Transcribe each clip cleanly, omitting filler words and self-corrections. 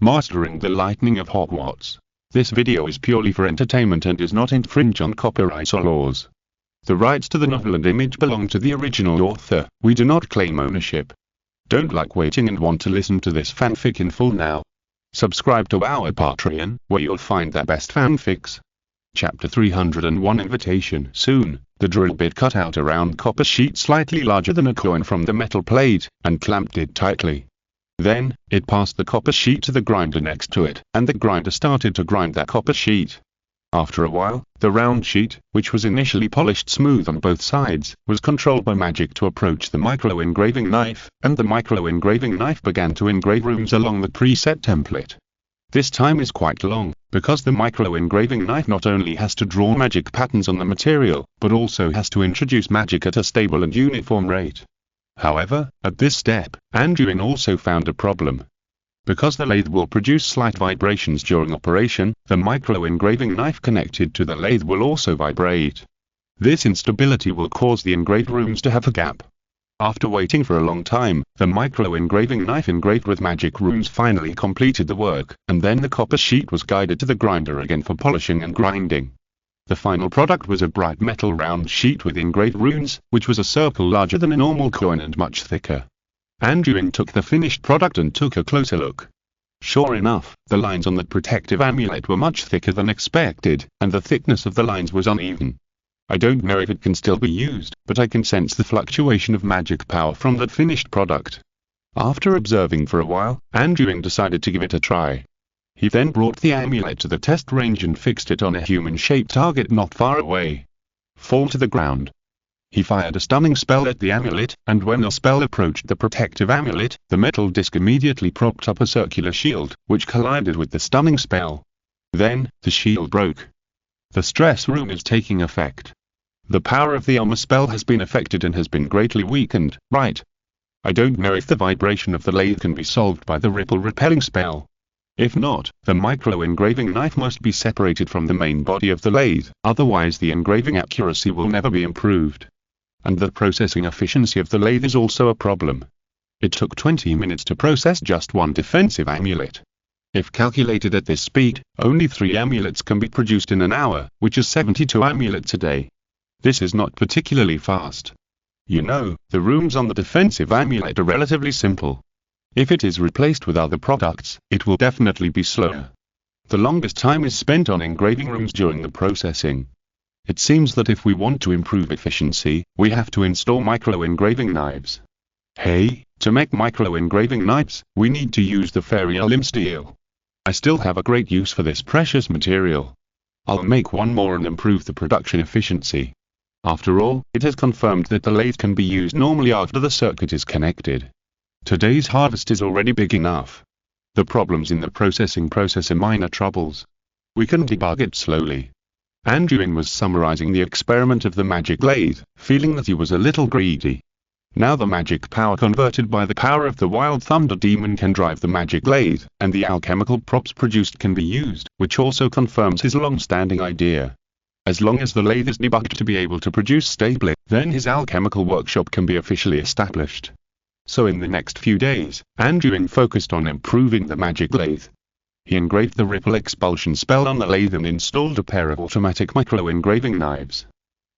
Mastering the Lightning of Hogwarts. This video is purely for entertainment and does not infringe on copyright or laws. The rights to the novel and image belong to the original author. We do not claim ownership. Don't like waiting and want to listen to this fanfic in full now? Subscribe to our Patreon, where you'll find the best fanfics. Chapter 301 Invitation. Soon, the drill bit cut out a round copper sheet slightly larger than a coin from the metal plate, and clamped it tightly. Then, it passed the copper sheet to the grinder next to it, and the grinder started to grind that copper sheet. After a while, the round sheet, which was initially polished smooth on both sides, was controlled by magic to approach the micro-engraving knife, and the micro-engraving knife began to engrave runes along the preset template. This time is quite long, because the micro-engraving knife not only has to draw magic patterns on the material, but also has to introduce magic at a stable and uniform rate. However, at this step, Anduin also found a problem. Because the lathe will produce slight vibrations during operation, the micro-engraving knife connected to the lathe will also vibrate. This instability will cause the engraved runes to have a gap. After waiting for a long time, the micro-engraving knife engraved with magic runes finally completed the work, and then the copper sheet was guided to the grinder again for polishing and grinding. The final product was a bright metal round sheet with engraved runes, which was a circle larger than a normal coin and much thicker. Anduin took the finished product and took a closer look. Sure enough, the lines on the protective amulet were much thicker than expected, and the thickness of the lines was uneven. I don't know if it can still be used, but I can sense the fluctuation of magic power from that finished product. After observing for a while, Anduin decided to give it a try. He then brought the amulet to the test range and fixed it on a human-shaped target not far away. Fall to the ground. He fired a stunning spell at the amulet, and when the spell approached the protective amulet, the metal disc immediately propped up a circular shield, which collided with the stunning spell. Then, the shield broke. The stress rune is taking effect. The power of the armor spell has been affected and has been greatly weakened, right? I don't know if the vibration of the lathe can be solved by the ripple repelling spell. If not, the micro-engraving knife must be separated from the main body of the lathe, otherwise the engraving accuracy will never be improved. And the processing efficiency of the lathe is also a problem. It took 20 minutes to process just one defensive amulet. If calculated at this speed, only 3 amulets can be produced in an hour, which is 72 amulets a day. This is not particularly fast. You know, the runes on the defensive amulet are relatively simple. If it is replaced with other products, it will definitely be slower. The longest time is spent on engraving runes during the processing. It seems that if we want to improve efficiency, we have to install micro-engraving knives. Hey, to make micro-engraving knives, we need to use the fairy limb steel. I still have a great use for this precious material. I'll make one more and improve the production efficiency. After all, it is confirmed that the lathe can be used normally after the circuit is connected. Today's harvest is already big enough. The problems in the processing process are minor troubles. We can debug it slowly. Anduin was summarizing the experiment of the magic lathe, feeling that he was a little greedy. Now the magic power converted by the power of the wild thunder demon can drive the magic lathe, and the alchemical props produced can be used, which also confirms his long-standing idea. As long as the lathe is debugged to be able to produce stably, then his alchemical workshop can be officially established. So in the next few days, Anduin focused on improving the magic lathe. He engraved the ripple expulsion spell on the lathe and installed a pair of automatic micro-engraving knives.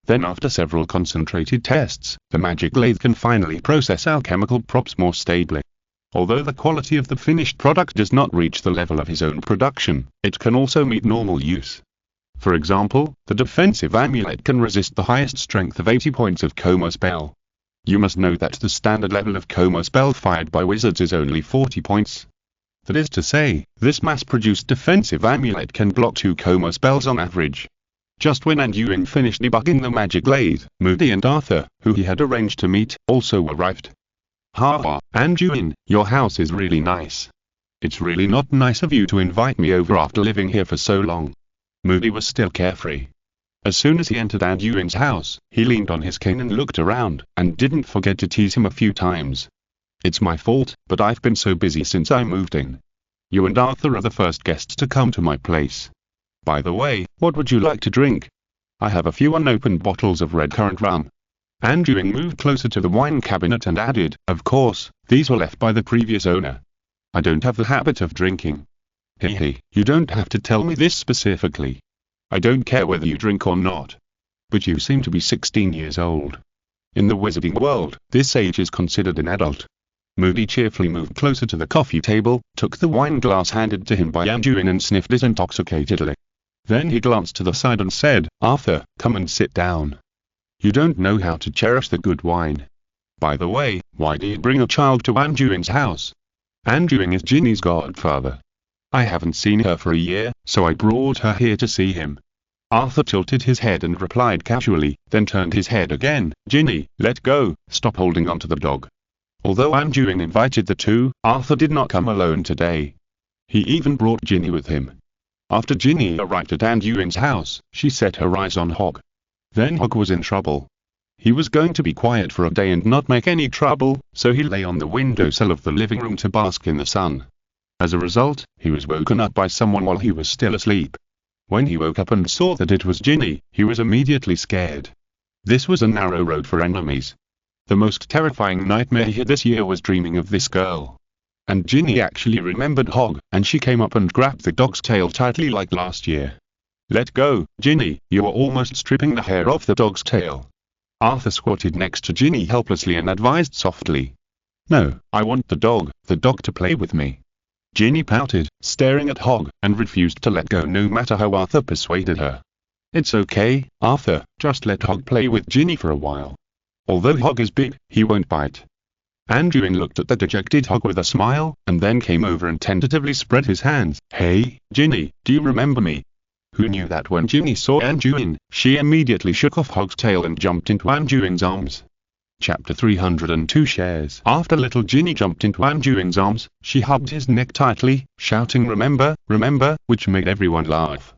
Then after several concentrated tests, the magic lathe can finally process alchemical props more stably. Although the quality of the finished product does not reach the level of his own production, it can also meet normal use. For example, the defensive amulet can resist the highest strength of 80 points of coma spell. You must know that the standard level of coma spell fired by wizards is only 40 points. That is to say, this mass-produced defensive amulet can block 2 coma spells on average. Just when Anduin finished debugging the magic lathe, Moody and Arthur, who he had arranged to meet, also arrived. Haha, Anduin, your house is really nice. It's really not nice of you to invite me over after living here for so long. Moody was still carefree. As soon as he entered Anduin's house, he leaned on his cane and looked around, and didn't forget to tease him a few times. It's my fault, but I've been so busy since I moved in. You and Arthur are the first guests to come to my place. By the way, what would you like to drink? I have a few unopened bottles of red currant rum. Anduin moved closer to the wine cabinet and added, "Of course, these were left by the previous owner. I don't have the habit of drinking. Hehe, you don't have to tell me this specifically. I don't care whether you drink or not. But you seem to be 16 years old. In the wizarding world, this age is considered an adult. Moody cheerfully moved closer to the coffee table, took the wine glass handed to him by Anduin and sniffed it intoxicatedly. Then he glanced to the side and said, Arthur, come and sit down. You don't know how to cherish the good wine. By the way, why do you bring a child to Anduin's house? Anduin is Ginny's godfather. I haven't seen her for a year, so I brought her here to see him. Arthur tilted his head and replied casually, then turned his head again. Ginny, let go, stop holding on to the dog. Although Anduin invited the two, Arthur did not come alone today. He even brought Ginny with him. After Ginny arrived at Anduin's house, she set her eyes on Hog. Then Hog was in trouble. He was going to be quiet for a day and not make any trouble, so he lay on the windowsill of the living room to bask in the sun. As a result, he was woken up by someone while he was still asleep. When he woke up and saw that it was Ginny, he was immediately scared. This was a narrow road for enemies. The most terrifying nightmare he had this year was dreaming of this girl. And Ginny actually remembered Hog, and she came up and grabbed the dog's tail tightly like last year. Let go, Ginny, you are almost stripping the hair off the dog's tail. Arthur squatted next to Ginny helplessly and advised softly. No, I want the dog to play with me. Ginny pouted, staring at Hog, and refused to let go no matter how Arthur persuaded her. It's okay, Arthur, just let Hog play with Ginny for a while. Although Hog is big, he won't bite. Anduin looked at the dejected Hog with a smile, and then came over and tentatively spread his hands. Hey, Ginny, do you remember me? Who knew that when Ginny saw Anduin, she immediately shook off Hog's tail and jumped into Anduin's arms. Chapter 302 shares. After little Ginny jumped into Anduin's arms, she hugged his neck tightly, shouting remember, remember, which made everyone laugh.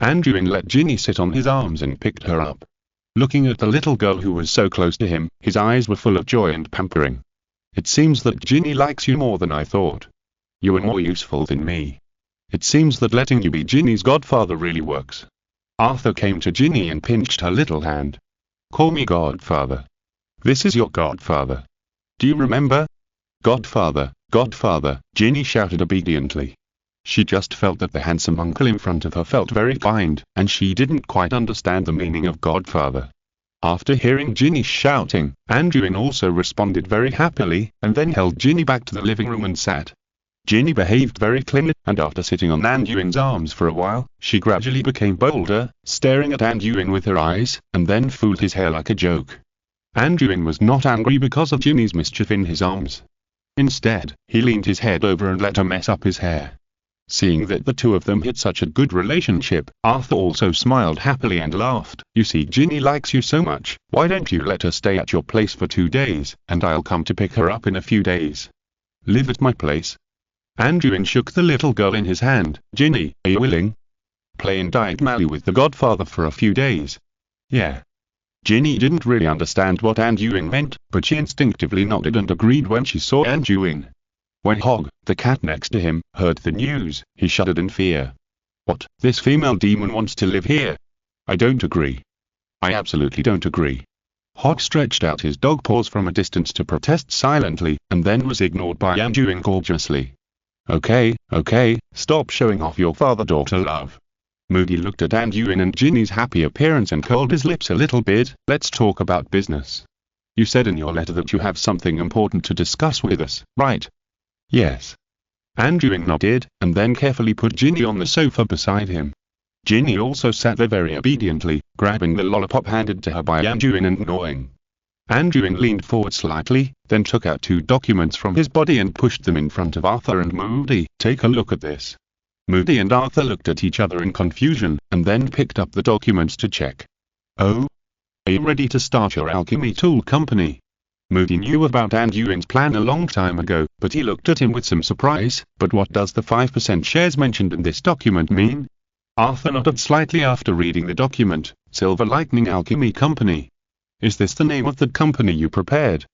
Anduin let Ginny sit on his arms and picked her up. Looking at the little girl who was so close to him, his eyes were full of joy and pampering. It seems that Ginny likes you more than I thought. You are more useful than me. It seems that letting you be Ginny's godfather really works. Arthur came to Ginny and pinched her little hand. Call me godfather. This is your godfather. Do you remember? Godfather, godfather, Ginny shouted obediently. She just felt that the handsome uncle in front of her felt very kind, and she didn't quite understand the meaning of godfather. After hearing Ginny shouting, Anduin also responded very happily, and then held Ginny back to the living room and sat. Ginny behaved very cleanly, and after sitting on Anduin's arms for a while, she gradually became bolder, staring at Anduin with her eyes, and then pulled his hair like a joke. Anduin was not angry because of Ginny's mischief in his arms. Instead, he leaned his head over and let her mess up his hair. Seeing that the two of them had such a good relationship, Arthur also smiled happily and laughed. You see, Ginny likes you so much, why don't you let her stay at your place for 2 days, and I'll come to pick her up in a few days. Live at my place? Anduin shook the little girl in his hand. Ginny, are you willing? Play in diagonally with the godfather for a few days. Yeah. Ginny didn't really understand what Anduin meant, but she instinctively nodded and agreed when she saw Anduin. When Hog, the cat next to him, heard the news, he shuddered in fear. What, this female demon wants to live here? I don't agree. I absolutely don't agree. Hog stretched out his dog paws from a distance to protest silently, and then was ignored by Anduin gorgeously. Okay, stop showing off your father-daughter love. Moody looked at Anduin and Ginny's happy appearance and curled his lips a little bit. Let's talk about business. You said in your letter that you have something important to discuss with us, right? Yes. Anduin nodded, and then carefully put Ginny on the sofa beside him. Ginny also sat there very obediently, grabbing the lollipop handed to her by Anduin and gnawing. Anduin leaned forward slightly, then took out 2 documents from his body and pushed them in front of Arthur and Moody. Take a look at this. Moody and Arthur looked at each other in confusion, and then picked up the documents to check. Oh? Are you ready to start your alchemy tool company? Moody knew about Anduin's plan a long time ago, but he looked at him with some surprise. But what does the 5% shares mentioned in this document mean? Arthur nodded slightly after reading the document. Silver Lightning Alchemy Company. Is this the name of the company you prepared?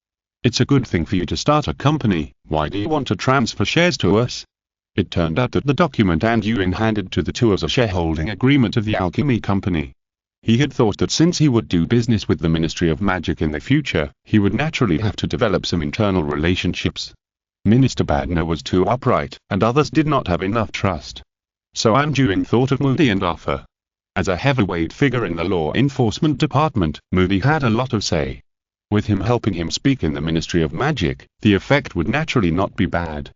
It's a good thing for you to start a company. Why do you want to transfer shares to us? It turned out that the document Anduin handed to the two was a shareholding agreement of the alchemy company. He had thought that since he would do business with the Ministry of Magic in the future, he would naturally have to develop some internal relationships. Minister Badner was too upright, and others did not have enough trust. So Anduin thought of Moody and Arthur. As a heavyweight figure in the law enforcement department, Moody had a lot of say. With him helping him speak in the Ministry of Magic, the effect would naturally not be bad.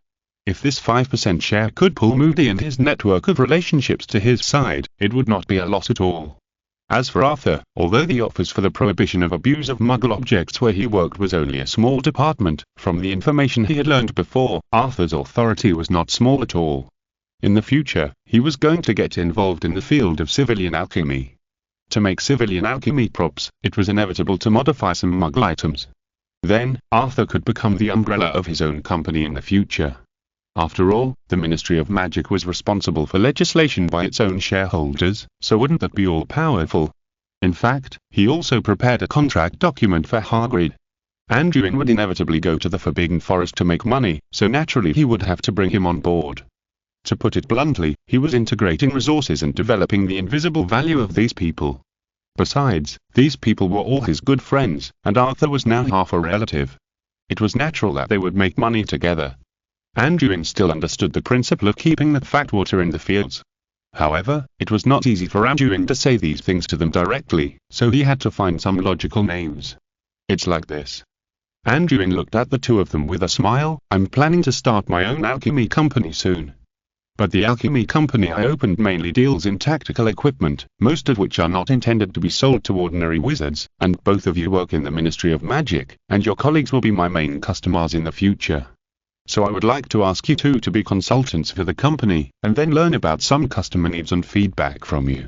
If this 5% share could pull Moody and his network of relationships to his side, it would not be a loss at all. As for Arthur, although the Office for the Prohibition of Abuse of Muggle Objects where he worked was only a small department, from the information he had learned before, Arthur's authority was not small at all. In the future, he was going to get involved in the field of civilian alchemy. To make civilian alchemy props, it was inevitable to modify some Muggle items. Then, Arthur could become the umbrella of his own company in the future. After all, the Ministry of Magic was responsible for legislation by its own shareholders, so wouldn't that be all-powerful? In fact, he also prepared a contract document for Hagrid. Anduin would inevitably go to the Forbidden Forest to make money, so naturally he would have to bring him on board. To put it bluntly, he was integrating resources and developing the invisible value of these people. Besides, these people were all his good friends, and Arthur was now half a relative. It was natural that they would make money together. Anduin still understood the principle of keeping the fat water in the fields. However, it was not easy for Anduin to say these things to them directly, so he had to find some logical names. It's like this. Anduin looked at the two of them with a smile. I'm planning to start my own alchemy company soon. But the alchemy company I opened mainly deals in tactical equipment, most of which are not intended to be sold to ordinary wizards, and both of you work in the Ministry of Magic, and your colleagues will be my main customers in the future. So I would like to ask you two to be consultants for the company, and then learn about some customer needs and feedback from you.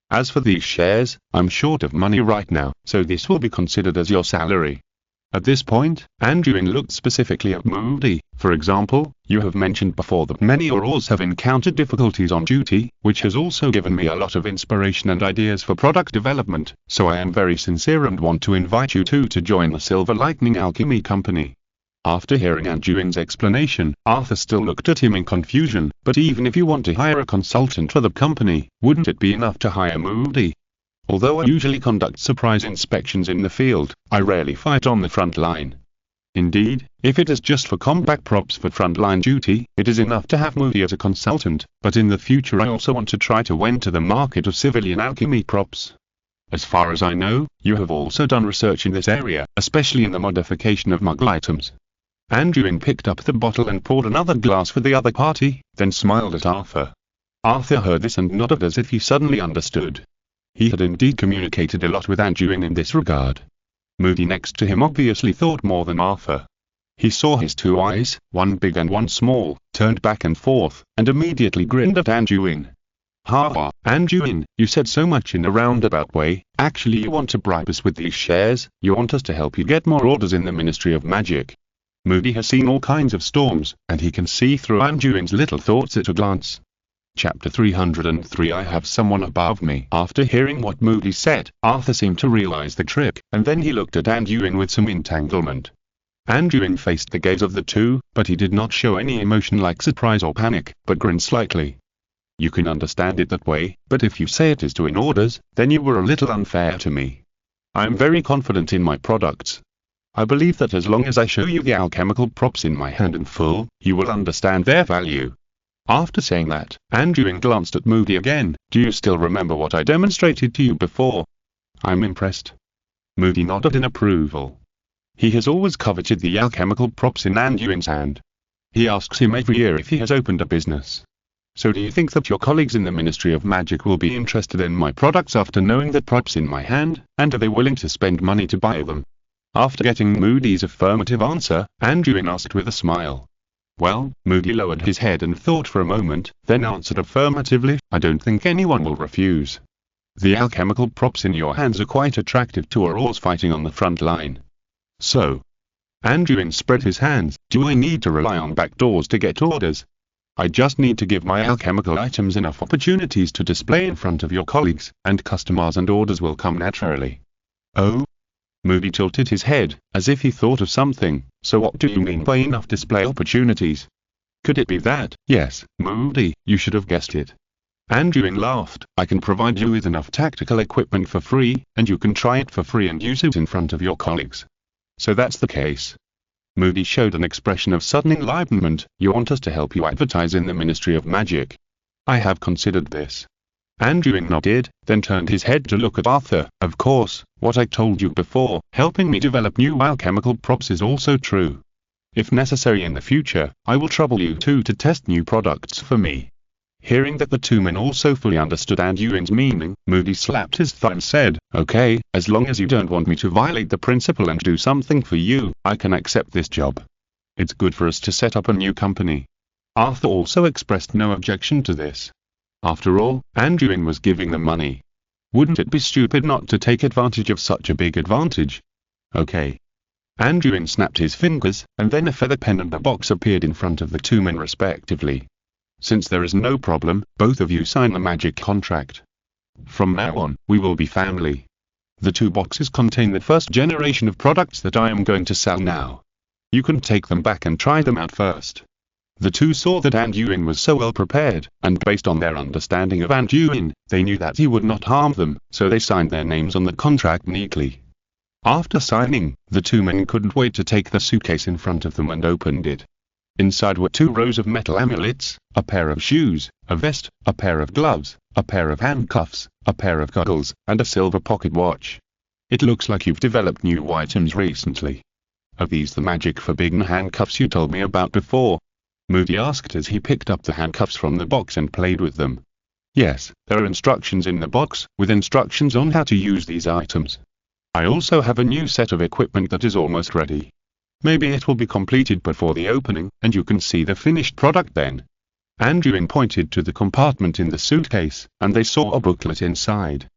As for these shares, I'm short of money right now, so this will be considered as your salary. At this point, Anduin looked specifically at Moody. For example, you have mentioned before that many Aurors have encountered difficulties on duty, which has also given me a lot of inspiration and ideas for product development, so I am very sincere and want to invite you two to join the Silver Lightning Alchemy Company. After hearing Anduin's explanation, Arthur still looked at him in confusion. But even if you want to hire a consultant for the company, wouldn't it be enough to hire Moody? Although I usually conduct surprise inspections in the field, I rarely fight on the front line. Indeed, if it is just for combat props for frontline duty, it is enough to have Moody as a consultant, but in the future I also want to try to enter the market of civilian alchemy props. As far as I know, you have also done research in this area, especially in the modification of Muggle items. Anduin picked up the bottle and poured another glass for the other party, then smiled at Arthur. Arthur heard this and nodded as if he suddenly understood. He had indeed communicated a lot with Anduin in this regard. Moody next to him obviously thought more than Arthur. He saw his two eyes, one big and one small, turned back and forth, and immediately grinned at Anduin. Ha ha, Anduin, you said so much in a roundabout way. Actually you want to bribe us with these shares, you want us to help you get more orders in the Ministry of Magic. Moody has seen all kinds of storms, and he can see through Anduin's little thoughts at a glance. Chapter 303 I have someone above me. After hearing what Moody said, Arthur seemed to realize the trick, and then he looked at Anduin with some entanglement. Anduin faced the gaze of the two, but he did not show any emotion like surprise or panic, but grinned slightly. You can understand it that way, but if you say it is to win orders, then you were a little unfair to me. I am very confident in my products. I believe that as long as I show you the alchemical props in my hand in full, you will understand their value. After saying that, Anduin glanced at Moody again. Do you still remember what I demonstrated to you before? I'm impressed. Moody nodded in approval. He has always coveted the alchemical props in Anduin's hand. He asks him every year if he has opened a business. So do you think that your colleagues in the Ministry of Magic will be interested in my products after knowing the props in my hand, and are they willing to spend money to buy them? After getting Moody's affirmative answer, Anduin asked with a smile. Well, Moody lowered his head and thought for a moment, then answered affirmatively. I don't think anyone will refuse. The alchemical props in your hands are quite attractive to Aurors fighting on the front line. So, Anduin spread his hands. Do I need to rely on back doors to get orders? I just need to give my alchemical items enough opportunities to display in front of your colleagues, and customers and orders will come naturally. Oh? Moody tilted his head, as if he thought of something. So what do you mean by enough display opportunities? Could it be that? Yes, Moody, you should have guessed it. Anduin laughed. I can provide you with enough tactical equipment for free, and you can try it for free and use it in front of your colleagues. So that's the case. Moody showed an expression of sudden enlightenment. You want us to help you advertise in the Ministry of Magic? I have considered this. Anduin nodded, then turned his head to look at Arthur. Of course, what I told you before, helping me develop new alchemical props is also true. If necessary in the future, I will trouble you two to test new products for me. Hearing that the two men also fully understood Anduin's meaning, Moody slapped his thigh and said, Okay, as long as you don't want me to violate the principle and do something for you, I can accept this job. It's good for us to set up a new company. Arthur also expressed no objection to this. After all, Anduin was giving them money. Wouldn't it be stupid not to take advantage of such a big advantage? Okay. Anduin snapped his fingers, and then a feather pen and a box appeared in front of the two men respectively. Since there is no problem, both of you sign the magic contract. From now on, we will be family. The two boxes contain the first generation of products that I am going to sell now. You can take them back and try them out first. The two saw that Anduin was so well prepared, and based on their understanding of Anduin, they knew that he would not harm them, so they signed their names on the contract neatly. After signing, the two men couldn't wait to take the suitcase in front of them and opened it. Inside were 2 rows of metal amulets, a pair of shoes, a vest, a pair of gloves, a pair of handcuffs, a pair of goggles, and a silver pocket watch. It looks like you've developed new items recently. Are these the magic forbidden handcuffs you told me about before? Moody asked as he picked up the handcuffs from the box and played with them. Yes, there are instructions in the box, with instructions on how to use these items. I also have a new set of equipment that is almost ready. Maybe it will be completed before the opening, and you can see the finished product then. Anduin pointed to the compartment in the suitcase, and they saw a booklet inside.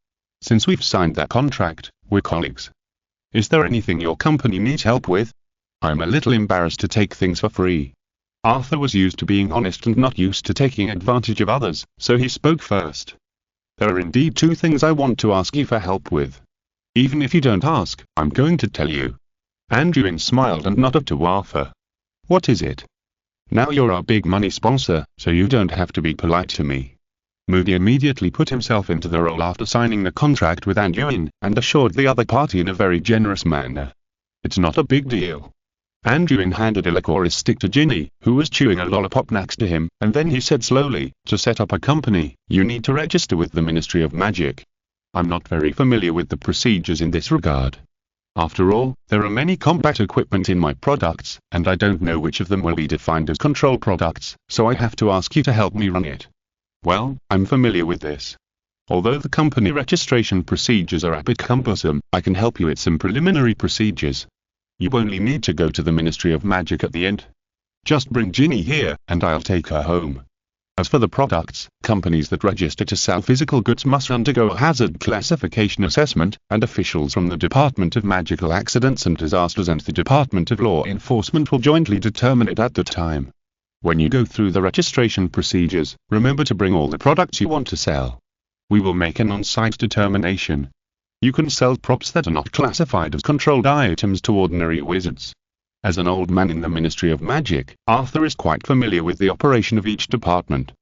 Since we've signed that contract, we're colleagues. Is there anything your company needs help with? I'm a little embarrassed to take things for free. Arthur was used to being honest and not used to taking advantage of others, so he spoke first. There are indeed 2 things I want to ask you for help with. Even if you don't ask, I'm going to tell you. Anduin smiled and nodded to Arthur. What is it? Now you're our big money sponsor, so you don't have to be polite to me. Moody immediately put himself into the role after signing the contract with Anduin, and assured the other party in a very generous manner. It's not a big deal. Anduin handed a licorice stick to Ginny, who was chewing a lollipop next to him, and then he said slowly, to set up a company, you need to register with the Ministry of Magic. I'm not very familiar with the procedures in this regard. After all, there are many combat equipment in my products, and I don't know which of them will be defined as control products, so I have to ask you to help me run it. Well, I'm familiar with this. Although the company registration procedures are a bit cumbersome, I can help you with some preliminary procedures. You only need to go to the Ministry of Magic at the end. Just bring Ginny here, and I'll take her home. As for the products, companies that register to sell physical goods must undergo a hazard classification assessment, and officials from the Department of Magical Accidents and Disasters and the Department of Law Enforcement will jointly determine it at the time. When you go through the registration procedures, remember to bring all the products you want to sell. We will make an on-site determination. You can sell props that are not classified as controlled items to ordinary wizards. As an old man in the Ministry of Magic, Arthur is quite familiar with the operation of each department.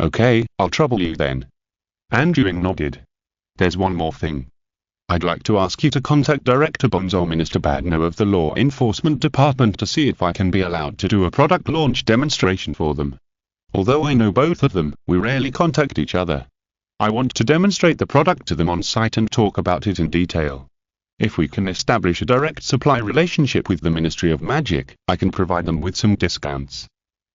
Okay, I'll trouble you then. Anduin nodded. There's one more thing. I'd like to ask you to contact Director Bonds or Minister Badno of the Law Enforcement Department to see if I can be allowed to do a product launch demonstration for them. Although I know both of them, we rarely contact each other. I want to demonstrate the product to them on site and talk about it in detail. If we can establish a direct supply relationship with the Ministry of Magic, I can provide them with some discounts.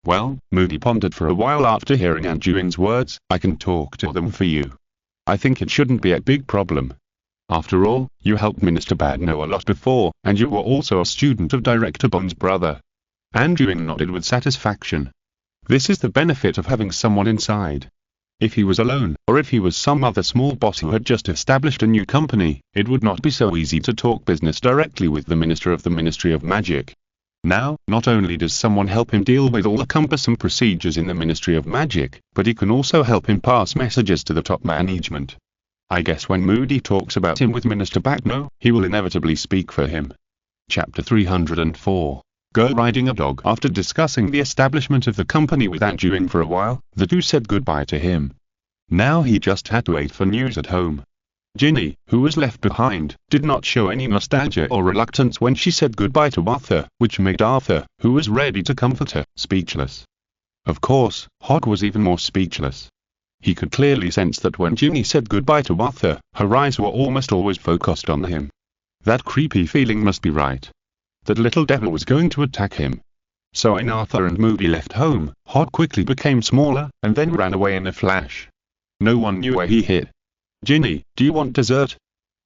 Well, Moody pondered for a while after hearing Anduin's words. I can talk to them for you. I think it shouldn't be a big problem. After all, you helped Minister Badno a lot before, and you were also a student of Director Bond's brother. Anduin nodded with satisfaction. This is the benefit of having someone inside. If he was alone, or if he was some other small boss who had just established a new company, it would not be so easy to talk business directly with the Minister of the Ministry of Magic. Now, not only does someone help him deal with all the cumbersome procedures in the Ministry of Magic, but he can also help him pass messages to the top management. I guess when Moody talks about him with Minister Badno, he will inevitably speak for him. Chapter 304. Go riding a dog. After discussing the establishment of the company with Anduin for a while, the two said goodbye to him. Now he just had to wait for news at home. Ginny, who was left behind, did not show any nostalgia or reluctance when she said goodbye to Arthur, which made Arthur, who was ready to comfort her, speechless. Of course, Hog was even more speechless. He could clearly sense that when Ginny said goodbye to Arthur, her eyes were almost always focused on him. That creepy feeling must be right. That little devil was going to attack him. So when Arthur and Moody left home, Hog quickly became smaller, and then ran away in a flash. No one knew where he hid. Ginny, do you want dessert?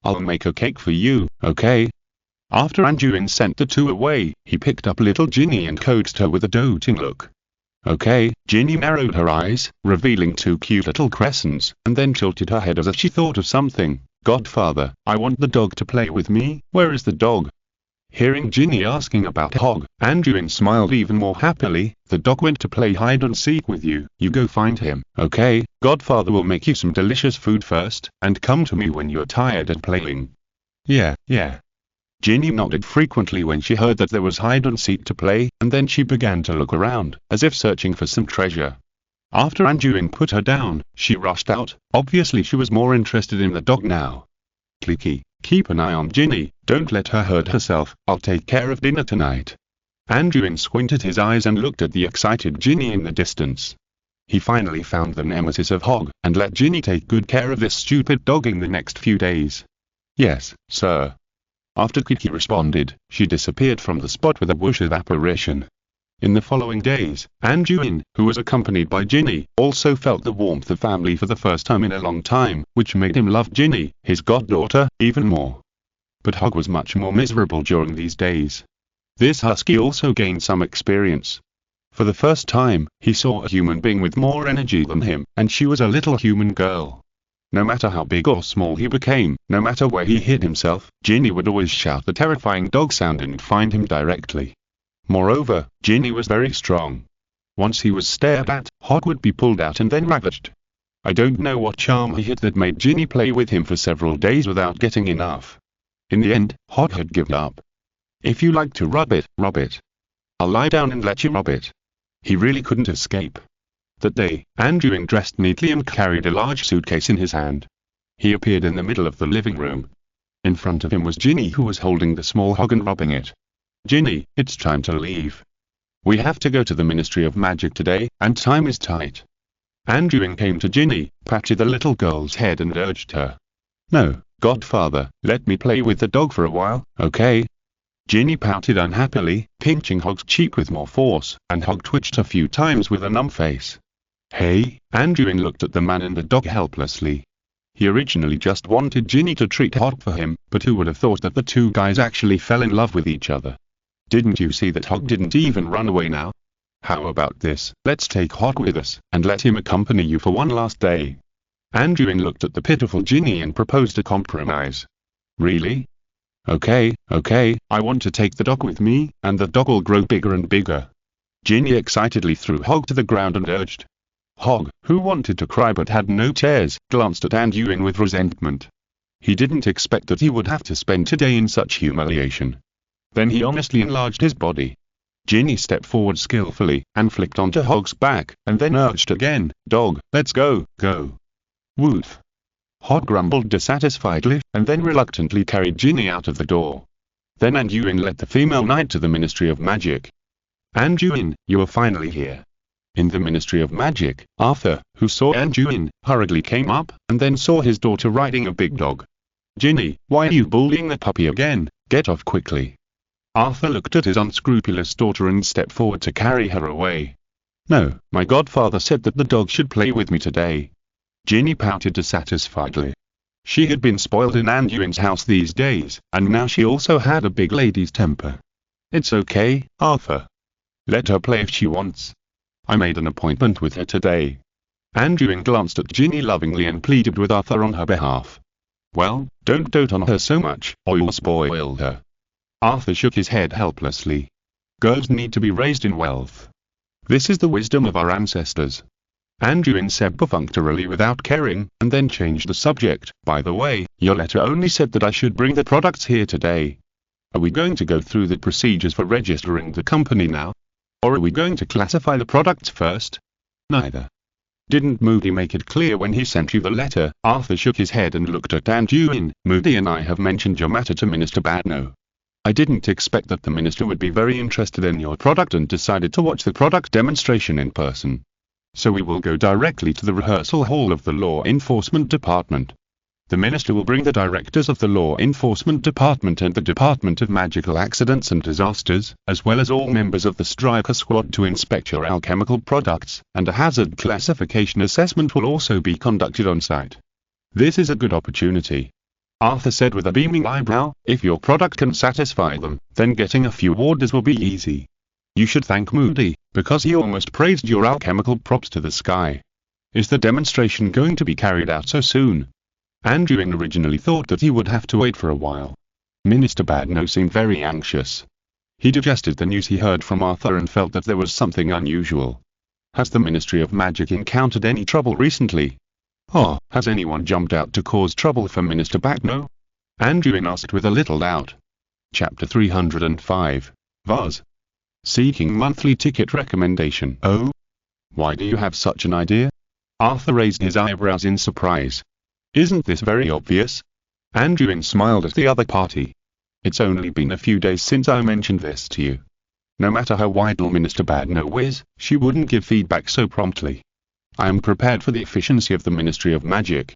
I'll make a cake for you, okay? After Anduin sent the two away, he picked up little Ginny and coaxed her with a doting look. Okay, Ginny narrowed her eyes, revealing two cute little crescents, and then tilted her head as if she thought of something. Godfather, I want the dog to play with me, where is the dog? Hearing Ginny asking about Hog, Anduin smiled even more happily. The dog went to play hide and seek with you. You go find him, okay? Godfather will make you some delicious food first, and come to me when you're tired of playing. Yeah. Ginny nodded frequently when she heard that there was hide and seek to play, and then she began to look around, as if searching for some treasure. After Anduin put her down, she rushed out. Obviously she was more interested in the dog now. Clicky, keep an eye on Ginny, don't let her hurt herself, I'll take care of dinner tonight. Anduin squinted his eyes and looked at the excited Ginny in the distance. He finally found the nemesis of Hog, and let Ginny take good care of this stupid dog in the next few days. Yes, sir. After Kiki responded, she disappeared from the spot with a whoosh of apparition. In the following days, Anduin, who was accompanied by Ginny, also felt the warmth of family for the first time in a long time, which made him love Ginny, his goddaughter, even more. But Hog was much more miserable during these days. This husky also gained some experience. For the first time, he saw a human being with more energy than him, and she was a little human girl. No matter how big or small he became, no matter where he hid himself, Ginny would always shout the terrifying dog sound and find him directly. Moreover, Ginny was very strong. Once he was stared at, Hog would be pulled out and then ravaged. I don't know what charm he had that made Ginny play with him for several days without getting enough. In the end, Hog had given up. If you like to rub it, rub it. I'll lie down and let you rub it. He really couldn't escape. That day, Anduin dressed neatly and carried a large suitcase in his hand. He appeared in the middle of the living room. In front of him was Ginny, who was holding the small Hog and rubbing it. Ginny, it's time to leave. We have to go to the Ministry of Magic today, and time is tight. Anduin came to Ginny, patted the little girl's head and urged her. No, Godfather, let me play with the dog for a while, okay? Ginny pouted unhappily, pinching Hog's cheek with more force, and Hog twitched a few times with a numb face. Hey, Anduin looked at the man and the dog helplessly. He originally just wanted Ginny to treat Hog for him, but who would have thought that the two guys actually fell in love with each other? Didn't you see that Hog didn't even run away now? How about this, let's take Hog with us, and let him accompany you for one last day. Anduin looked at the pitiful Ginny and proposed a compromise. Really? Okay, I want to take the dog with me, and the dog will grow bigger and bigger. Ginny excitedly threw Hog to the ground and urged. Hog, who wanted to cry but had no tears, glanced at Anduin with resentment. He didn't expect that he would have to spend today in such humiliation. Then he honestly enlarged his body. Ginny stepped forward skillfully, and flicked onto Hog's back, and then urged again, Dog, let's go, go. Woof. Hog grumbled dissatisfiedly, and then reluctantly carried Ginny out of the door. Then Anduin led the female knight to the Ministry of Magic. Anduin, you are finally here. In the Ministry of Magic, Arthur, who saw Anduin, hurriedly came up, and then saw his daughter riding a big dog. Ginny, why are you bullying the puppy again? Get off quickly. Arthur looked at his unscrupulous daughter and stepped forward to carry her away. No, my godfather said that the dog should play with me today. Ginny pouted dissatisfiedly. She had been spoiled in Anduin's house these days, and now she also had a big lady's temper. It's okay, Arthur. Let her play if she wants. I made an appointment with her today. Anduin glanced at Ginny lovingly and pleaded with Arthur on her behalf. Well, don't dote on her so much, or you'll spoil her. Arthur shook his head helplessly. Girls need to be raised in wealth. This is the wisdom of our ancestors. Anduin said perfunctorily without caring, and then changed the subject. By the way, your letter only said that I should bring the products here today. Are we going to go through the procedures for registering the company now? Or are we going to classify the products first? Neither. Didn't Moody make it clear when he sent you the letter? Arthur shook his head and looked at Anduin. Moody and I have mentioned your matter to Minister Badno. I didn't expect that the minister would be very interested in your product and decided to watch the product demonstration in person. So we will go directly to the rehearsal hall of the Law Enforcement Department. The minister will bring the directors of the Law Enforcement Department and the Department of Magical Accidents and Disasters, as well as all members of the Striker Squad to inspect your alchemical products, and a hazard classification assessment will also be conducted on site. This is a good opportunity, Arthur said with a beaming eyebrow. If your product can satisfy them, then getting a few orders will be easy. You should thank Moody, because he almost praised your alchemical props to the sky. Is the demonstration going to be carried out so soon? Anduin originally thought that he would have to wait for a while. Minister Badno seemed very anxious. He digested the news he heard from Arthur and felt that there was something unusual. Has the Ministry of Magic encountered any trouble recently? Oh, has anyone jumped out to cause trouble for Minister Badno? Anduin asked with a little doubt. Chapter 305. Vaz. Seeking monthly ticket recommendation. Oh? Why do you have such an idea? Arthur raised his eyebrows in surprise. Isn't this very obvious? Anduin smiled at the other party. It's only been a few days since I mentioned this to you. No matter how widely Minister Badno is, she wouldn't give feedback so promptly. I am prepared for the efficiency of the Ministry of Magic.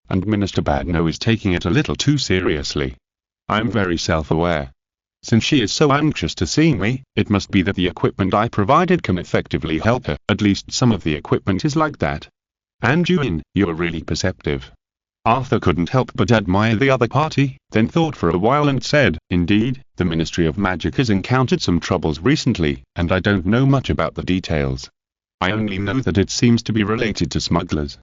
And Minister Badno is taking it a little too seriously. I am very self-aware. Since she is so anxious to see me, it must be that the equipment I provided can effectively help her. At least some of the equipment is like that. Anduin, you're really perceptive. Arthur couldn't help but admire the other party, then thought for a while and said, Indeed, the Ministry of Magic has encountered some troubles recently, and I don't know much about the details. I only know that it seems to be related to smugglers.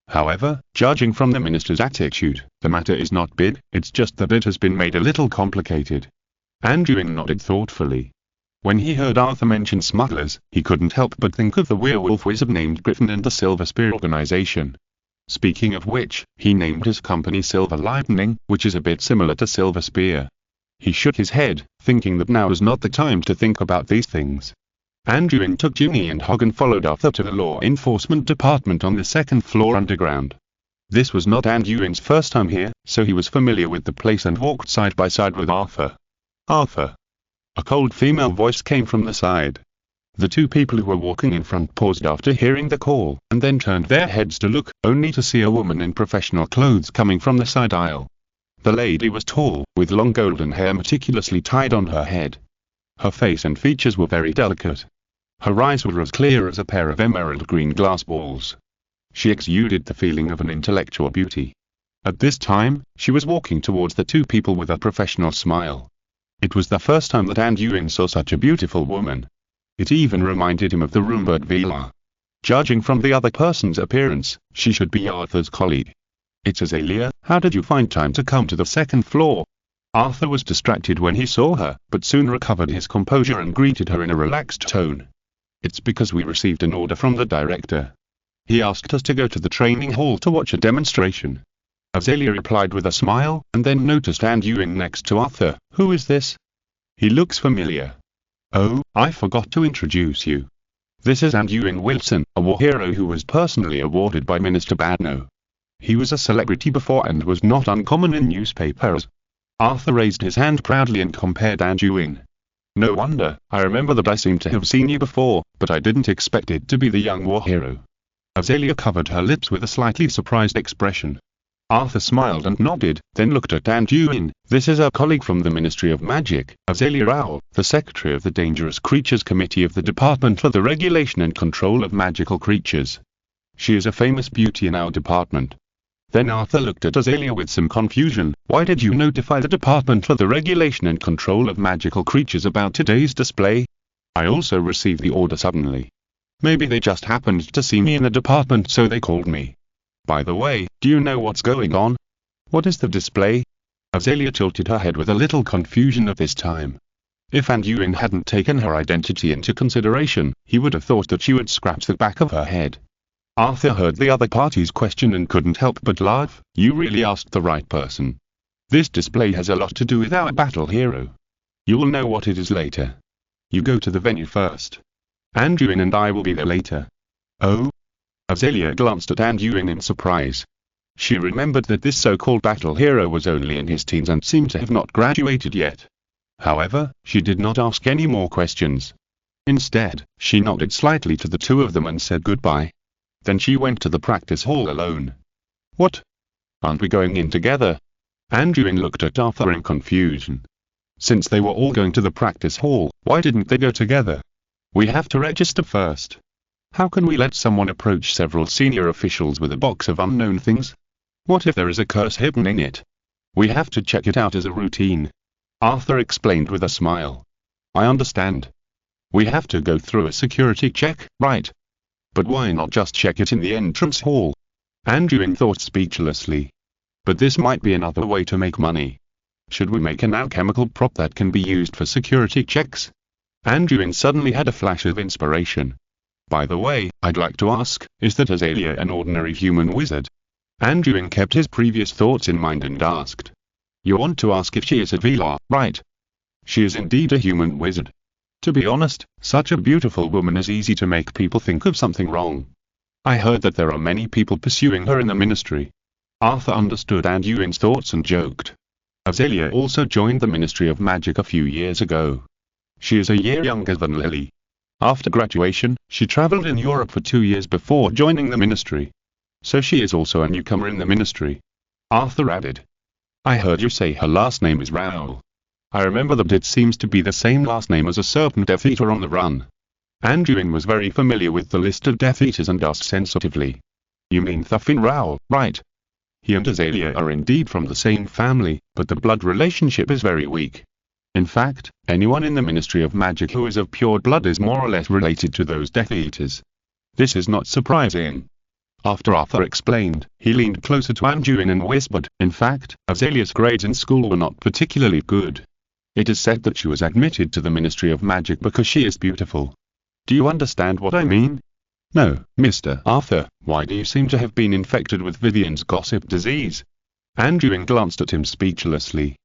However, judging from the minister's attitude, the matter is not big, it's just that it has been made a little complicated. Anduin nodded thoughtfully. When he heard Arthur mention smugglers, he couldn't help but think of the werewolf wizard named Griffin and the Silver Spear organization. Speaking of which, he named his company Silver Lightning, which is a bit similar to Silver Spear. He shook his head, thinking that now was not the time to think about these things. Anduin took Ginny and Hog and followed Arthur to the Law Enforcement Department on the second floor underground. This was not Anduin's first time here, so he was familiar with the place and walked side by side with Arthur. Arthur. A cold female voice came from the side. The two people who were walking in front paused after hearing the call, and then turned their heads to look, only to see a woman in professional clothes coming from the side aisle. The lady was tall, with long golden hair meticulously tied on her head. Her face and features were very delicate. Her eyes were as clear as a pair of emerald green glass balls. She exuded the feeling of an intellectual beauty. At this time, she was walking towards the two people with a professional smile. It was the first time that Anduin saw such a beautiful woman. It even reminded him of the Rumbert Vila. Judging from the other person's appearance, she should be Arthur's colleague. It's Azalea. How did you find time to come to the second floor? Arthur was distracted when he saw her, but soon recovered his composure and greeted her in a relaxed tone. It's because we received an order from the director. He asked us to go to the training hall to watch a demonstration. Azalea replied with a smile, and then noticed Anduin next to Arthur. Who is this? He looks familiar. Oh, I forgot to introduce you. This is Anduin Wilson, a war hero who was personally awarded by Minister Badno. He was a celebrity before and was not uncommon in newspapers. Arthur raised his hand proudly and compared Anduin. No wonder, I remember that I seem to have seen you before, but I didn't expect it to be the young war hero. Azalea covered her lips with a slightly surprised expression. Arthur smiled and nodded, then looked at Anduin. This is our colleague from the Ministry of Magic, Azalea Owl, the Secretary of the Dangerous Creatures Committee of the Department for the Regulation and Control of Magical Creatures. She is a famous beauty in our department. Then Arthur looked at Azalea with some confusion. Why did you notify the Department for the Regulation and Control of Magical Creatures about today's display? I also received the order suddenly. Maybe they just happened to see me in the department so they called me. By the way, do you know what's going on? What is the display? Azalea tilted her head with a little confusion at this time. If Anduin hadn't taken her identity into consideration, he would have thought that she would scratch the back of her head. Arthur heard the other party's question and couldn't help but laugh. You really asked the right person. This display has a lot to do with our battle hero. You'll know what it is later. You go to the venue first. Anduin and I will be there later. Oh? Azalea glanced at Anduin in surprise. She remembered that this so-called battle hero was only in his teens and seemed to have not graduated yet. However, she did not ask any more questions. Instead, she nodded slightly to the two of them and said goodbye. Then she went to the practice hall alone. What? Aren't we going in together? Anduin looked at Arthur in confusion. Since they were all going to the practice hall, why didn't they go together? We have to register first. How can we let someone approach several senior officials with a box of unknown things? What if there is a curse hidden in it? We have to check it out as a routine. Arthur explained with a smile. I understand. We have to go through a security check, right? But why not just check it in the entrance hall? Anduin thought speechlessly. But this might be another way to make money. Should we make an alchemical prop that can be used for security checks? Anduin suddenly had a flash of inspiration. By the way, I'd like to ask, is that Azalea an ordinary human wizard? Anduin kept his previous thoughts in mind and asked. You want to ask if she is a Velar, right? She is indeed a human wizard. To be honest, such a beautiful woman is easy to make people think of something wrong. I heard that there are many people pursuing her in the ministry. Arthur understood Anduin's thoughts and joked. Azalea also joined the Ministry of Magic a few years ago. She is a year younger than Lily. After graduation, she traveled in Europe for 2 years before joining the ministry. So she is also a newcomer in the ministry. Arthur added. I heard you say her last name is Raoul. I remember that it seems to be the same last name as a serpent Death Eater on the run. Anduin was very familiar with the list of Death Eaters and asked sensitively. You mean Thufin Raoul, right? He and Azalea are indeed from the same family, but the blood relationship is very weak. In fact, anyone in the Ministry of Magic who is of pure blood is more or less related to those Death Eaters. This is not surprising. After Arthur explained, he leaned closer to Anduin and whispered, in fact, Azalea's grades in school were not particularly good. It is said that she was admitted to the Ministry of Magic because she is beautiful. Do you understand what I mean? No, Mr. Arthur, why do you seem to have been infected with Vivian's gossip disease? Anduin glanced at him speechlessly.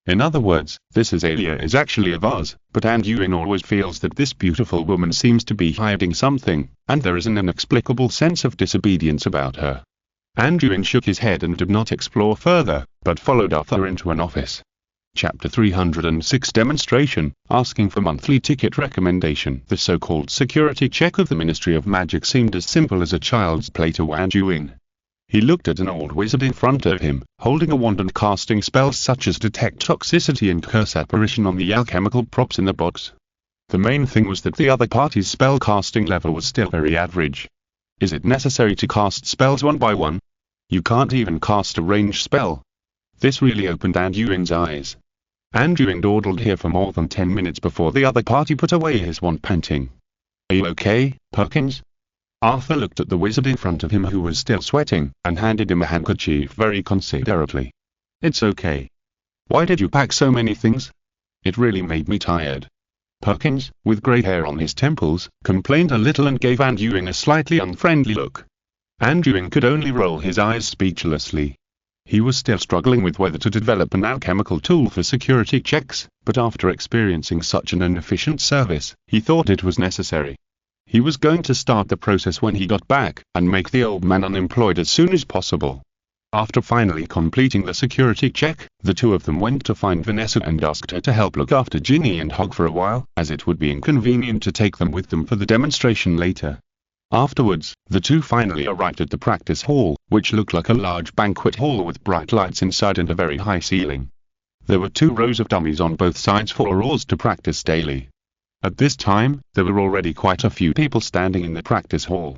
In other words, this Azalea is actually a vase, but Anduin always feels that this beautiful woman seems to be hiding something, and there is an inexplicable sense of disobedience about her. Anduin shook his head and did not explore further, but followed Arthur into an office. Chapter 306 Demonstration, asking for monthly ticket recommendation. The so-called security check of the Ministry of Magic seemed as simple as a child's play to Anduin. He looked at an old wizard in front of him, holding a wand and casting spells such as detect toxicity and curse apparition on the alchemical props in the box. The main thing was that the other party's spell casting level was still very average. Is it necessary to cast spells one by one? You can't even cast a ranged spell. This really opened Anduin's eyes. Anduin dawdled here for more than 10 minutes before the other party put away his wand, panting. Are you okay, Perkins? Arthur looked at the wizard in front of him who was still sweating, and handed him a handkerchief very considerately. It's okay. Why did you pack so many things? It really made me tired. Perkins, with grey hair on his temples, complained a little and gave Anduin a slightly unfriendly look. Anduin could only roll his eyes speechlessly. He was still struggling with whether to develop an alchemical tool for security checks, but after experiencing such an inefficient service, he thought it was necessary. He was going to start the process when he got back, and make the old man unemployed as soon as possible. After finally completing the security check, the two of them went to find Vanessa and asked her to help look after Ginny and Hog for a while, as it would be inconvenient to take them with them for the demonstration later. Afterwards, the two finally arrived at the practice hall, which looked like a large banquet hall with bright lights inside and a very high ceiling. There were 2 rows of dummies on both sides for Aurors to practice daily. At this time, there were already quite a few people standing in the practice hall.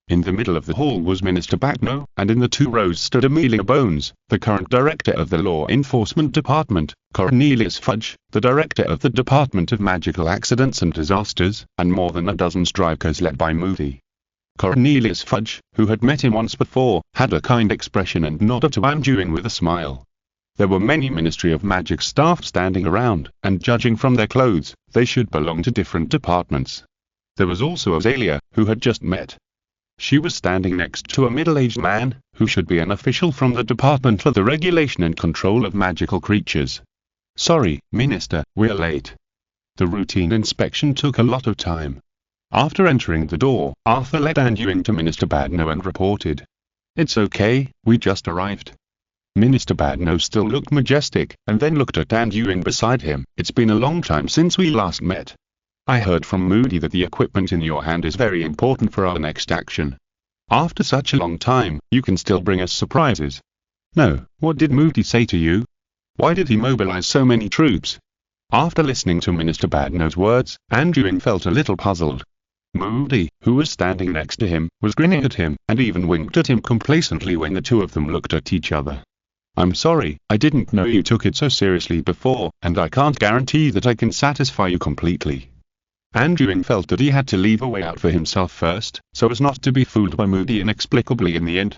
In the middle of the hall was Minister Bacno, and in the 2 rows stood Amelia Bones, the current director of the Law Enforcement Department, Cornelius Fudge, the director of the Department of Magical Accidents and Disasters, and more than a dozen strikers led by Movie. Cornelius Fudge, who had met him once before, had a kind expression and nodded to Anduin with a smile. There were many Ministry of Magic staff standing around, and judging from their clothes, they should belong to different departments. There was also Azalea, who had just met. She was standing next to a middle-aged man, who should be an official from the Department for the Regulation and Control of Magical Creatures. Sorry, Minister, we're late. The routine inspection took a lot of time. After entering the door, Arthur led Anduin to Minister Badno and reported. "It's okay, we just arrived." Minister Badno still looked majestic, and then looked at Anduin beside him. "It's been a long time since we last met. I heard from Moody that the equipment in your hand is very important for our next action. After such a long time, you can still bring us surprises." "No, what did Moody say to you? Why did he mobilize so many troops?" After listening to Minister Badno's words, Anduin felt a little puzzled. Moody, who was standing next to him, was grinning at him, and even winked at him complacently when the two of them looked at each other. "I'm sorry, I didn't know you took it so seriously before, and I can't guarantee that I can satisfy you completely." Anduin felt that he had to leave a way out for himself first, so as not to be fooled by Moody inexplicably in the end.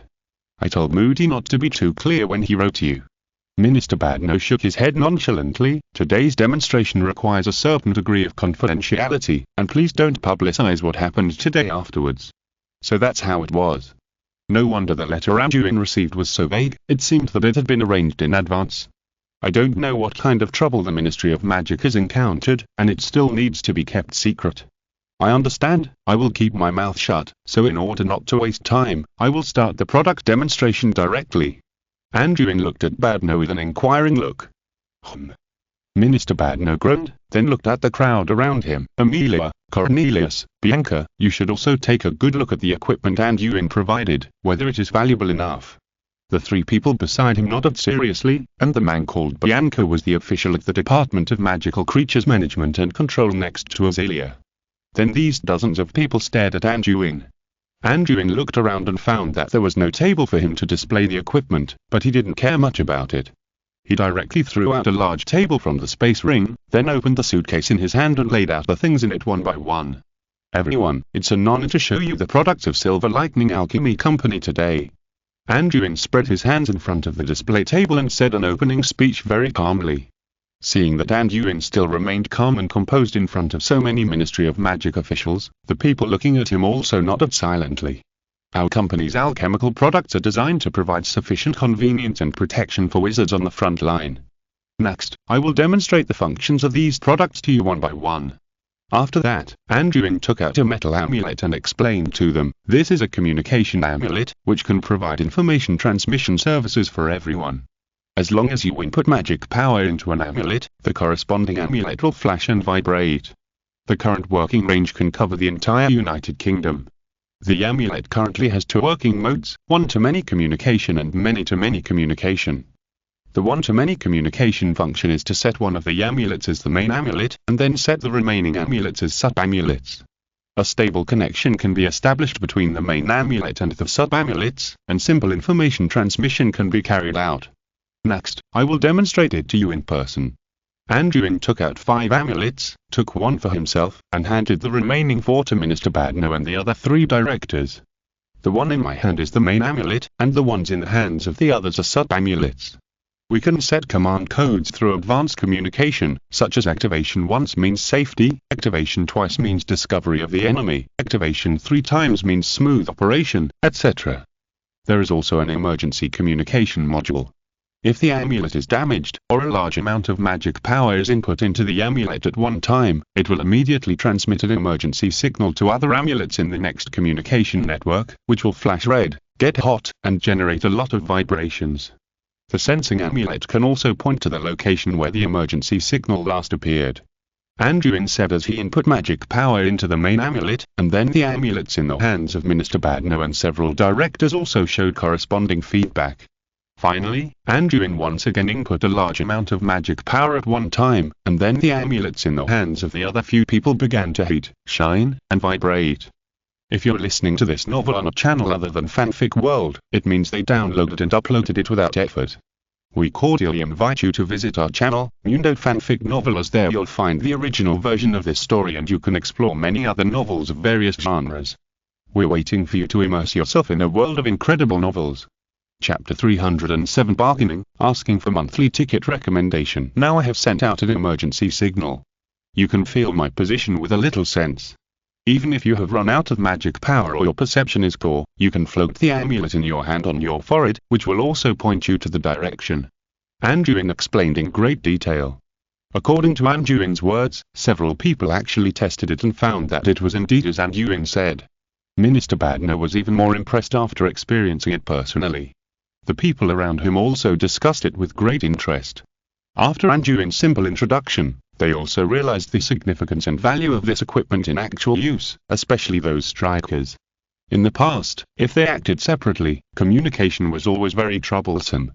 "I told Moody not to be too clear when he wrote you." Minister Badno shook his head nonchalantly. "Today's demonstration requires a certain degree of confidentiality, and please don't publicize what happened today afterwards." So that's how it was. No wonder the letter Anduin received was so vague. It seemed that it had been arranged in advance. "I don't know what kind of trouble the Ministry of Magic has encountered, and it still needs to be kept secret. I understand. I will keep my mouth shut, so in order not to waste time, I will start the product demonstration directly." Anduin looked at Badno with an inquiring look. Minister Badno groaned, then looked at the crowd around him. "Amelia, Cornelius, Bianca, you should also take a good look at the equipment Anduin provided, whether it is valuable enough." The three people beside him nodded seriously, and the man called Bianca was the official at the Department of Magical Creatures Management and Control next to Azalea. Then these dozens of people stared at Anduin. Anduin looked around and found that there was no table for him to display the equipment, but he didn't care much about it. He directly threw out a large table from the space ring, then opened the suitcase in his hand and laid out the things in it one by one. "Everyone, it's an honor to show you the products of Silver Lightning Alchemy Company today." Anduin spread his hands in front of the display table and said an opening speech very calmly. Seeing that Anduin still remained calm and composed in front of so many Ministry of Magic officials, the people looking at him also nodded silently. "Our company's alchemical products are designed to provide sufficient convenience and protection for wizards on the front line. Next, I will demonstrate the functions of these products to you one by one." After that, Anduin took out a metal amulet and explained to them, "This is a communication amulet, which can provide information transmission services for everyone. As long as you input magic power into an amulet, the corresponding amulet will flash and vibrate. The current working range can cover the entire United Kingdom. The amulet currently has two working modes, one-to-many communication and many-to-many communication. The one-to-many communication function is to set one of the amulets as the main amulet, and then set the remaining amulets as sub-amulets. A stable connection can be established between the main amulet and the sub-amulets, and simple information transmission can be carried out. Next, I will demonstrate it to you in person." Anduin took out 5 amulets, took one for himself, and handed the remaining 4 to Minister Badno and the other 3 directors. "The one in my hand is the main amulet, and the ones in the hands of the others are sub-amulets. We can set command codes through advanced communication, such as activation once means safety, activation twice means discovery of the enemy, activation 3 times means smooth operation, etc. There is also an emergency communication module. If the amulet is damaged, or a large amount of magic power is input into the amulet at one time, it will immediately transmit an emergency signal to other amulets in the next communication network, which will flash red, get hot, and generate a lot of vibrations. The sensing amulet can also point to the location where the emergency signal last appeared." Anduin said as he input magic power into the main amulet, and then the amulets in the hands of Minister Badno and several directors also showed corresponding feedback. Finally, Anduin once again input a large amount of magic power at one time, and then the amulets in the hands of the other few people began to heat, shine, and vibrate. If you're listening to this novel on a channel other than Fanfic World, it means they downloaded and uploaded it without effort. We cordially invite you to visit our channel, Mundo Fanfic Novel, as there you'll find the original version of this story and you can explore many other novels of various genres. We're waiting for you to immerse yourself in a world of incredible novels. Chapter 307, Bargaining, asking for monthly ticket recommendation. Now I have sent out an emergency signal. You can feel my position with a little sense. Even if you have run out of magic power or your perception is poor, you can float the amulet in your hand on your forehead, which will also point you to the direction. Anduin explained in great detail. According to Anduin's words, several people actually tested it and found that it was indeed as Anduin said. Minister Badner was even more impressed after experiencing it personally. The people around him also discussed it with great interest. After Anduin's simple introduction, they also realized the significance and value of this equipment in actual use, especially those strikers. In the past, if they acted separately, communication was always very troublesome.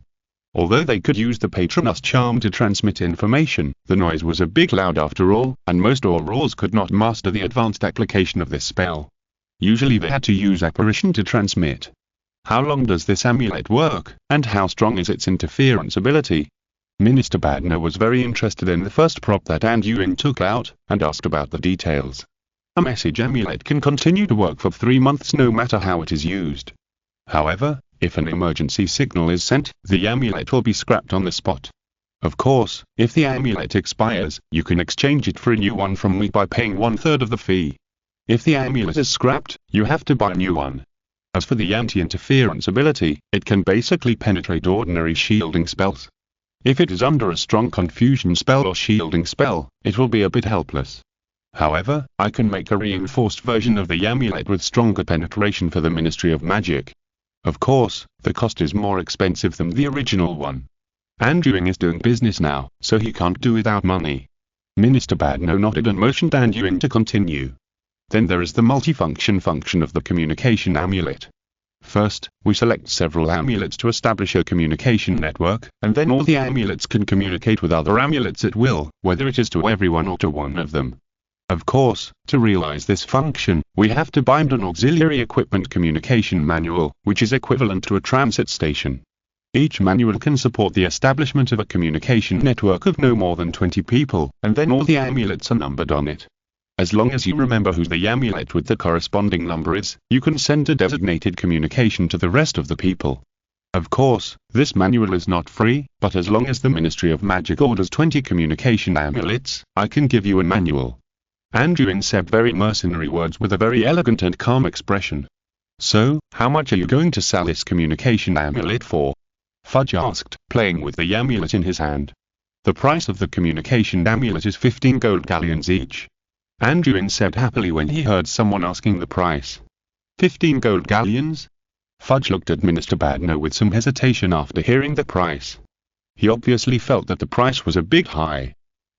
Although they could use the Patronus charm to transmit information, the noise was a bit loud after all, and most Aurors could not master the advanced application of this spell. Usually they had to use apparition to transmit. How long does this amulet work, and how strong is its interference ability? Minister Badner was very interested in the first prop that Anduin took out, and asked about the details. A message amulet can continue to work for 3 months no matter how it is used. However, if an emergency signal is sent, the amulet will be scrapped on the spot. Of course, if the amulet expires, you can exchange it for a new one from me by paying 1/3 of the fee. If the amulet is scrapped, you have to buy a new one. As for the anti-interference ability, it can basically penetrate ordinary shielding spells. If it is under a strong confusion spell or shielding spell, it will be a bit helpless. However, I can make a reinforced version of the amulet with stronger penetration for the Ministry of Magic. Of course, the cost is more expensive than the original one. Anduin is doing business now, so he can't do without money. Minister Badner nodded and motioned Anduin to continue. Then there is the multifunction function of the communication amulet. First, we select several amulets to establish a communication network, and then all the amulets can communicate with other amulets at will, whether it is to everyone or to one of them. Of course, to realize this function, we have to bind an auxiliary equipment communication manual, which is equivalent to a transit station. Each manual can support the establishment of a communication network of no more than 20 people, and then all the amulets are numbered on it. As long as you remember who the amulet with the corresponding number is, you can send a designated communication to the rest of the people. Of course, this manual is not free, but as long as the Ministry of Magic orders 20 communication amulets, I can give you a manual. Anduin said very mercenary words with a very elegant and calm expression. So, how much are you going to sell this communication amulet for? Fudge asked, playing with the amulet in his hand. The price of the communication amulet is 15 gold galleons each. Anduin said happily when he heard someone asking the price. 15 gold galleons? Fudge looked at Minister Badner with some hesitation after hearing the price. He obviously felt that the price was a bit high.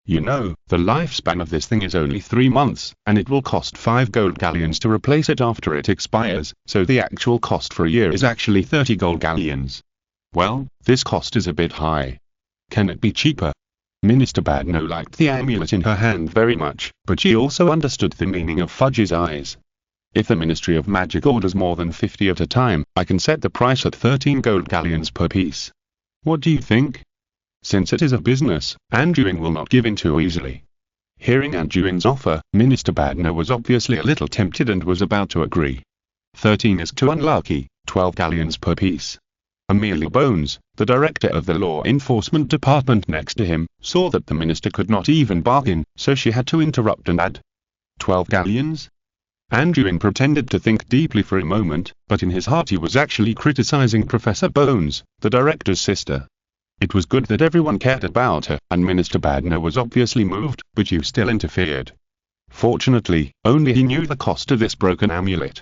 You know, the lifespan of this thing is only 3 months, and it will cost 5 gold galleons to replace it after it expires, so the actual cost for a year is actually 30 gold galleons. Well, this cost is a bit high. Can it be cheaper? Minister Badner liked the amulet in her hand very much, but she also understood the meaning of Fudge's eyes. If the Ministry of Magic orders more than 50 at a time, I can set the price at 13 gold galleons per piece. What do you think? Since it is a business, Anduin will not give in too easily. Hearing Anduin's offer, Minister Badner was obviously a little tempted and was about to agree. 13 is too unlucky, 12 galleons per piece. Amelia Bones, the director of the law enforcement department next to him, saw that the minister could not even bargain, so she had to interrupt and add, 12 galleons? Anduin pretended to think deeply for a moment, but in his heart he was actually criticizing Professor Bones, the director's sister. It was good that everyone cared about her, and Minister Badner was obviously moved, but you still interfered. Fortunately, only he knew the cost of this broken amulet.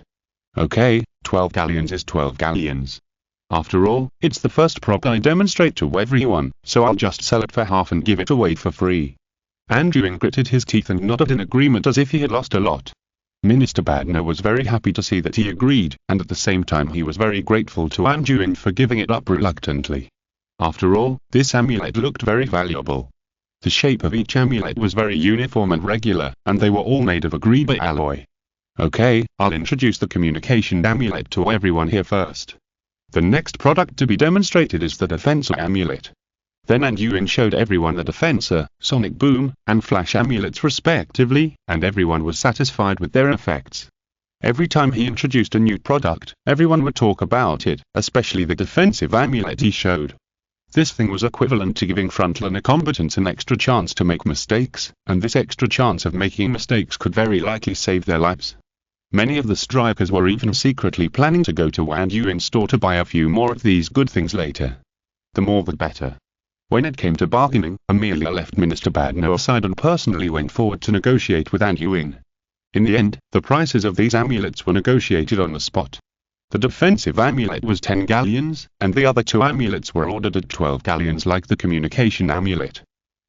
Okay, 12 galleons is 12 galleons. After all, it's the first prop I demonstrate to everyone, so I'll just sell it for half and give it away for free. Anduin gritted his teeth and nodded in agreement as if he had lost a lot. Minister Badner was very happy to see that he agreed, and at the same time he was very grateful to Anduin for giving it up reluctantly. After all, this amulet looked very valuable. The shape of each amulet was very uniform and regular, and they were all made of agreed alloy. Okay, I'll introduce the communication amulet to everyone here first. The next product to be demonstrated is the Defensor amulet. Then Anduin showed everyone the Defensor, Sonic Boom, and Flash amulets respectively, and everyone was satisfied with their effects. Every time he introduced a new product, everyone would talk about it, especially the defensive amulet he showed. This thing was equivalent to giving frontliner combatants an extra chance to make mistakes, and this extra chance of making mistakes could very likely save their lives. Many of the strikers were even secretly planning to go to Anduin's store to buy a few more of these good things later. The more the better. When it came to bargaining, Amelia left Minister Badno aside and personally went forward to negotiate with Anduin. In the end, the prices of these amulets were negotiated on the spot. The defensive amulet was 10 galleons, and the other 2 amulets were ordered at 12 galleons like the communication amulet.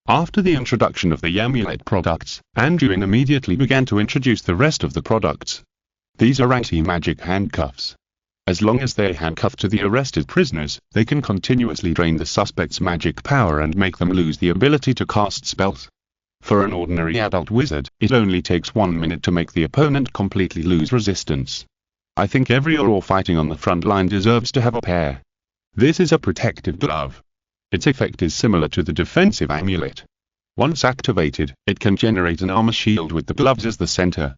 After the introduction of the amulet products, Anduin immediately began to introduce the rest of the products. These are anti-magic handcuffs. As long as they are handcuffed to the arrested prisoners, they can continuously drain the suspect's magic power and make them lose the ability to cast spells. For an ordinary adult wizard, it only takes 1 minute to make the opponent completely lose resistance. I think every Auror fighting on the front line deserves to have a pair. This is a protective glove. Its effect is similar to the defensive amulet. Once activated, it can generate an armor shield with the gloves as the center.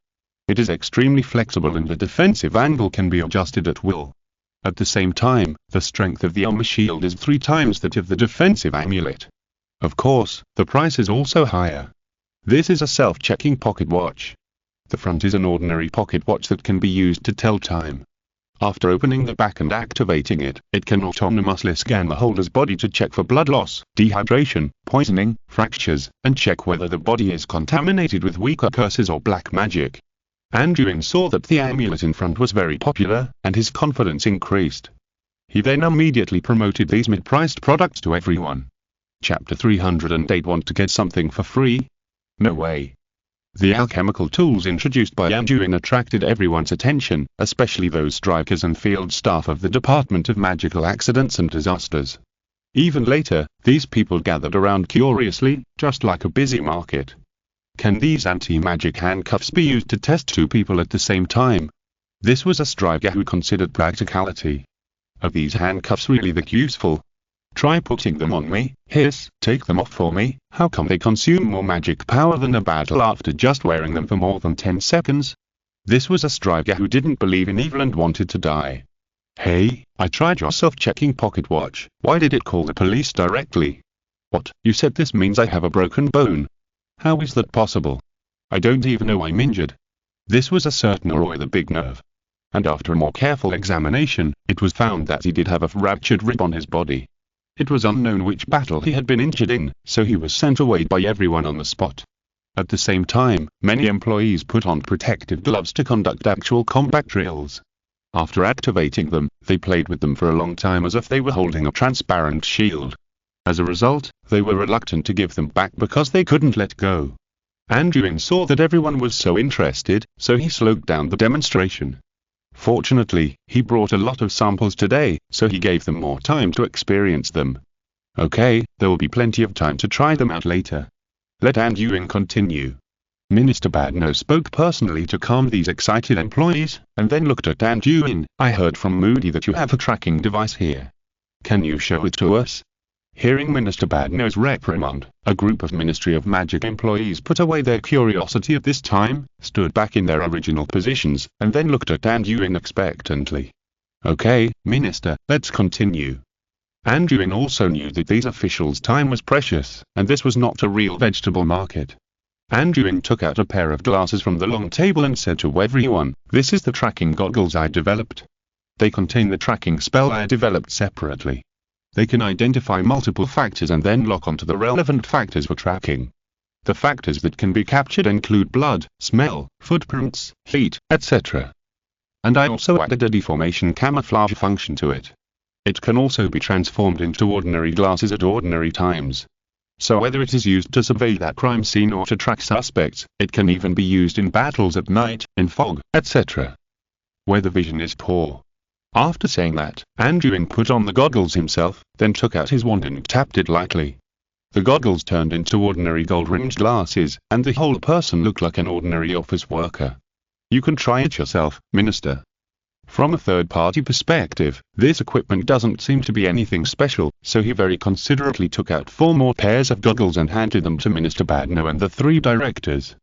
It is extremely flexible and the defensive angle can be adjusted at will. At the same time, the strength of the armor shield is 3 times that of the defensive amulet. Of course, the price is also higher. This is a self-checking pocket watch. The front is an ordinary pocket watch that can be used to tell time. After opening the back and activating it, it can autonomously scan the holder's body to check for blood loss, dehydration, poisoning, fractures, and check whether the body is contaminated with weaker curses or black magic. Anduin saw that the amulet in front was very popular, and his confidence increased. He then immediately promoted these mid-priced products to everyone. Chapter 308. Want to get something for free? No way. The alchemical tools introduced by Anduin attracted everyone's attention, especially those strikers and field staff of the Department of Magical Accidents and Disasters. Even later, these people gathered around curiously, just like a busy market. Can these anti-magic handcuffs be used to test 2 people at the same time? This was a striker who considered practicality. Are these handcuffs really that useful? Try putting them on me. Hiss, take them off for me. How come they consume more magic power than a battle after just wearing them for more than 10 seconds? This was a striker who didn't believe in evil and wanted to die. Hey, I tried your self-checking pocket watch. Why did it call the police directly? What, you said this means I have a broken bone? How is that possible? I don't even know I'm injured. This was a certain Roy the Big Nerve. And after a more careful examination, it was found that he did have a fractured rib on his body. It was unknown which battle he had been injured in, so he was sent away by everyone on the spot. At the same time, many employees put on protective gloves to conduct actual combat drills. After activating them, they played with them for a long time as if they were holding a transparent shield. As a result, they were reluctant to give them back because they couldn't let go. Anduin saw that everyone was so interested, so he slowed down the demonstration. Fortunately, he brought a lot of samples today, so he gave them more time to experience them. Okay, there will be plenty of time to try them out later. Let Anduin continue. Minister Badno spoke personally to calm these excited employees, and then looked at Anduin. I heard from Moody that you have a tracking device here. Can you show it to us? Hearing Minister Badno's reprimand, a group of Ministry of Magic employees put away their curiosity at this time, stood back in their original positions, and then looked at Anduin expectantly. Okay, Minister, let's continue. Anduin also knew that these officials' time was precious, and this was not a real vegetable market. Anduin took out a pair of glasses from the long table and said to everyone, this is the tracking goggles I developed. They contain the tracking spell I developed separately. They can identify multiple factors and then lock onto the relevant factors for tracking. The factors that can be captured include blood, smell, footprints, heat, etc. And I also added a deformation camouflage function to it. It can also be transformed into ordinary glasses at ordinary times. So whether it is used to survey that crime scene or to track suspects, it can even be used in battles at night, in fog, etc. Where the vision is poor. After saying that, Anduin put on the goggles himself, then took out his wand and tapped it lightly. The goggles turned into ordinary gold-rimmed glasses, and the whole person looked like an ordinary office worker. You can try it yourself, Minister. From a third-party perspective, this equipment doesn't seem to be anything special, so he very considerately took out 4 more pairs of goggles and handed them to Minister Badno and the 3 directors.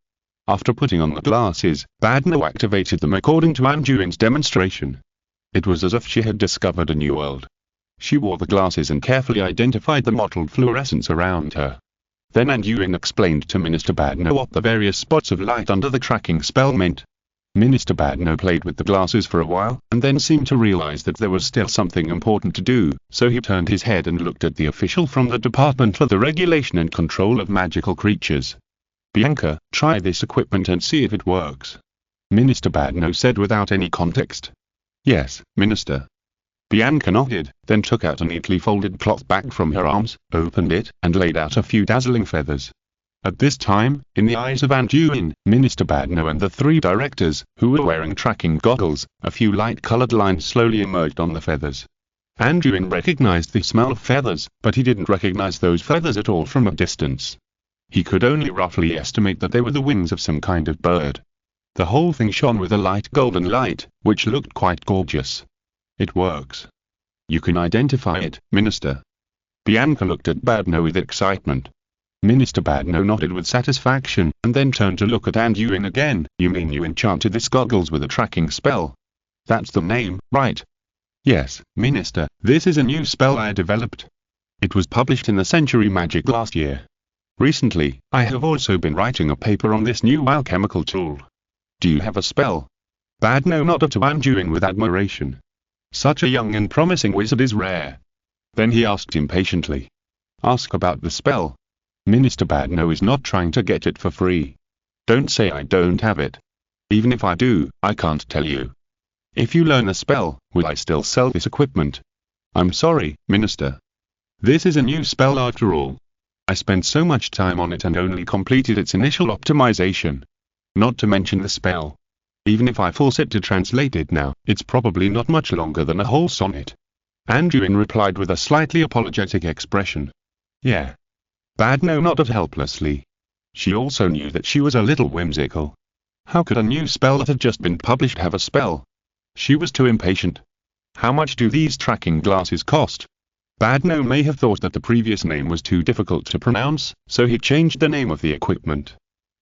After putting on the glasses, Badno activated them according to Anduin's demonstration. It was as if she had discovered a new world. She wore the glasses and carefully identified the mottled fluorescence around her. Then Anduin explained to Minister Badno what the various spots of light under the tracking spell meant. Minister Badno played with the glasses for a while, and then seemed to realize that there was still something important to do, so he turned his head and looked at the official from the Department for the Regulation and Control of Magical Creatures. "Bianca, try this equipment and see if it works," Minister Badno said without any context. "Yes, Minister." Bianca nodded, then took out a neatly folded cloth bag from her arms, opened it, and laid out a few dazzling feathers. At this time, in the eyes of Anduin, Minister Badno and the three directors, who were wearing tracking goggles, a few light-colored lines slowly emerged on the feathers. Anduin recognized the smell of feathers, but he didn't recognize those feathers at all from a distance. He could only roughly estimate that they were the wings of some kind of bird. The whole thing shone with a light golden light, which looked quite gorgeous. "It works. You can identify it, Minister." Bianca looked at Badno with excitement. Minister Badno nodded with satisfaction, and then turned to look at Anduin again. "You mean you enchanted this goggles with a tracking spell? That's the name, right?" "Yes, Minister, this is a new spell I developed. It was published in the Century Magic last year. Recently, I have also been writing a paper on this new alchemical tool. Do you have a spell?" Badno nodded to Anduin with admiration. Such a young and promising wizard is rare. Then he asked impatiently, "Ask about the spell. Minister Badno is not trying to get it for free. Don't say I don't have it. Even if I do, I can't tell you. If you learn a spell, will I still sell this equipment?" "I'm sorry, Minister. This is a new spell after all. I spent so much time on it and only completed its initial optimization. Not to mention the spell. Even if I force it to translate it now, it's probably not much longer than a whole sonnet." Anduin replied with a slightly apologetic expression. "Yeah." Badno nodded helplessly. She also knew that she was a little whimsical. How could a new spell that had just been published have a spell? She was too impatient. "How much do these tracking glasses cost?" Badno may have thought that the previous name was too difficult to pronounce, so he changed the name of the equipment.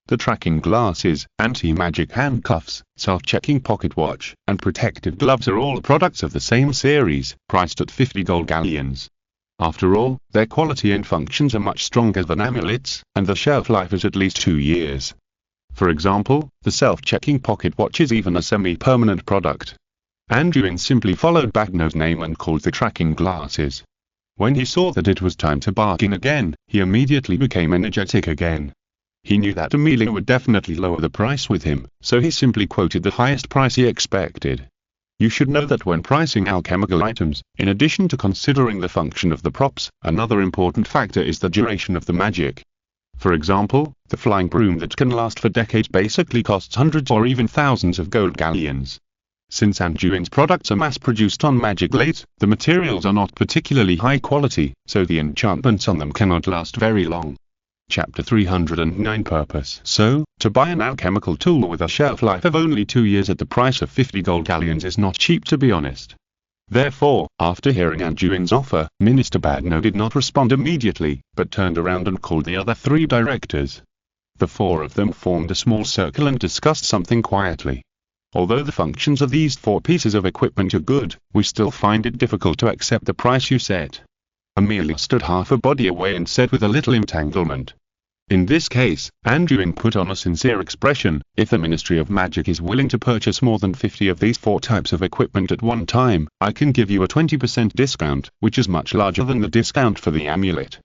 The tracking glasses, anti-magic handcuffs, self-checking pocket watch, and protective gloves are all products of the same series, priced at 50 gold galleons. After all, their quality and functions are much stronger than amulets, and the shelf life is at least 2 years. For example, the self-checking pocket watch is even a semi-permanent product. Anduin simply followed Badno's name and called the tracking glasses. When he saw that it was time to bargain again, he immediately became energetic again. He knew that Amelia would definitely lower the price with him, so he simply quoted the highest price he expected. You should know that when pricing alchemical items, in addition to considering the function of the props, another important factor is the duration of the magic. For example, the flying broom that can last for decades basically costs hundreds or even thousands of gold galleons. Since Anduin's products are mass-produced on magic lathes, the materials are not particularly high quality, so the enchantments on them cannot last very long. Chapter 309 Purpose. So, to buy an alchemical tool with a shelf life of only 2 years at the price of 50 gold galleons is not cheap, to be honest. Therefore, after hearing Anduin's offer, Minister Badno did not respond immediately, but turned around and called the other 3 directors. The 4 of them formed a small circle and discussed something quietly. Although the functions of these 4 pieces of equipment are good, we still find it difficult to accept the price you set. Amelia stood half a body away and said with a little entanglement. In this case, Anduin put on a sincere expression, if the Ministry of Magic is willing to purchase more than 50 of these 4 types of equipment at one time, I can give you a 20% discount, which is much larger than the discount for the amulet.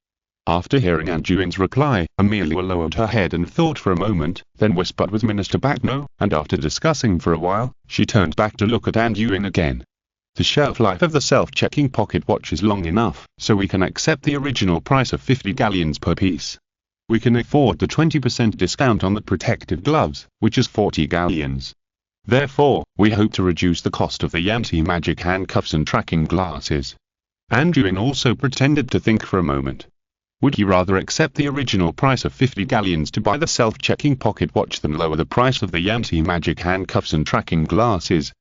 After hearing Anduin's reply, Amelia lowered her head and thought for a moment, then whispered with Minister Badno, and after discussing for a while, she turned back to look at Anduin again. The shelf life of the self-checking pocket watch is long enough, so we can accept the original price of 50 galleons per piece. We can afford the 20% discount on the protective gloves, which is 40 galleons. Therefore, we hope to reduce the cost of the anti-magic handcuffs and tracking glasses. Anduin also pretended to think for a moment. Would he rather accept the original price of 50 galleons to buy the self-checking pocket watch than lower the price of the anti-magic handcuffs and tracking glasses?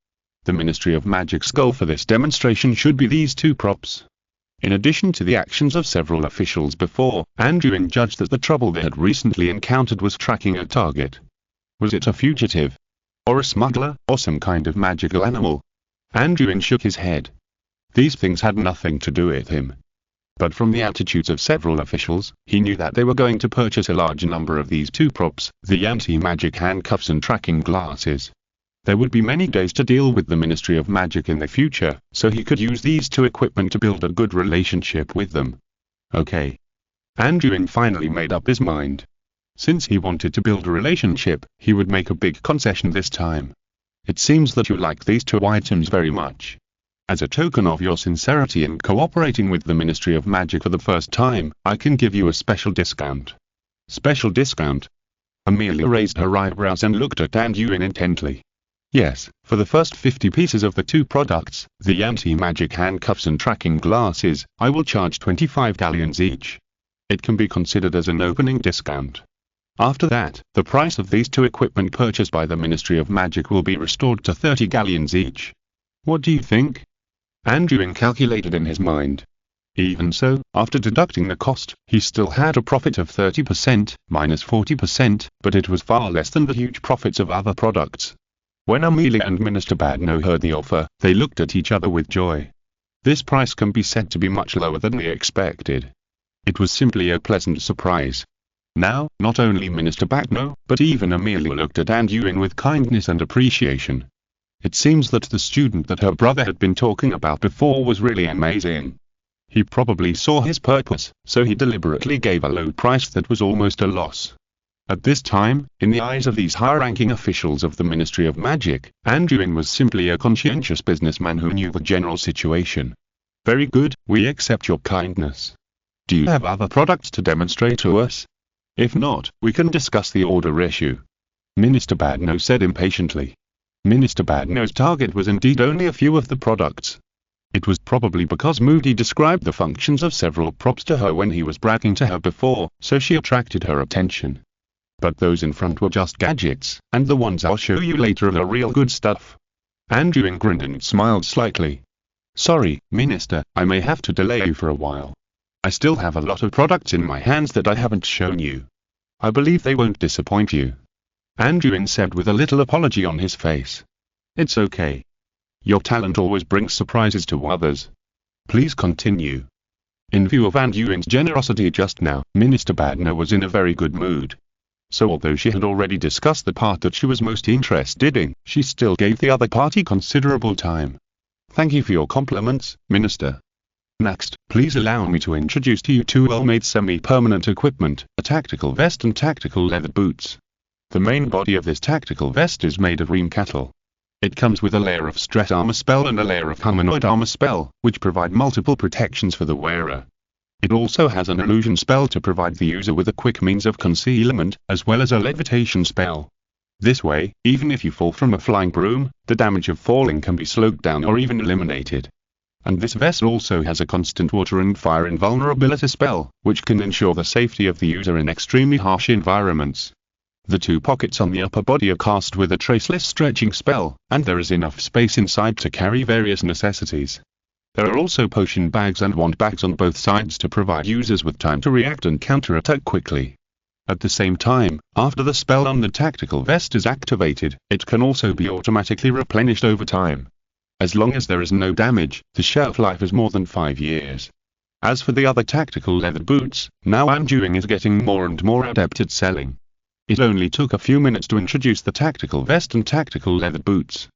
The Ministry of Magic's goal for this demonstration should be these 2 props. In addition to the actions of several officials before, Anduin judged that the trouble they had recently encountered was tracking a target. Was it a fugitive? Or a smuggler, or some kind of magical animal? Anduin shook his head. These things had nothing to do with him. But from the attitudes of several officials, he knew that they were going to purchase a large number of these 2 props, the anti-magic handcuffs and tracking glasses. There would be many days to deal with the Ministry of Magic in the future, so he could use these two equipment to build a good relationship with them. Okay. Anduin finally made up his mind. Since he wanted to build a relationship, he would make a big concession this time. It seems that you like these two items very much. As a token of your sincerity in cooperating with the Ministry of Magic for the first time, I can give you a special discount. Special discount? Amelia raised her eyebrows and looked at Anduin intently. Yes, for the first 50 pieces of the two products, the anti-magic handcuffs and tracking glasses, I will charge 25 galleons each. It can be considered as an opening discount. After that, the price of these two equipment purchased by the Ministry of Magic will be restored to 30 galleons each. What do you think? Anduin calculated in his mind. Even so, after deducting the cost, he still had a profit of 30%, minus 40%, but it was far less than the huge profits of other products. When Amelia and Minister Badno heard the offer, they looked at each other with joy. This price can be said to be much lower than they expected. It was simply a pleasant surprise. Now, not only Minister Badno, but even Amelia looked at Anduin with kindness and appreciation. It seems that the student that her brother had been talking about before was really amazing. He probably saw his purpose, so he deliberately gave a low price that was almost a loss. At this time, in the eyes of these high-ranking officials of the Ministry of Magic, Anduin was simply a conscientious businessman who knew the general situation. Very good, we accept your kindness. Do you have other products to demonstrate to us? If not, we can discuss the order issue. Minister Badno said impatiently. Minister Badno's target was indeed only a few of the products. It was probably because Moody described the functions of several props to her when he was bragging to her before, so she attracted her attention. But those in front were just gadgets, and the ones I'll show you later are the real good stuff. Anduin grinned and smiled slightly. Sorry, Minister, I may have to delay you for a while. I still have a lot of products in my hands that I haven't shown you. I believe they won't disappoint you. Anduin said with a little apology on his face. It's okay. Your talent always brings surprises to others. Please continue. In view of Anduin's generosity just now, Minister Badno was in a very good mood. So although she had already discussed the part that she was most interested in, she still gave the other party considerable time. Thank you for your compliments, Minister. Next, please allow me to introduce to you two well-made semi-permanent equipment, a tactical vest and tactical leather boots. The main body of this tactical vest is made of ream cattle. It comes with a layer of stress armor spell and a layer of humanoid armor spell, which provide multiple protections for the wearer. It also has an illusion spell to provide the user with a quick means of concealment, as well as a levitation spell. This way, even if you fall from a flying broom, the damage of falling can be slowed down or even eliminated. And this vest also has a constant water and fire invulnerability spell, which can ensure the safety of the user in extremely harsh environments. The two pockets on the upper body are cast with a traceless stretching spell, and there is enough space inside to carry various necessities. There are also potion bags and wand bags on both sides to provide users with time to react and counterattack quickly. At the same time, after the spell on the tactical vest is activated, it can also be automatically replenished over time. As long as there is no damage, the shelf life is more than 5 years. As for the other tactical leather boots, now Anduin is getting more and more adept at selling. It only took a few minutes to introduce the tactical vest and tactical leather boots.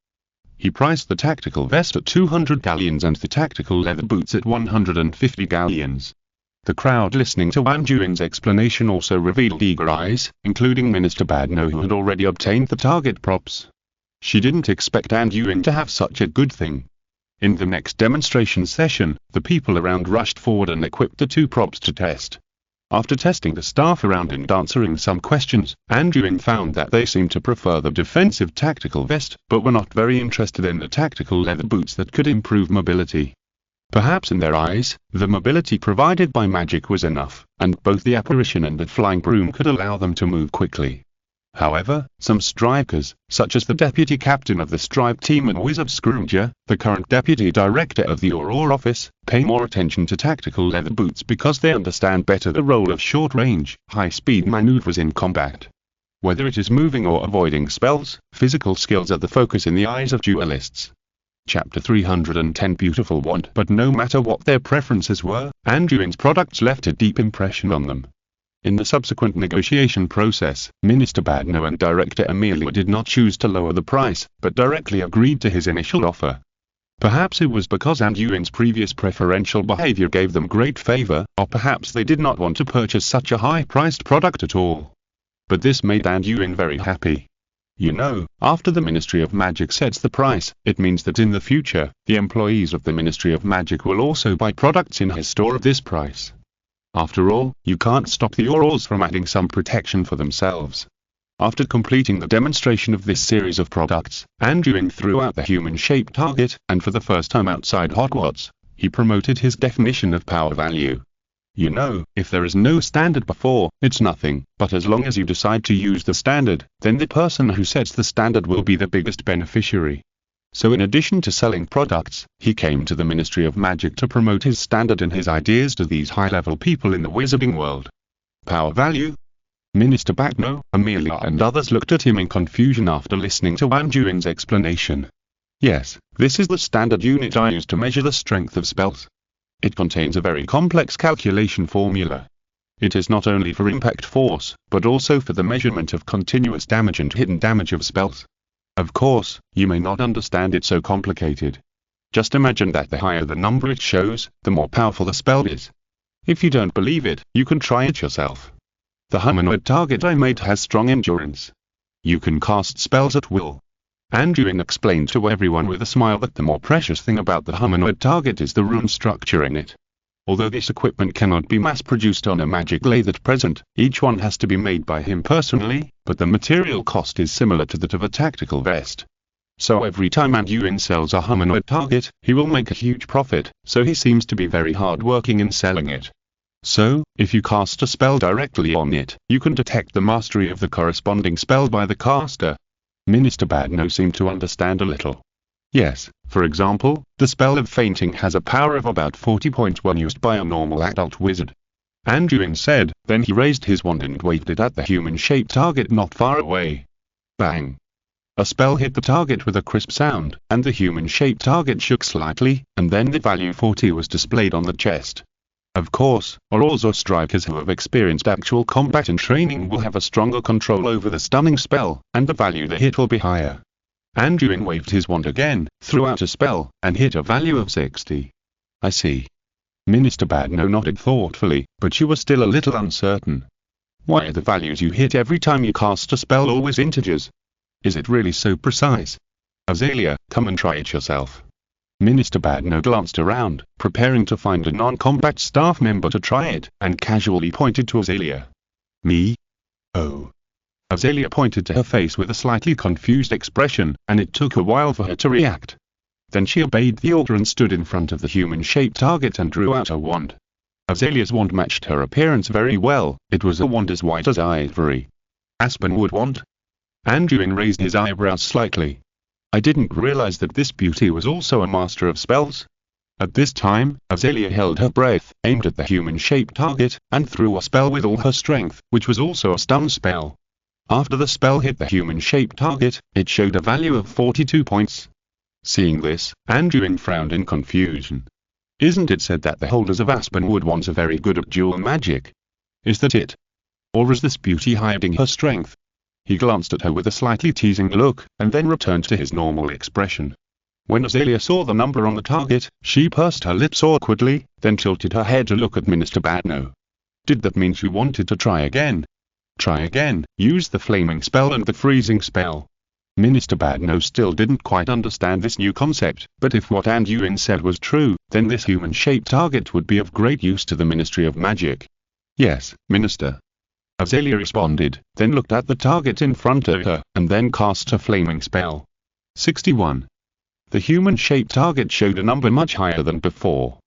He priced the tactical vest at 200 galleons and the tactical leather boots at 150 galleons. The crowd listening to Anduin's explanation also revealed eager eyes, including Minister Badno, who had already obtained the target props. She didn't expect Anduin to have such a good thing. In the next demonstration session, the people around rushed forward and equipped the two props to test. After testing the staff around and answering some questions, Anduin found that they seemed to prefer the defensive tactical vest, but were not very interested in the tactical leather boots that could improve mobility. Perhaps in their eyes, the mobility provided by magic was enough, and both the apparition and the flying broom could allow them to move quickly. However, some strikers, such as the deputy captain of the strike team and Wizard Scrooger, the current deputy director of the Aurora office, pay more attention to tactical leather boots because they understand better the role of short-range, high-speed maneuvers in combat. Whether it is moving or avoiding spells, physical skills are the focus in the eyes of duelists. Chapter 310 Beautiful Wand. But no matter what their preferences were, Anduin's products left a deep impression on them. In the subsequent negotiation process, Minister Badno and Director Amelia did not choose to lower the price, but directly agreed to his initial offer. Perhaps it was because Anduin's previous preferential behavior gave them great favor, or perhaps they did not want to purchase such a high-priced product at all. But this made Anduin very happy. You know, after the Ministry of Magic sets the price, it means that in the future, the employees of the Ministry of Magic will also buy products in his store at this price. After all, you can't stop the Aurors from adding some protection for themselves. After completing the demonstration of this series of products, Anduin threw out the human-shaped target, and for the first time outside Hogwarts, he promoted his definition of power value. You know, if there is no standard before, it's nothing, but as long as you decide to use the standard, then the person who sets the standard will be the biggest beneficiary. So in addition to selling products, he came to the Ministry of Magic to promote his standard and his ideas to these high-level people in the wizarding world. Power value? Minister Badno, Amelia and others looked at him in confusion after listening to Anduin's explanation. Yes, this is the standard unit I use to measure the strength of spells. It contains a very complex calculation formula. It is not only for impact force, but also for the measurement of continuous damage and hidden damage of spells. Of course, you may not understand it so complicated. Just imagine that the higher the number it shows, the more powerful the spell is. If you don't believe it, you can try it yourself. The humanoid target I made has strong endurance. You can cast spells at will. Anduin explained to everyone with a smile that the more precious thing about the humanoid target is the rune structure in it. Although this equipment cannot be mass-produced on a magic lathe at present, each one has to be made by him personally, but the material cost is similar to that of a tactical vest. So every time Anduin sells a humanoid target, he will make a huge profit, so he seems to be very hard-working in selling it. So, if you cast a spell directly on it, you can detect the mastery of the corresponding spell by the caster. Minister Badno seemed to understand a little. Yes, for example, the spell of fainting has a power of about 40 when used by a normal adult wizard. Anduin said, then he raised his wand and waved it at the human-shaped target not far away. Bang! A spell hit the target with a crisp sound, and the human-shaped target shook slightly, and then the value 40 was displayed on the chest. Of course, Aurors or strikers who have experienced actual combat and training will have a stronger control over the stunning spell, and the value they hit will be higher. Anduin waved his wand again, threw out a spell, and hit a value of 60. I see. Minister Badno nodded thoughtfully, but she was still a little uncertain. Why are the values you hit every time you cast a spell always integers? Is it really so precise? Azalea, come and try it yourself. Minister Badno glanced around, preparing to find a non-combat staff member to try it, and casually pointed to Azalea. Me? Oh. Azalea pointed to her face with a slightly confused expression, and it took a while for her to react. Then she obeyed the order and stood in front of the human-shaped target and drew out her wand. Azalea's wand matched her appearance very well, it was a wand as white as ivory. Aspenwood wand? Anduin raised his eyebrows slightly. I didn't realize that this beauty was also a master of spells. At this time, Azalea held her breath, aimed at the human-shaped target, and threw a spell with all her strength, which was also a stun spell. After the spell hit the human-shaped target, it showed a value of 42 points. Seeing this, Anduin frowned in confusion. Isn't it said that the holders of Aspenwood wands are very good at dual magic? Is that it? Or is this beauty hiding her strength? He glanced at her with a slightly teasing look, and then returned to his normal expression. When Azalea saw the number on the target, she pursed her lips awkwardly, then tilted her head to look at Minister Badno. Did that mean she wanted to try again? Try again, use the flaming spell and the freezing spell. Minister Badno still didn't quite understand this new concept, but if what Anduin said was true, then this human-shaped target would be of great use to the Ministry of Magic. Yes, Minister. Azalea responded, then looked at the target in front of her, and then cast her flaming spell. 61. The human-shaped target showed a number much higher than before.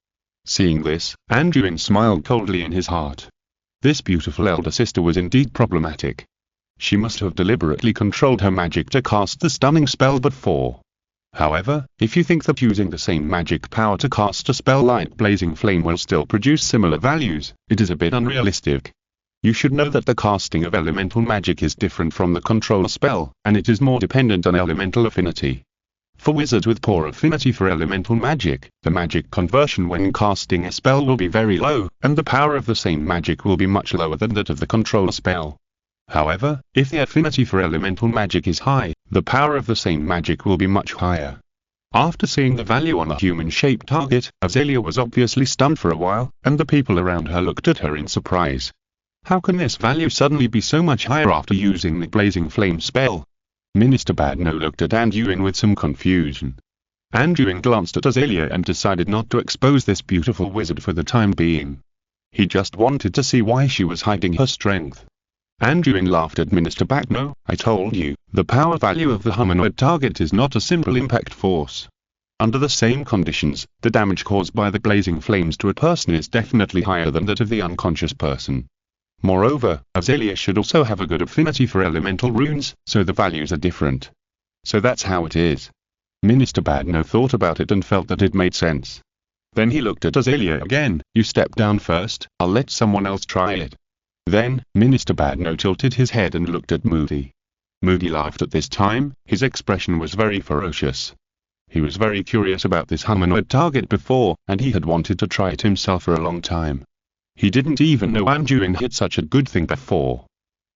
Seeing this, Anduin smiled coldly in his heart. This beautiful elder sister was indeed problematic. She must have deliberately controlled her magic to cast the stunning spell before. However, if you think that using the same magic power to cast a spell like Blazing Flame will still produce similar values, it is a bit unrealistic. You should know that the casting of elemental magic is different from the control spell, and it is more dependent on elemental affinity. For wizards with poor affinity for elemental magic, the magic conversion when casting a spell will be very low, and the power of the same magic will be much lower than that of the control spell. However, if the affinity for elemental magic is high, the power of the same magic will be much higher. After seeing the value on the human-shaped target, Azalea was obviously stunned for a while, and the people around her looked at her in surprise. How can this value suddenly be so much higher after using the blazing flame spell? Minister Badno looked at Anduin with some confusion. Anduin glanced at Azalea and decided not to expose this beautiful wizard for the time being. He just wanted to see why she was hiding her strength. Anduin laughed at Minister Badno. I told you, the power value of the humanoid target is not a simple impact force. Under the same conditions, the damage caused by the blazing flames to a person is definitely higher than that of the unconscious person. Moreover, Azalea should also have a good affinity for elemental runes, so the values are different. So that's how it is. Minister Badno thought about it and felt that it made sense. Then he looked at Azalea again. You step down first, I'll let someone else try it. Then, Minister Badno tilted his head and looked at Moody. Moody laughed at this time. His expression was very ferocious. He was very curious about this humanoid target before, and he had wanted to try it himself for a long time. He didn't even know Anduin had such a good thing before.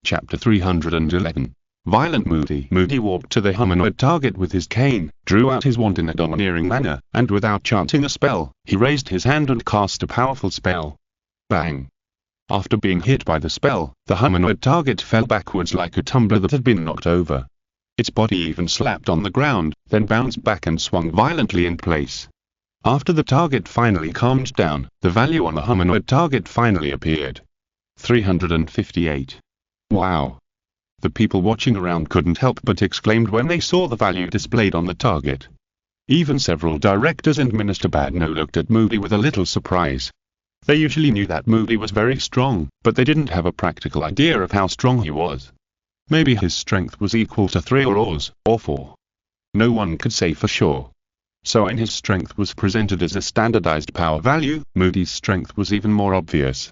Chapter 311. Violent Moody. Moody walked to the humanoid target with his cane, drew out his wand in a domineering manner, and without chanting a spell, he raised his hand and cast a powerful spell. Bang! After being hit by the spell, the humanoid target fell backwards like a tumbler that had been knocked over. Its body even slapped on the ground, then bounced back and swung violently in place. After the target finally calmed down, the value on the humanoid target finally appeared. 358. Wow! The people watching around couldn't help but exclaimed when they saw the value displayed on the target. Even several directors and Minister Badno looked at Moody with a little surprise. They usually knew that Moody was very strong, but they didn't have a practical idea of how strong he was. Maybe his strength was equal to 3 or 4. No one could say for sure. So when his strength was presented as a standardized power value, Moody's strength was even more obvious.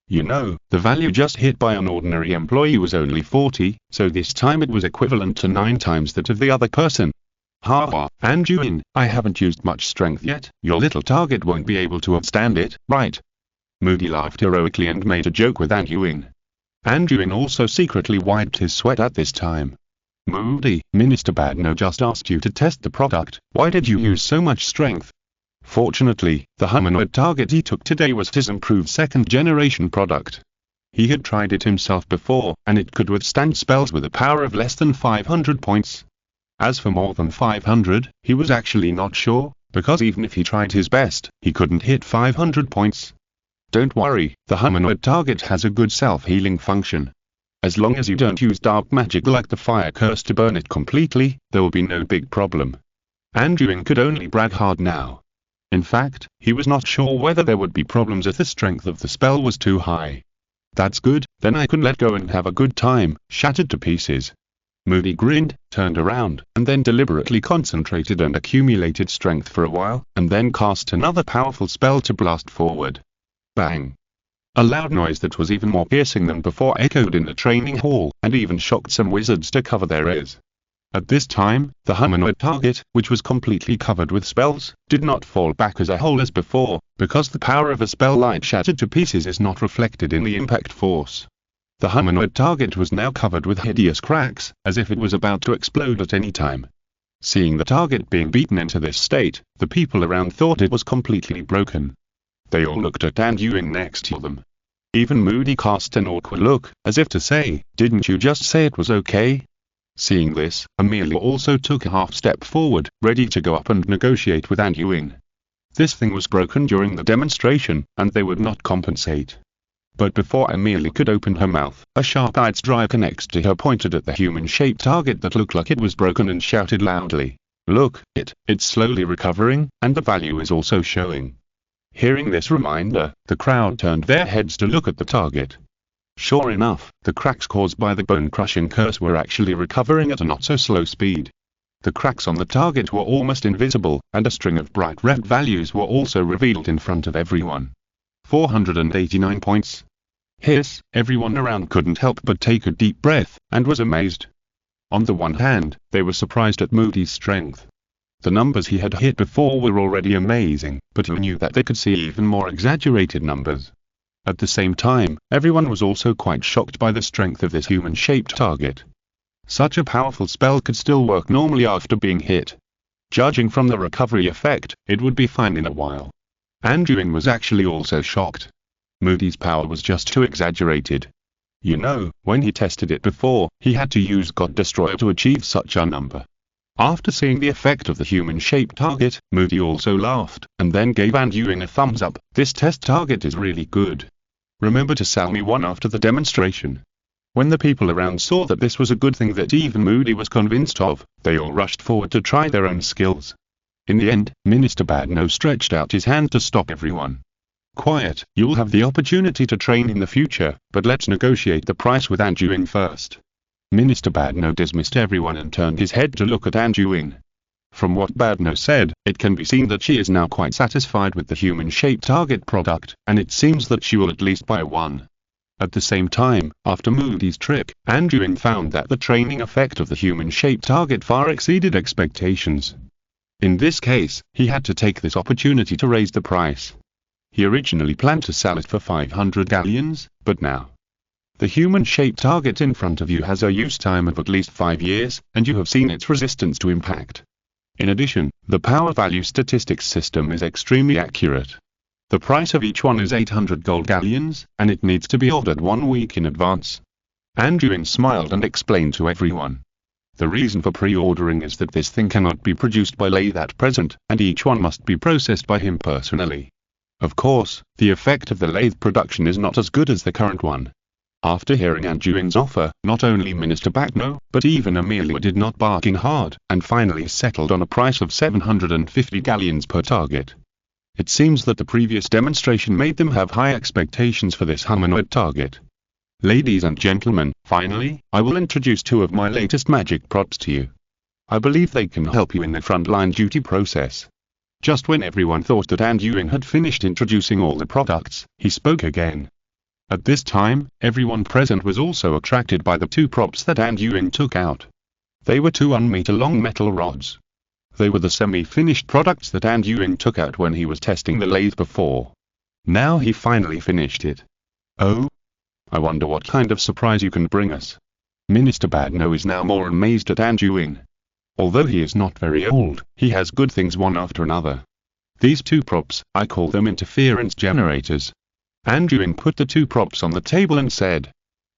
You know, the value just hit by an ordinary employee was only 40, so this time it was equivalent to 9 times that of the other person. Ha! Anduin, I haven't used much strength yet, your little target won't be able to withstand it, right? Moody laughed heroically and made a joke with Anduin. Anduin also secretly wiped his sweat at this time. Moody, Minister Badno just asked you to test the product, why did you use so much strength? Fortunately, the humanoid target he took today was his improved second-generation product. He had tried it himself before, and it could withstand spells with a power of less than 500 points. As for more than 500, he was actually not sure, because even if he tried his best, he couldn't hit 500 points. Don't worry, the humanoid target has a good self-healing function. As long as you don't use dark magic like the fire curse to burn it completely, there will be no big problem. Anduin could only brag hard now. In fact, he was not sure whether there would be problems if the strength of the spell was too high. That's good, then I can let go and have a good time, shattered to pieces. Moody grinned, turned around, and then deliberately concentrated and accumulated strength for a while, and then cast another powerful spell to blast forward. Bang! A loud noise that was even more piercing than before echoed in the training hall, and even shocked some wizards to cover their ears. At this time, the humanoid target, which was completely covered with spells, did not fall back as a whole as before, because the power of a spell like shattered to pieces is not reflected in the impact force. The humanoid target was now covered with hideous cracks, as if it was about to explode at any time. Seeing the target being beaten into this state, the people around thought it was completely broken. They all looked at Anduin next to them. Even Moody cast an awkward look, as if to say, didn't you just say it was okay? Seeing this, Amelia also took a half step forward, ready to go up and negotiate with Anduin. This thing was broken during the demonstration, and they would not compensate. But before Amelia could open her mouth, a sharp-eyed striker next to her pointed at the human-shaped target that looked like it was broken and shouted loudly, "Look, it's slowly recovering, and the value is also showing." Hearing this reminder, the crowd turned their heads to look at the target. Sure enough, the cracks caused by the bone-crushing curse were actually recovering at a not-so-slow speed. The cracks on the target were almost invisible, and a string of bright red values were also revealed in front of everyone. 489 points. Hiss, everyone around couldn't help but take a deep breath, and was amazed. On the one hand, they were surprised at Moody's strength. The numbers he had hit before were already amazing, but he knew that they could see even more exaggerated numbers. At the same time, everyone was also quite shocked by the strength of this human-shaped target. Such a powerful spell could still work normally after being hit. Judging from the recovery effect, it would be fine in a while. Anduin was actually also shocked. Moody's power was just too exaggerated. You know, when he tested it before, he had to use God Destroyer to achieve such a number. After seeing the effect of the human-shaped target, Moody also laughed, and then gave Anduin a thumbs up. This test target is really good. Remember to sell me one after the demonstration. When the people around saw that this was a good thing that even Moody was convinced of, they all rushed forward to try their own skills. In the end, Minister Badno stretched out his hand to stop everyone. Quiet, you'll have the opportunity to train in the future, but let's negotiate the price with Anduin first. Minister Badno dismissed everyone and turned his head to look at Anduin. From what Badno said, it can be seen that she is now quite satisfied with the human-shaped target product, and it seems that she will at least buy one. At the same time, after Moody's trick, Anduin found that the training effect of the human-shaped target far exceeded expectations. In this case, he had to take this opportunity to raise the price. He originally planned to sell it for 500 galleons, but now, the human-shaped target in front of you has a use time of at least 5 years, and you have seen its resistance to impact. In addition, the power value statistics system is extremely accurate. The price of each one is 800 gold galleons, and it needs to be ordered 1 week in advance. Anduin smiled and explained to everyone. The reason for pre-ordering is that this thing cannot be produced by lathe at present, and each one must be processed by him personally. Of course, the effect of the lathe production is not as good as the current one. After hearing Anduin's offer, not only Minister Badno, but even Amelia did not bargain hard, and finally settled on a price of 750 galleons per target. It seems that the previous demonstration made them have high expectations for this humanoid target. Ladies and gentlemen, finally, I will introduce 2 of my latest magic props to you. I believe they can help you in the frontline duty process. Just when everyone thought that Anduin had finished introducing all the products, he spoke again. At this time, everyone present was also attracted by the 2 props that Anduin took out. They were 2 1-meter-long metal rods. They were the semi-finished products that Anduin took out when he was testing the lathe before. Now he finally finished it. Oh? I wonder what kind of surprise you can bring us. Minister Badno is now more amazed at Anduin. Although he is not very old, he has good things one after another. These 2 props, I call them interference generators. Anduin put the 2 props on the table and said,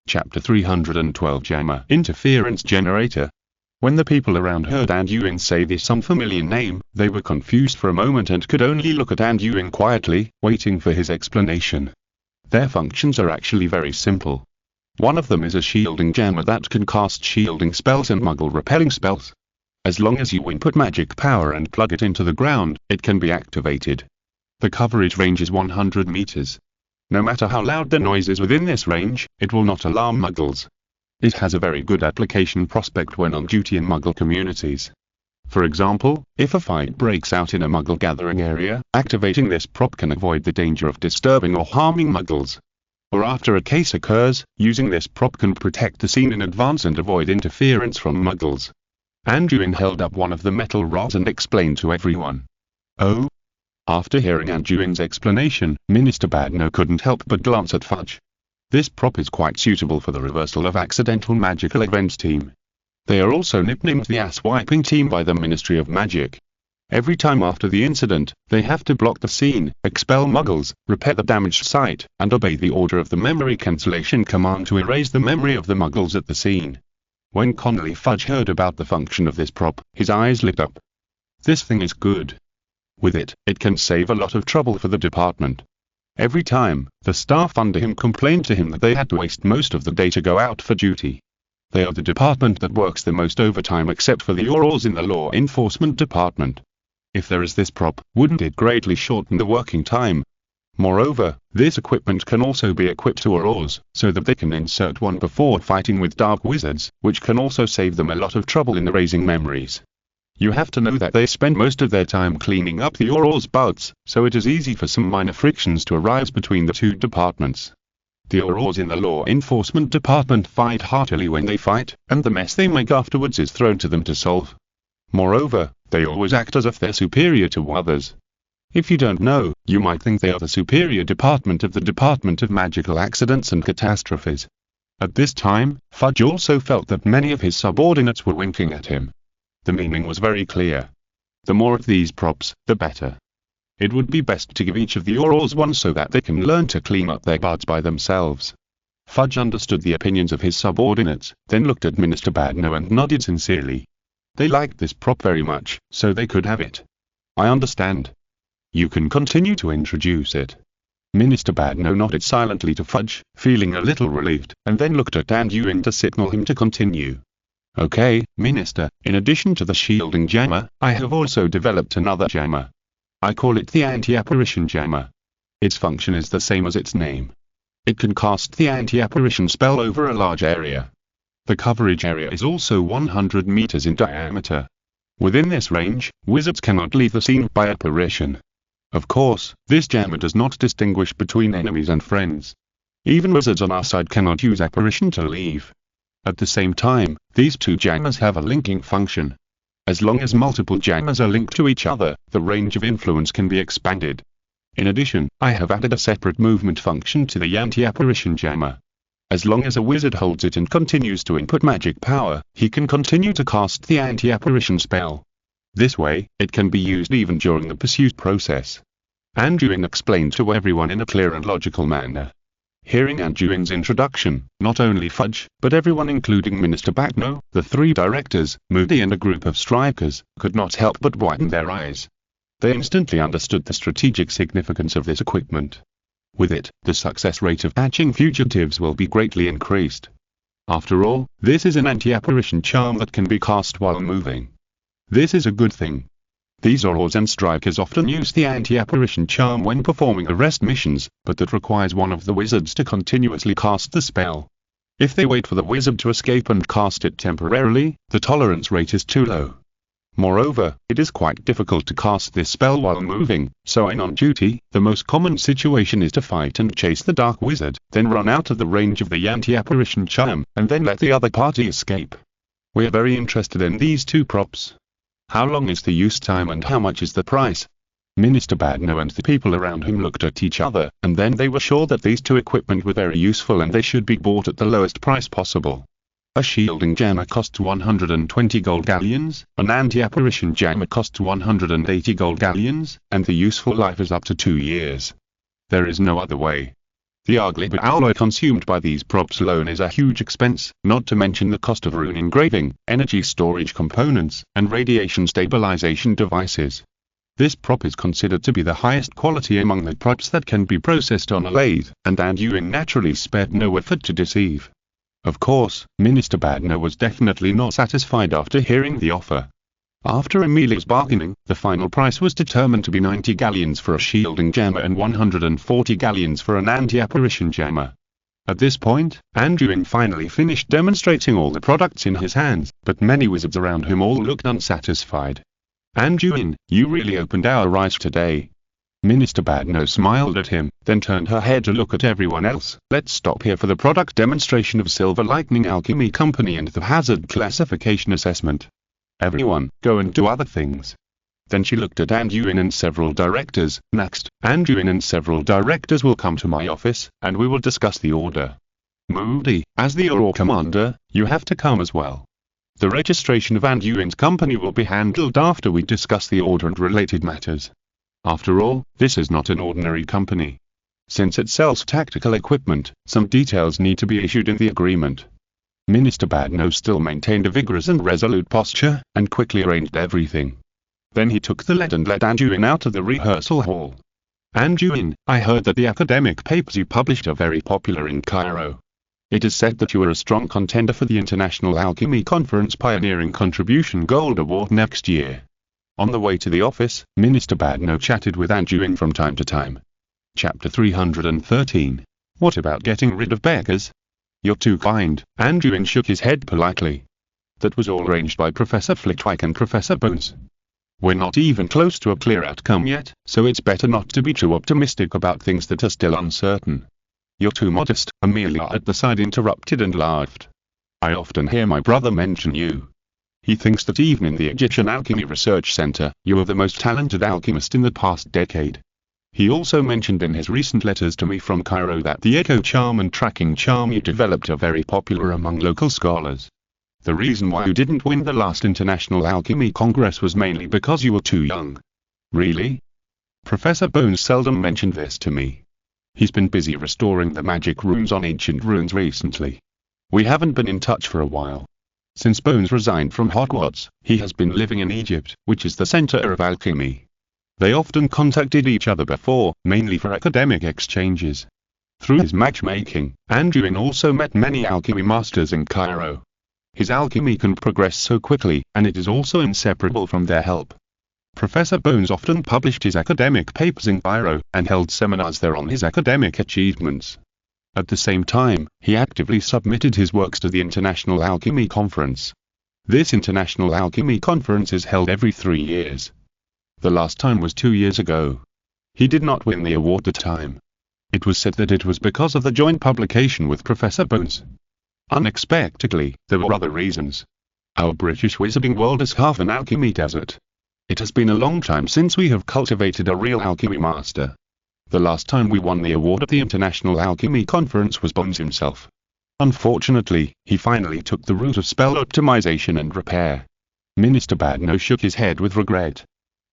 Chapter 312 Jammer Interference Generator. When the people around heard Anduin say this unfamiliar name, they were confused for a moment and could only look at Anduin quietly, waiting for his explanation. Their functions are actually very simple. One of them is a shielding jammer that can cast shielding spells and muggle-repelling spells. As long as you input magic power and plug it into the ground, it can be activated. The coverage range is 100 meters. No matter how loud the noise is within this range, it will not alarm muggles. It has a very good application prospect when on duty in muggle communities. For example, if a fight breaks out in a muggle gathering area, activating this prop can avoid the danger of disturbing or harming muggles. Or after a case occurs, using this prop can protect the scene in advance and avoid interference from muggles. Anduin held up one of the metal rods and explained to everyone. Oh? After hearing Anduin's explanation, Minister Badno couldn't help but glance at Fudge. This prop is quite suitable for the reversal of accidental magical events team. They are also nicknamed the ass-wiping team by the Ministry of Magic. Every time after the incident, they have to block the scene, expel muggles, repair the damaged site, and obey the order of the memory cancellation command to erase the memory of the muggles at the scene. When Connolly Fudge heard about the function of this prop, his eyes lit up. This thing is good. With it, it can save a lot of trouble for the department. Every time, the staff under him complained to him that they had to waste most of the day to go out for duty. They are the department that works the most overtime except for the Aurors in the law enforcement department. If there is this prop, wouldn't it greatly shorten the working time? Moreover, this equipment can also be equipped to Aurors, so that they can insert one before fighting with dark wizards, which can also save them a lot of trouble in erasing memories. You have to know that they spend most of their time cleaning up the Aurors' butts, so it is easy for some minor frictions to arise between the 2 departments. The Aurors in the law enforcement department fight heartily when they fight, and the mess they make afterwards is thrown to them to solve. Moreover, they always act as if they're superior to others. If you don't know, you might think they are the superior department of the Department of Magical Accidents and Catastrophes. At this time, Fudge also felt that many of his subordinates were winking at him. The meaning was very clear. The more of these props, the better. It would be best to give each of the orals one so that they can learn to clean up their bards by themselves. Fudge understood the opinions of his subordinates, then looked at Minister Badno and nodded sincerely. They liked this prop very much, so they could have it. I understand. You can continue to introduce it. Minister Badno nodded silently to Fudge, feeling a little relieved, and then looked at Anduin to signal him to continue. Okay, Minister, in addition to the shielding jammer, I have also developed another jammer. I call it the anti-apparition jammer. Its function is the same as its name. It can cast the anti-apparition spell over a large area. The coverage area is also 100 meters in diameter. Within this range, wizards cannot leave the scene by apparition. Of course, this jammer does not distinguish between enemies and friends. Even wizards on our side cannot use apparition to leave. At the same time, these two jammers have a linking function. As long as multiple jammers are linked to each other, the range of influence can be expanded. In addition, I have added a separate movement function to the anti-apparition jammer. As long as a wizard holds it and continues to input magic power, he can continue to cast the anti-apparition spell. This way, it can be used even during the pursuit process. Anduin explained to everyone in a clear and logical manner. Hearing Anduin's introduction, not only Fudge, but everyone including Minister Badno, the three directors, Moody and a group of strikers, could not help but widen their eyes. They instantly understood the strategic significance of this equipment. With it, the success rate of catching fugitives will be greatly increased. After all, this is an anti-apparition charm that can be cast while moving. This is a good thing. These orals and strikers often use the anti-apparition charm when performing arrest missions, but that requires one of the wizards to continuously cast the spell. If they wait for the wizard to escape and cast it temporarily, the tolerance rate is too low. Moreover, it is quite difficult to cast this spell while moving, so when on duty, the most common situation is to fight and chase the dark wizard, then run out of the range of the anti-apparition charm, and then let the other party escape. We are very interested in these two props. How long is the use time and how much is the price? Minister Badno and the people around him looked at each other, and then they were sure that these two equipment were very useful and they should be bought at the lowest price possible. A shielding jammer costs 120 gold galleons, an anti-apparition jammer costs 180 gold galleons, and the useful life is up to 2 years. There is no other way. The Arglibit alloy consumed by these props alone is a huge expense, not to mention the cost of rune engraving, energy storage components, and radiation stabilization devices. This prop is considered to be the highest quality among the props that can be processed on a lathe, and Anduin naturally spared no effort to deceive. Of course, Minister Badno was definitely not satisfied after hearing the offer. After Emilia's bargaining, the final price was determined to be 90 galleons for a shielding jammer and 140 galleons for an anti-apparition jammer. At this point, Anduin finally finished demonstrating all the products in his hands, but many wizards around him all looked unsatisfied. Anduin, you really opened our eyes today. Minister Badno smiled at him, then turned her head to look at everyone else. Let's stop here for the product demonstration of Silver Lightning Alchemy Company and the hazard classification assessment. Everyone, go and do other things. Then she looked at Anduin and several directors. Next, Anduin and several directors will come to my office, and we will discuss the order. Moody, as the Auror commander, you have to come as well. The registration of Anduin's company will be handled after we discuss the order and related matters. After all, this is not an ordinary company. Since it sells tactical equipment, some details need to be issued in the agreement. Minister Badno still maintained a vigorous and resolute posture, and quickly arranged everything. Then he took the lead and led Anduin out of the rehearsal hall. Anduin, I heard that the academic papers you published are very popular in Cairo. It is said that you are a strong contender for the International Alchemy Conference Pioneering Contribution Gold Award next year. On the way to the office, Minister Badno chatted with Anduin from time to time. Chapter 313. What about getting rid of beggars? You're too kind. Anduin shook his head politely. That was all arranged by Professor Flitwick and Professor Bones. We're not even close to a clear outcome yet, so it's better not to be too optimistic about things that are still uncertain. You're too modest, Amelia at the side interrupted and laughed. I often hear my brother mention you. He thinks that even in the Egyptian Alchemy Research Center, you are the most talented alchemist in the past decade. He also mentioned in his recent letters to me from Cairo that the echo charm and tracking charm you developed are very popular among local scholars. The reason why you didn't win the last International Alchemy Congress was mainly because you were too young. Really? Professor Bones seldom mentioned this to me. He's been busy restoring the magic runes on ancient ruins recently. We haven't been in touch for a while. Since Bones resigned from Hogwarts, he has been living in Egypt, which is the center of alchemy. They often contacted each other before, mainly for academic exchanges. Through his matchmaking, Anduin also met many alchemy masters in Cairo. His alchemy can progress so quickly, and it is also inseparable from their help. Professor Bones often published his academic papers in Cairo, and held seminars there on his academic achievements. At the same time, he actively submitted his works to the International Alchemy Conference. This International Alchemy Conference is held every 3 years. The last time was 2 years ago. He did not win the award at the time. It was said that it was because of the joint publication with Professor Bones. Unexpectedly, there were other reasons. Our British Wizarding world is half an alchemy desert. It has been a long time since we have cultivated a real alchemy master. The last time we won the award at the International Alchemy Conference was Bones himself. Unfortunately, he finally took the route of spell optimization and repair. Minister Badno shook his head with regret.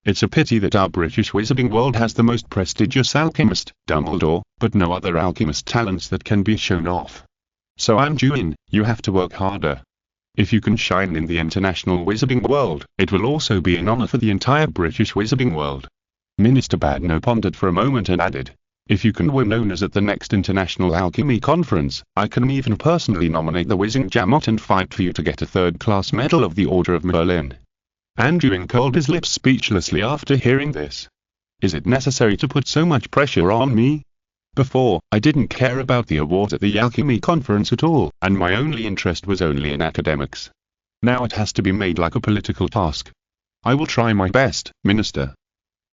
It's a pity that our British Wizarding world has the most prestigious alchemist, Dumbledore, but no other alchemist talents that can be shown off. So Anduin, you have to work harder. If you can shine in the international Wizarding world, it will also be an honor for the entire British Wizarding world. Minister Badno pondered for a moment and added, if you can win honors at the next International Alchemy Conference, I can even personally nominate the Wizing Jamot and fight for you to get a third-class medal of the Order of Merlin. Anduin curled his lips speechlessly after hearing this. Is it necessary to put so much pressure on me? Before, I didn't care about the awards at the Alchemy Conference at all, and my only interest was only in academics. Now it has to be made like a political task. I will try my best, Minister.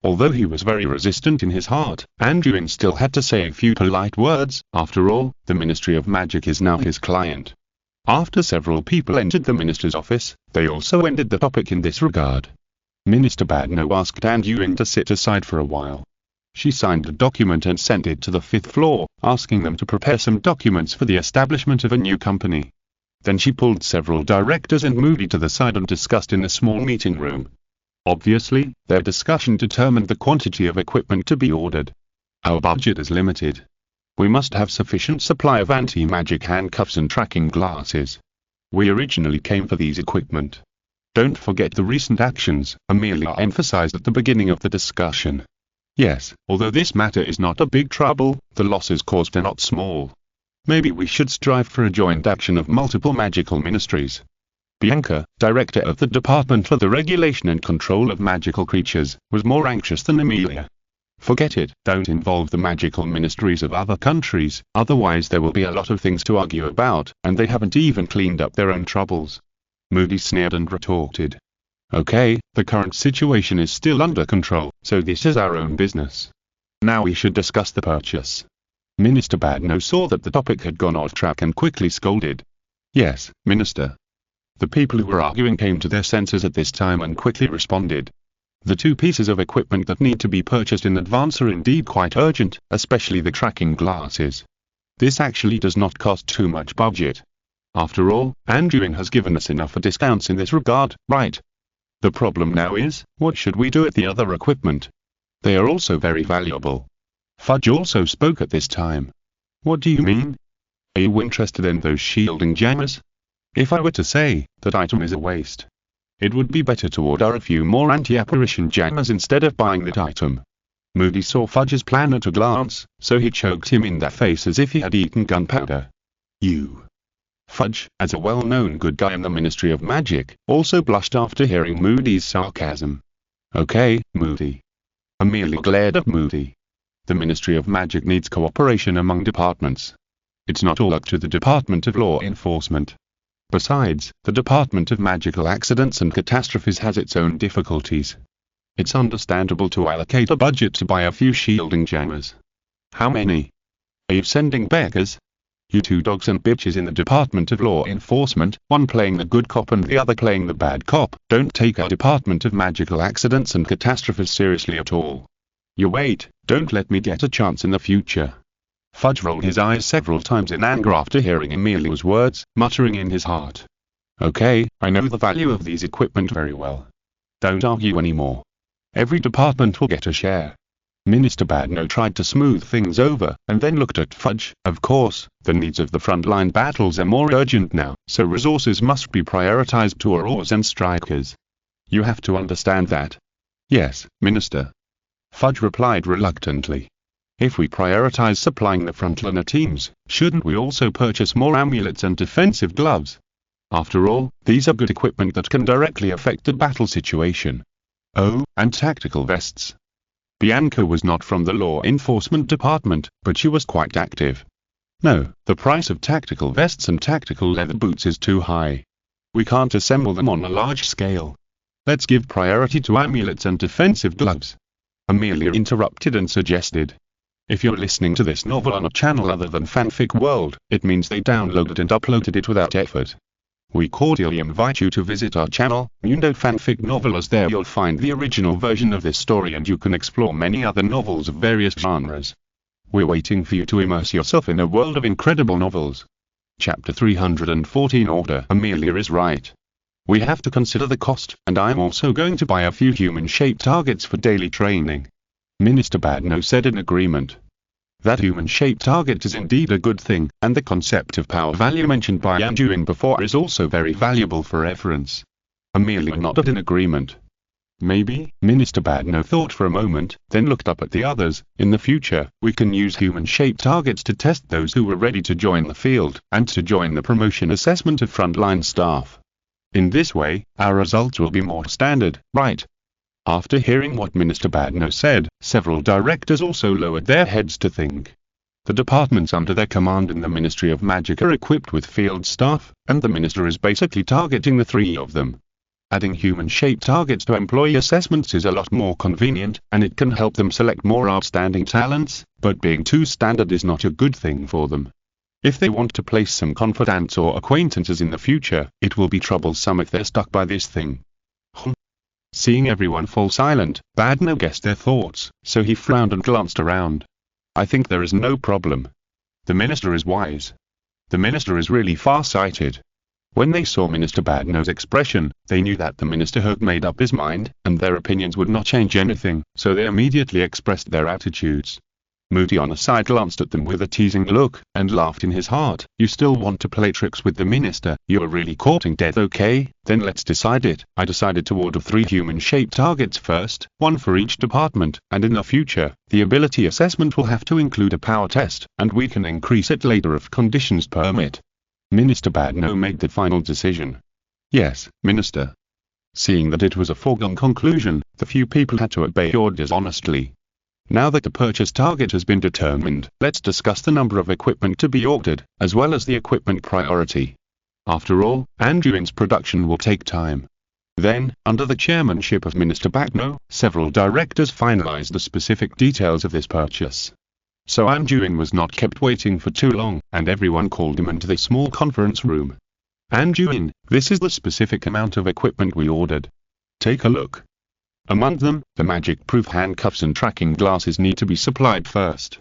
Although he was very resistant in his heart, Anduin still had to say a few polite words. After all, the Ministry of Magic is now his client. After several people entered the minister's office, they also ended the topic in this regard. Minister Badno asked Anduin to sit aside for a while. She signed a document and sent it to the 5th floor, asking them to prepare some documents for the establishment of a new company. Then she pulled several directors and Moody to the side and discussed in a small meeting room. Obviously, their discussion determined the quantity of equipment to be ordered. Our budget is limited. We must have sufficient supply of anti-magic handcuffs and tracking glasses. We originally came for these equipment. Don't forget the recent actions, Amelia emphasized at the beginning of the discussion. Yes, although this matter is not a big trouble, the losses caused are not small. Maybe we should strive for a joint action of multiple magical ministries. Bianca, director of the Department for the Regulation and Control of Magical Creatures, was more anxious than Amelia. Forget it, don't involve the magical ministries of other countries, otherwise there will be a lot of things to argue about, and they haven't even cleaned up their own troubles. Moody sneered and retorted. Okay, the current situation is still under control, so this is our own business. Now we should discuss the purchase. Minister Badno saw that the topic had gone off track and quickly scolded. Yes, Minister. The people who were arguing came to their senses at this time and quickly responded. The 2 pieces of equipment that need to be purchased in advance are indeed quite urgent, especially the tracking glasses. This actually does not cost too much budget. After all, Anduin has given us enough discounts in this regard, right? The problem now is, what should we do with the other equipment? They are also very valuable. Fudge also spoke at this time. What do you mean? Are you interested in those shielding jammers? If I were to say, that item is a waste. It would be better to order a few more anti-apparition jammers instead of buying that item. Moody saw Fudge's plan at a glance, so he choked him in the face as if he had eaten gunpowder. You. Fudge, as a well-known good guy in the Ministry of Magic, also blushed after hearing Moody's sarcasm. Okay, Moody. Amelia glared at Moody. The Ministry of Magic needs cooperation among departments. It's not all up to the Department of Law Enforcement. Besides, the Department of Magical Accidents and Catastrophes has its own difficulties. It's understandable to allocate a budget to buy a few shielding jammers. How many? Are you sending beggars? You two dogs and bitches in the Department of Law Enforcement, one playing the good cop and the other playing the bad cop, don't take our Department of Magical Accidents and Catastrophes seriously at all. You wait, don't let me get a chance in the future. Fudge rolled his eyes several times in anger after hearing Emilio's words, muttering in his heart. Okay, I know the value of these equipment very well. Don't argue anymore. Every department will get a share. Minister Badno tried to smooth things over, and then looked at Fudge. Of course, the needs of the frontline battles are more urgent now, so resources must be prioritized to Aurors and Strikers. You have to understand that. Yes, Minister. Fudge replied reluctantly. If we prioritize supplying the frontliner teams, shouldn't we also purchase more amulets and defensive gloves? After all, these are good equipment that can directly affect the battle situation. Oh, and tactical vests. Bianca was not from the law enforcement department, but she was quite active. No, the price of tactical vests and tactical leather boots is too high. We can't assemble them on a large scale. Let's give priority to amulets and defensive gloves. Amelia interrupted and suggested. If you're listening to this novel on a channel other than Fanfic World, it means they downloaded and uploaded it without effort. We cordially invite you to visit our channel, Mundo Fanfic Novel, as there you'll find the original version of this story and you can explore many other novels of various genres. We're waiting for you to immerse yourself in a world of incredible novels. Chapter 314 Order. Amelia is right. We have to consider the cost, and I'm also going to buy a few human-shaped targets for daily training. Minister Badno said in agreement. That human-shaped target is indeed a good thing, and the concept of power value mentioned by Anduin before is also very valuable for reference. Amelia nodded in agreement. Maybe, Minister Badno thought for a moment, then looked up at the others. In the future, we can use human-shaped targets to test those who are ready to join the field, and to join the promotion assessment of frontline staff. In this way, our results will be more standard, right? After hearing what Minister Badno said, several directors also lowered their heads to think. The departments under their command in the Ministry of Magic are equipped with field staff, and the minister is basically targeting the three of them. Adding human-shaped targets to employee assessments is a lot more convenient, and it can help them select more outstanding talents, but being too standard is not a good thing for them. If they want to place some confidants or acquaintances in the future, it will be troublesome if they're stuck by this thing. Seeing everyone fall silent, Badno guessed their thoughts, so he frowned and glanced around. I think there is no problem. The minister is wise. The minister is really far-sighted. When they saw Minister Badno's expression, they knew that the minister had made up his mind, and their opinions would not change anything, so they immediately expressed their attitudes. Moody on the side glanced at them with a teasing look, and laughed in his heart. You still want to play tricks with the minister? You're really courting death, okay? Then let's decide it. I decided to order 3 human-shaped targets first, 1 for each department, and in the future, the ability assessment will have to include a power test, and we can increase it later if conditions permit. Minister Badno made the final decision. Yes, Minister. Seeing that it was a foregone conclusion, the few people had to obey orders honestly. Now that the purchase target has been determined, let's discuss the number of equipment to be ordered, as well as the equipment priority. After all, Anduin's production will take time. Then, under the chairmanship of Minister Badno, several directors finalized the specific details of this purchase. So Anduin was not kept waiting for too long, and everyone called him into the small conference room. Anduin, this is the specific amount of equipment we ordered. Take a look. Among them, the magic-proof handcuffs and tracking glasses need to be supplied first.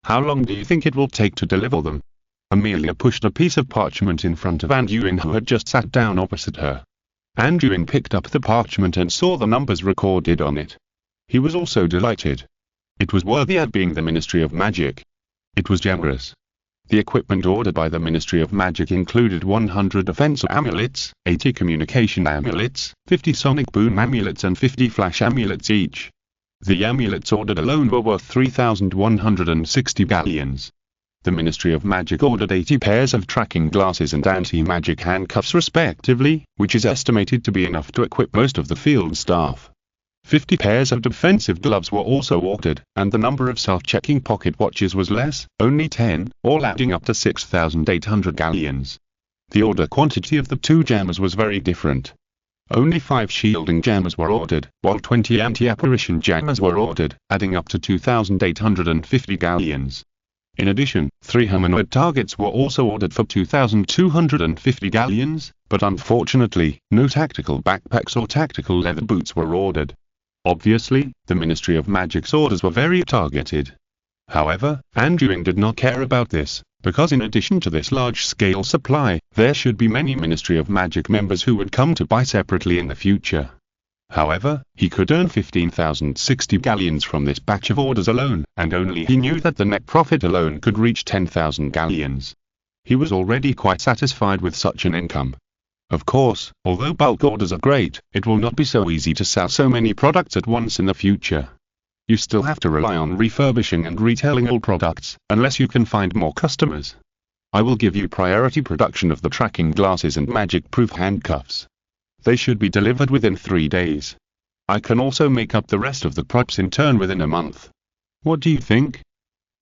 How long do you think it will take to deliver them? Amelia pushed a piece of parchment in front of Anduin, who had just sat down opposite her. Anduin picked up the parchment and saw the numbers recorded on it. He was also delighted. It was worthy at being the Ministry of Magic. It was generous. The equipment ordered by the Ministry of Magic included 100 defense amulets, 80 communication amulets, 50 sonic boom amulets and 50 flash amulets each. The amulets ordered alone were worth 3,160 galleons. The Ministry of Magic ordered 80 pairs of tracking glasses and anti-magic handcuffs respectively, which is estimated to be enough to equip most of the field staff. 50 pairs of defensive gloves were also ordered, and the number of self-checking pocket watches was less, only 10, all adding up to 6,800 galleons. The order quantity of the 2 jammers was very different. Only 5 shielding jammers were ordered, while 20 anti-apparition jammers were ordered, adding up to 2,850 galleons. In addition, 3 humanoid targets were also ordered for 2,250 galleons, but unfortunately, no tactical backpacks or tactical leather boots were ordered. Obviously, the Ministry of Magic's orders were very targeted. However, Anduin did not care about this, because in addition to this large-scale supply, there should be many Ministry of Magic members who would come to buy separately in the future. However, he could earn 15,060 galleons from this batch of orders alone, and only he knew that the net profit alone could reach 10,000 galleons. He was already quite satisfied with such an income. Of course, although bulk orders are great, it will not be so easy to sell so many products at once in the future. You still have to rely on refurbishing and retailing old products, unless you can find more customers. I will give you priority production of the tracking glasses and magic-proof handcuffs. They should be delivered within 3 days. I can also make up the rest of the props in turn within a month. What do you think?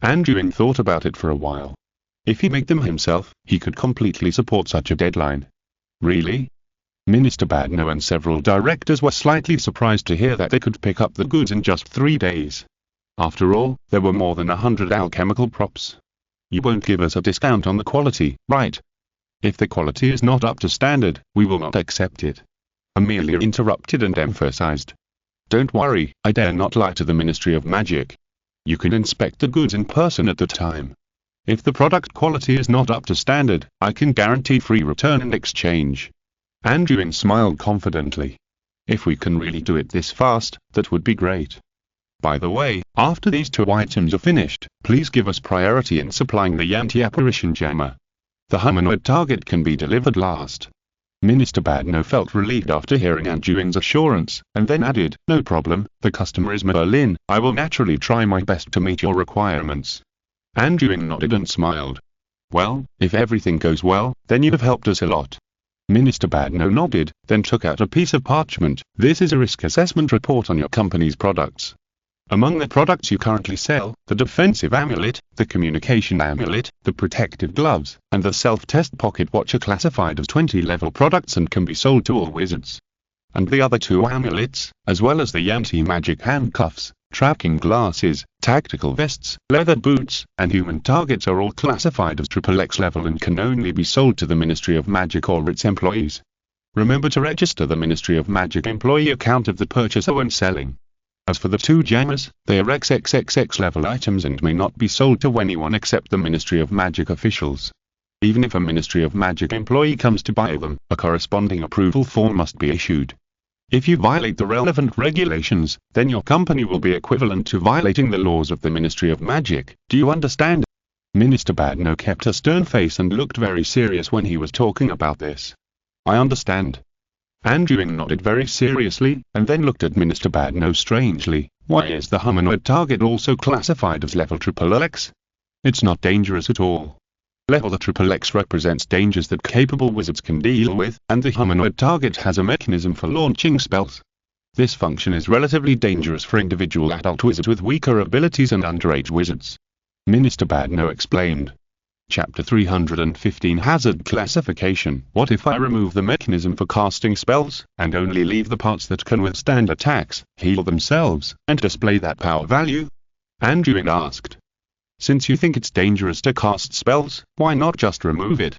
Anduin thought about it for a while. If he made them himself, he could completely support such a deadline. Really? Minister Badno and several directors were slightly surprised to hear that they could pick up the goods in just 3 days. After all, there were more than 100 alchemical props. You won't give us a discount on the quality, right? If the quality is not up to standard, we will not accept it. Amelia interrupted and emphasized. Don't worry, I dare not lie to the Ministry of Magic. You can inspect the goods in person at the time. If the product quality is not up to standard, I can guarantee free return and exchange. Anduin smiled confidently. If we can really do it this fast, that would be great. By the way, after these 2 items are finished, please give us priority in supplying the anti-apparition jammer. The humanoid target can be delivered last. Minister Badno felt relieved after hearing Anduin's assurance, and then added, no problem, the customer is Merlin, I will naturally try my best to meet your requirements. Anduin nodded and smiled. Well, if everything goes well, then you have helped us a lot. Minister Badno nodded, then took out a piece of parchment. This is a risk assessment report on your company's products. Among the products you currently sell, the defensive amulet, the communication amulet, the protective gloves, and the self-test pocket watch are classified as 20-level products and can be sold to all wizards. And the other 2 amulets, as well as the anti-magic handcuffs, tracking glasses, tactical vests, leather boots, and human targets are all classified as XXX level and can only be sold to the Ministry of Magic or its employees. Remember to register the Ministry of Magic employee account of the purchaser when selling. As for the 2 jammers, they are XXXX level items and may not be sold to anyone except the Ministry of Magic officials. Even if a Ministry of Magic employee comes to buy them, a corresponding approval form must be issued. If you violate the relevant regulations, then your company will be equivalent to violating the laws of the Ministry of Magic. Do you understand? Minister Badno kept a stern face and looked very serious when he was talking about this. I understand. Anduin nodded very seriously, and then looked at Minister Badno strangely. Why is the humanoid target also classified as level XXX? It's not dangerous at all. Level XXX represents dangers that capable wizards can deal with, and the humanoid target has a mechanism for launching spells. This function is relatively dangerous for individual adult wizards with weaker abilities and underage wizards. Minister Badno explained. Chapter 315 Hazard Classification. What if I remove the mechanism for casting spells, and only leave the parts that can withstand attacks, heal themselves, and display that power value? Anduin asked. Since you think it's dangerous to cast spells, why not just remove it?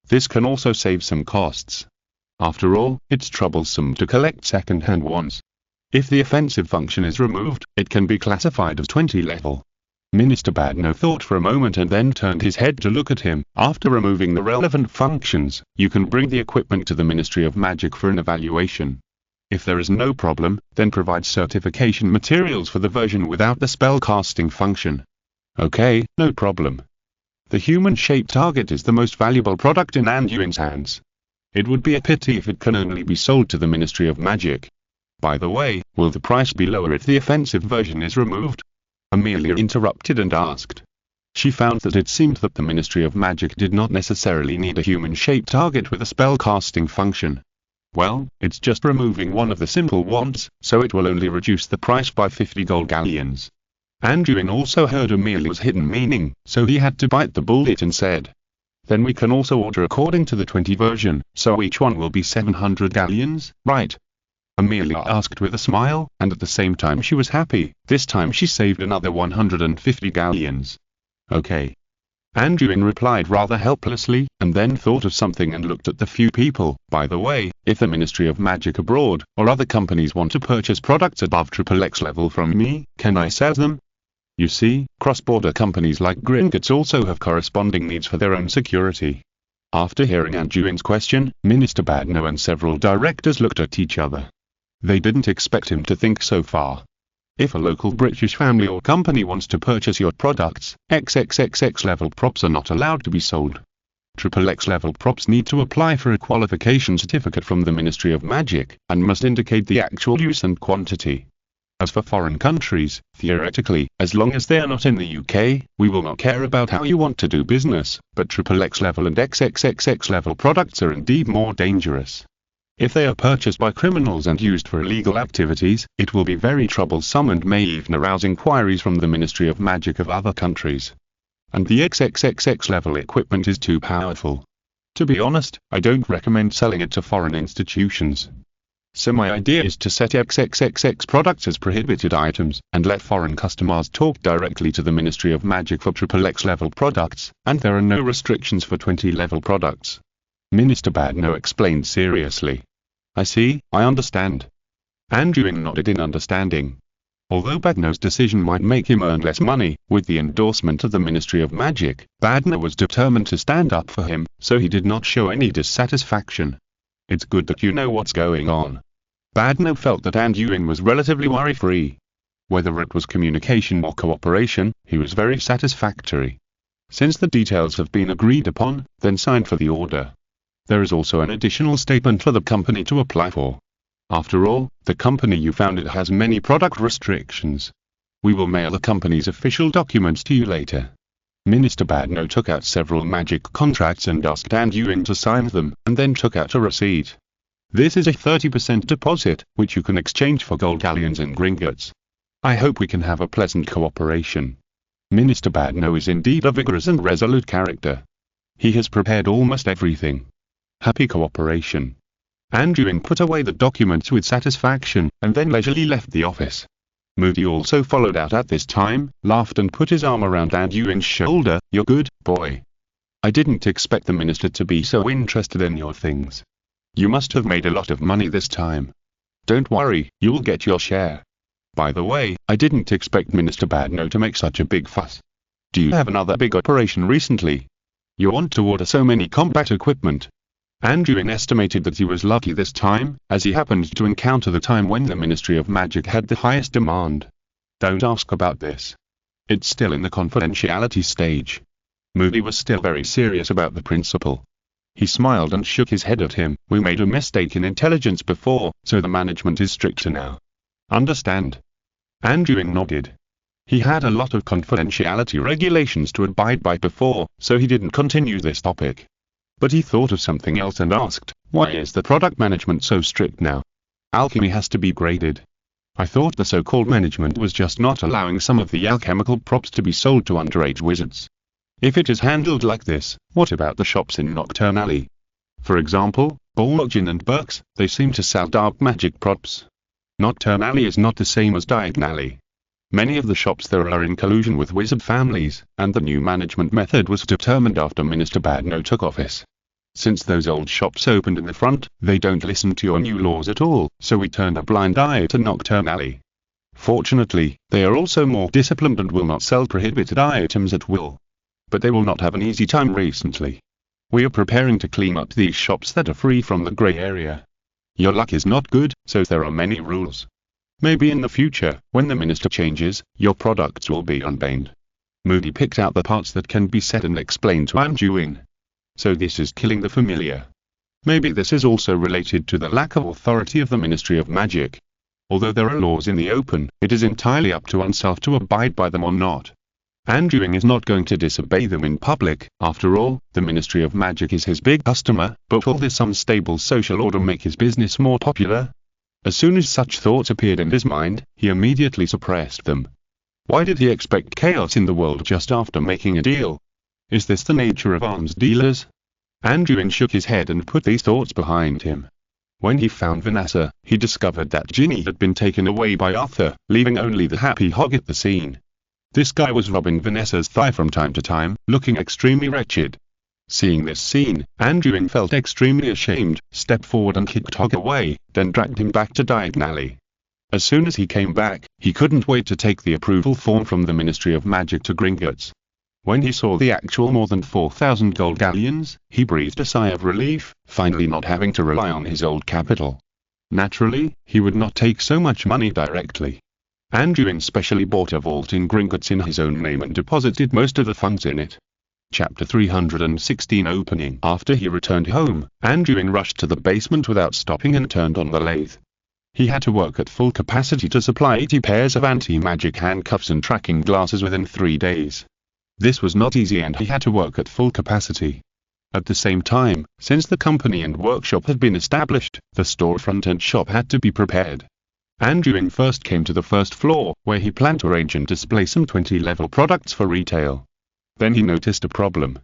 This can also save some costs. After all, it's troublesome to collect second-hand ones. If the offensive function is removed, it can be classified as 20 level. Minister Badno thought for a moment and then turned his head to look at him. After removing the relevant functions, you can bring the equipment to the Ministry of Magic for an evaluation. If there is no problem, then provide certification materials for the version without the spell casting function. Okay, no problem. The human-shaped target is the most valuable product in Anduin's hands. It would be a pity if it can only be sold to the Ministry of Magic. By the way, will the price be lower if the offensive version is removed? Amelia interrupted and asked. She found that it seemed that the Ministry of Magic did not necessarily need a human-shaped target with a spell-casting function. Well, it's just removing one of the simple ones, so it will only reduce the price by 50 gold galleons. Anduin also heard Amelia's hidden meaning, so he had to bite the bullet and said. Then we can also order according to the 20 version, so each one will be 700 galleons, right? Amelia asked with a smile, and at the same time she was happy. This time she saved another 150 galleons. Okay, Anduin replied rather helplessly, and then thought of something and looked at the few people. By the way, if the Ministry of Magic abroad, or other companies want to purchase products above XXX level from me, can I sell them? You see, cross-border companies like Gringotts also have corresponding needs for their own security. After hearing Anduin's question, Minister Badno and several directors looked at each other. They didn't expect him to think so far. If a local British family or company wants to purchase your products, XXXX level props are not allowed to be sold. XXX level props need to apply for a qualification certificate from the Ministry of Magic, and must indicate the actual use and quantity. As for foreign countries, theoretically, as long as they are not in the UK, we will not care about how you want to do business, but XXX level and XXXX level products are indeed more dangerous. If they are purchased by criminals and used for illegal activities, it will be very troublesome and may even arouse inquiries from the Ministry of Magic of other countries. And the XXXX level equipment is too powerful. To be honest, I don't recommend selling it to foreign institutions. So my idea is to set XXXX products as prohibited items, and let foreign customers talk directly to the Ministry of Magic for XXX level products, and there are no restrictions for 20 level products. Minister Badno explained seriously. I see, I understand. Anduin nodded in understanding. Although Badno's decision might make him earn less money, with the endorsement of the Ministry of Magic, Badno was determined to stand up for him, so he did not show any dissatisfaction. It's good that you know what's going on. Badno felt that Anduin was relatively worry-free. Whether it was communication or cooperation, he was very satisfactory. Since the details have been agreed upon, then signed for the order. There is also an additional statement for the company to apply for. After all, the company you founded has many product restrictions. We will mail the company's official documents to you later. Minister Badno took out several magic contracts and asked Anduin to sign them, and then took out a receipt. This is a 30% deposit, which you can exchange for gold galleons and Gringotts. I hope we can have a pleasant cooperation. Minister Badno is indeed a vigorous and resolute character. He has prepared almost everything. Happy cooperation. Anduin put away the documents with satisfaction, and then leisurely left the office. Moody also followed out at this time, laughed and put his arm around Anduin's shoulder. You're good, boy. I didn't expect the minister to be so interested in your things. You must have made a lot of money this time. Don't worry, you'll get your share. By the way, I didn't expect Minister Badno to make such a big fuss. Do you have another big operation recently? You want to order so many combat equipment. Anduin estimated that he was lucky this time, as he happened to encounter the time when the Ministry of Magic had the highest demand. Don't ask about this. It's still in the confidentiality stage. Moody was still very serious about the principal. He smiled and shook his head at him. We made a mistake in intelligence before, so the management is stricter now. Understand? Anduin nodded. He had a lot of confidentiality regulations to abide by before, so he didn't continue this topic. But he thought of something else and asked, why is the product management so strict now? Alchemy has to be graded. I thought the so-called management was just not allowing some of the alchemical props to be sold to underage wizards. If it is handled like this, what about the shops in Nocturne Alley? For example, Borgin and Burke's, they seem to sell dark magic props. Nocturne Alley is not the same as Diagon Alley. Many of the shops there are in collusion with wizard families, and the new management method was determined after Minister Badno took office. Since those old shops opened in the front, they don't listen to your new laws at all, so we turned a blind eye to Nocturne Alley. Fortunately, they are also more disciplined and will not sell prohibited items at will. But they will not have an easy time recently. We are preparing to clean up these shops that are free from the grey area. Your luck is not good, so there are many rules. Maybe in the future, when the minister changes, your products will be unbanned. Moody picked out the parts that can be said and explained to Anduin. So this is killing the familiar. Maybe this is also related to the lack of authority of the Ministry of Magic. Although there are laws in the open, it is entirely up to oneself to abide by them or not. Anduin is not going to disobey them in public. After all, the Ministry of Magic is his big customer, but will this unstable social order make his business more popular? As soon as such thoughts appeared in his mind, he immediately suppressed them. Why did he expect chaos in the world just after making a deal? Is this the nature of arms dealers? Anduin shook his head and put these thoughts behind him. When he found Vanessa, he discovered that Ginny had been taken away by Arthur, leaving only the happy Hog at the scene. This guy was rubbing Vanessa's thigh from time to time, looking extremely wretched. Seeing this scene, Anduin felt extremely ashamed, stepped forward and kicked Hog away, then dragged him back to Diagon Alley. As soon as he came back, he couldn't wait to take the approval form from the Ministry of Magic to Gringotts. When he saw the actual more than 4,000 gold galleons, he breathed a sigh of relief, finally not having to rely on his old capital. Naturally, he would not take so much money directly. Anduin specially bought a vault in Gringotts in his own name and deposited most of the funds in it. Chapter 316 Opening. After he returned home, Anduin rushed to the basement without stopping and turned on the lathe. He had to work at full capacity to supply 80 pairs of anti-magic handcuffs and tracking glasses within 3 days. This was not easy and he had to work at full capacity. At the same time, since the company and workshop had been established, the storefront and shop had to be prepared. Anduin first came to the first floor, where he planned to arrange and display some 20-level products for retail. Then he noticed a problem.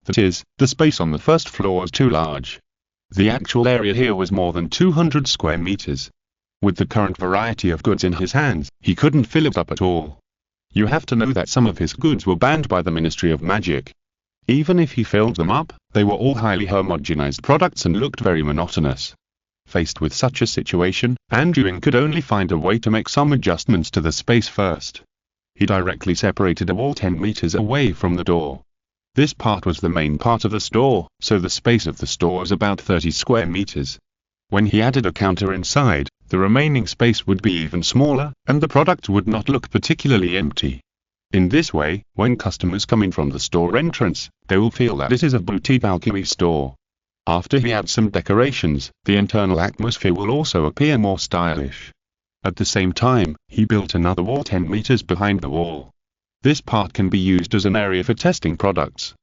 That is, the space on the first floor was too large. The actual area here was more than 200 square meters. With the current variety of goods in his hands, he couldn't fill it up at all. You have to know that some of his goods were banned by the Ministry of Magic. Even if he filled them up, they were all highly homogenized products and looked very monotonous. Faced with such a situation, Anduin could only find a way to make some adjustments to the space first. He directly separated a wall 10 meters away from the door. This part was the main part of the store, so the space of the store was about 30 square meters. When he added a counter inside, the remaining space would be even smaller, and the product would not look particularly empty. In this way, when customers come in from the store entrance, they will feel that it is a boutique alchemy store. After he adds some decorations, the internal atmosphere will also appear more stylish. At the same time, he built another wall 10 meters behind the wall. This part can be used as an area for testing products.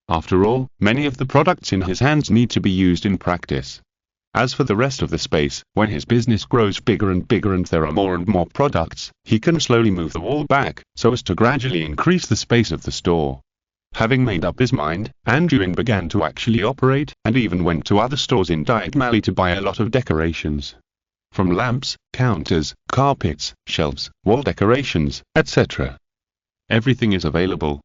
After all, many of the products in his hands need to be used in practice. As for the rest of the space, when his business grows bigger and bigger and there are more and more products, he can slowly move the wall back, so as to gradually increase the space of the store. Having made up his mind, Anduin began to actually operate, and even went to other stores in Diagon Alley to buy a lot of decorations. From lamps, counters, carpets, shelves, wall decorations, etc. Everything is available.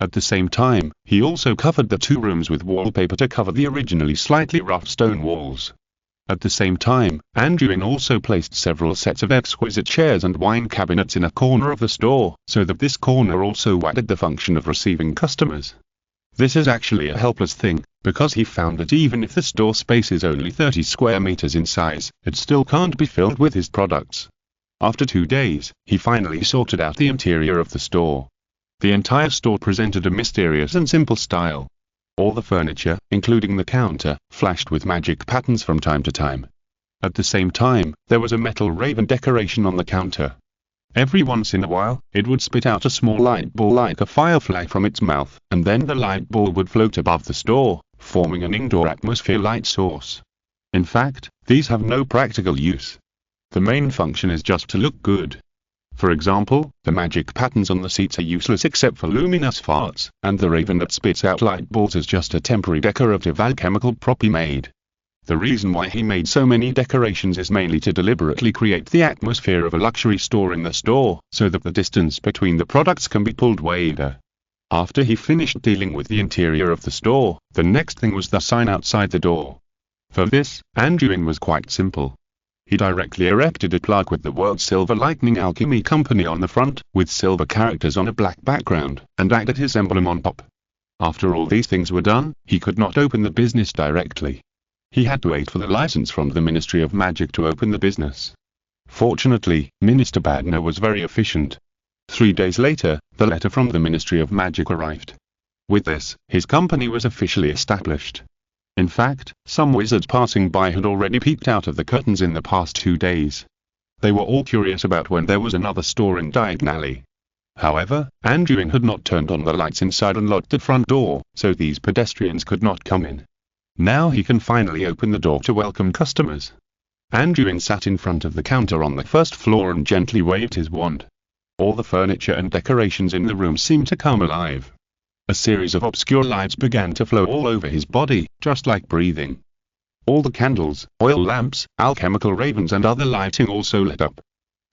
At the same time, he also covered the 2 rooms with wallpaper to cover the originally slightly rough stone walls. At the same time, Anduin also placed several sets of exquisite chairs and wine cabinets in a corner of the store, so that this corner also added the function of receiving customers. This is actually a helpless thing, because he found that even if the store space is only 30 square meters in size, it still can't be filled with his products. After 2 days, he finally sorted out the interior of the store. The entire store presented a mysterious and simple style. All the furniture, including the counter, flashed with magic patterns from time to time. At the same time, there was a metal raven decoration on the counter. Every once in a while, it would spit out a small light ball like a firefly from its mouth, and then the light ball would float above the store, forming an indoor atmosphere light source. In fact, these have no practical use. The main function is just to look good. For example, the magic patterns on the seats are useless except for luminous farts, and the raven that spits out light balls is just a temporary decorative alchemical prop he made. The reason why he made so many decorations is mainly to deliberately create the atmosphere of a luxury store in the store, so that the distance between the products can be pulled wider. After he finished dealing with the interior of the store, the next thing was the sign outside the door. For this, Anduin was quite simple. He directly erected a plaque with the word Silver Lightning Alchemy Company on the front, with silver characters on a black background, and added his emblem on top. After all these things were done, he could not open the business directly. He had to wait for the license from the Ministry of Magic to open the business. Fortunately, Minister Badner was very efficient. 3 days later, the letter from the Ministry of Magic arrived. With this, his company was officially established. In fact, some wizards passing by had already peeked out of the curtains in the past 2 days. They were all curious about when there was another store in Diagon Alley. However, Anduin had not turned on the lights inside and locked the front door, so these pedestrians could not come in. Now he can finally open the door to welcome customers. Anduin sat in front of the counter on the first floor and gently waved his wand. All the furniture and decorations in the room seemed to come alive. A series of obscure lights began to flow all over his body, just like breathing. All the candles, oil lamps, alchemical ravens and other lighting also lit up.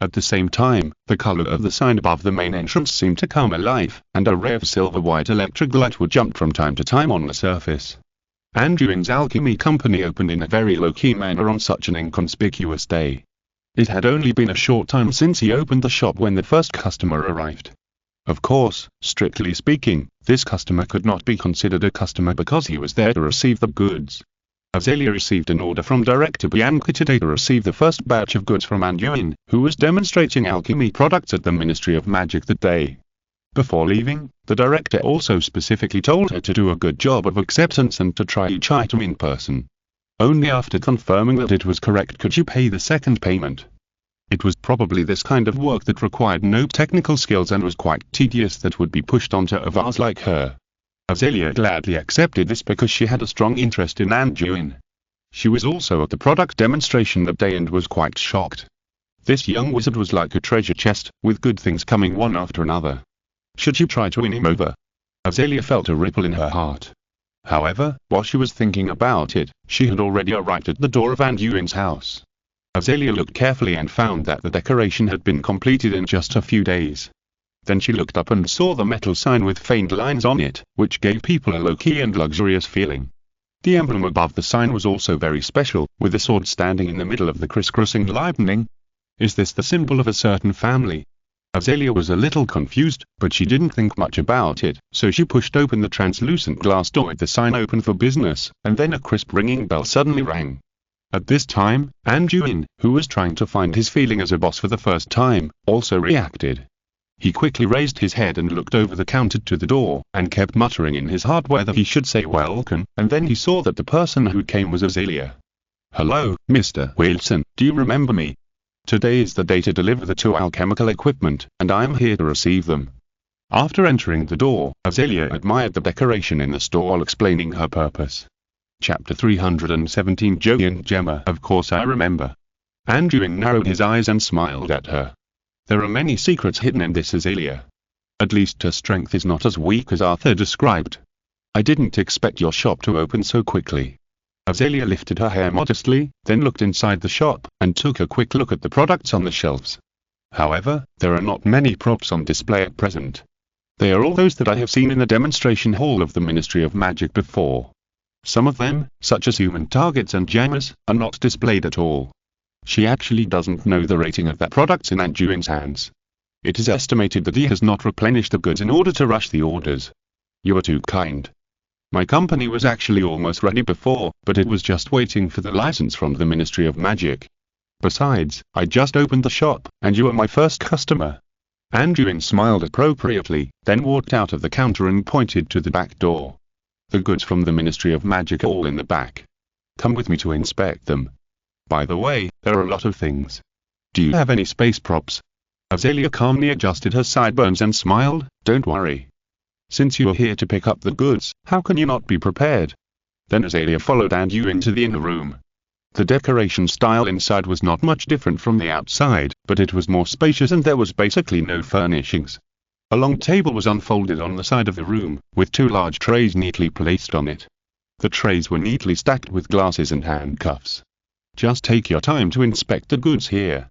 At the same time, the color of the sign above the main entrance seemed to come alive, and a ray of silver-white electric light would jump from time to time on the surface. Anduin's alchemy company opened in a very low-key manner on such an inconspicuous day. It had only been a short time since he opened the shop when the first customer arrived. Of course, strictly speaking, this customer could not be considered a customer because he was there to receive the goods. Azalea received an order from Director Bianca today to receive the first batch of goods from Anduin, who was demonstrating alchemy products at the Ministry of Magic that day. Before leaving, the director also specifically told her to do a good job of acceptance and to try each item in person. Only after confirming that it was correct could she pay the second payment. It was probably this kind of work that required no technical skills and was quite tedious that would be pushed onto a vase like her. Azalea gladly accepted this because she had a strong interest in Anduin. She was also at the product demonstration that day and was quite shocked. This young wizard was like a treasure chest, with good things coming one after another. Should she try to win him over? Azalea felt a ripple in her heart. However, while she was thinking about it, she had already arrived at the door of Anduin's house. Azalea looked carefully and found that the decoration had been completed in just a few days. Then she looked up and saw the metal sign with faint lines on it, which gave people a low-key and luxurious feeling. The emblem above the sign was also very special, with a sword standing in the middle of the crisscrossing lightning. Is this the symbol of a certain family? Azalea was a little confused, but she didn't think much about it, so she pushed open the translucent glass door with the sign open for business, and then a crisp ringing bell suddenly rang. At this time, Anduin, who was trying to find his feeling as a boss for the first time, also reacted. He quickly raised his head and looked over the counter to the door, and kept muttering in his heart whether he should say welcome, and then he saw that the person who came was Azalea. "Hello, Mr. Wilson, do you remember me? Today is the day to deliver the two alchemical equipment, and I am here to receive them." After entering the door, Azalea admired the decoration in the store while explaining her purpose. Chapter 317 Joey and Gemma. Of course I remember. Anduin narrowed his eyes and smiled at her. There are many secrets hidden in this Azalea. At least her strength is not as weak as Arthur described. I didn't expect your shop to open so quickly. Azalea lifted her hair modestly, then looked inside the shop, and took a quick look at the products on the shelves. However, there are not many props on display at present. They are all those that I have seen in the demonstration hall of the Ministry of Magic before. Some of them, such as human targets and jammers, are not displayed at all. She actually doesn't know the rating of that products in Anduin's hands. It is estimated that he has not replenished the goods in order to rush the orders. You are too kind. My company was actually almost ready before, but it was just waiting for the license from the Ministry of Magic. Besides, I just opened the shop, and you are my first customer. Anduin smiled appropriately, then walked out of the counter and pointed to the back door. The goods from the Ministry of Magic are all in the back. Come with me to inspect them. By the way, there are a lot of things. Do you have any space props? Azalea calmly adjusted her sideburns and smiled. Don't worry. Since you are here to pick up the goods, how can you not be prepared? Then Azalea followed Anduin to the inner room. The decoration style inside was not much different from the outside, but it was more spacious and there was basically no furnishings. A long table was unfolded on the side of the room, with two large trays neatly placed on it. The trays were neatly stacked with glasses and handcuffs. Just take your time to inspect the goods here.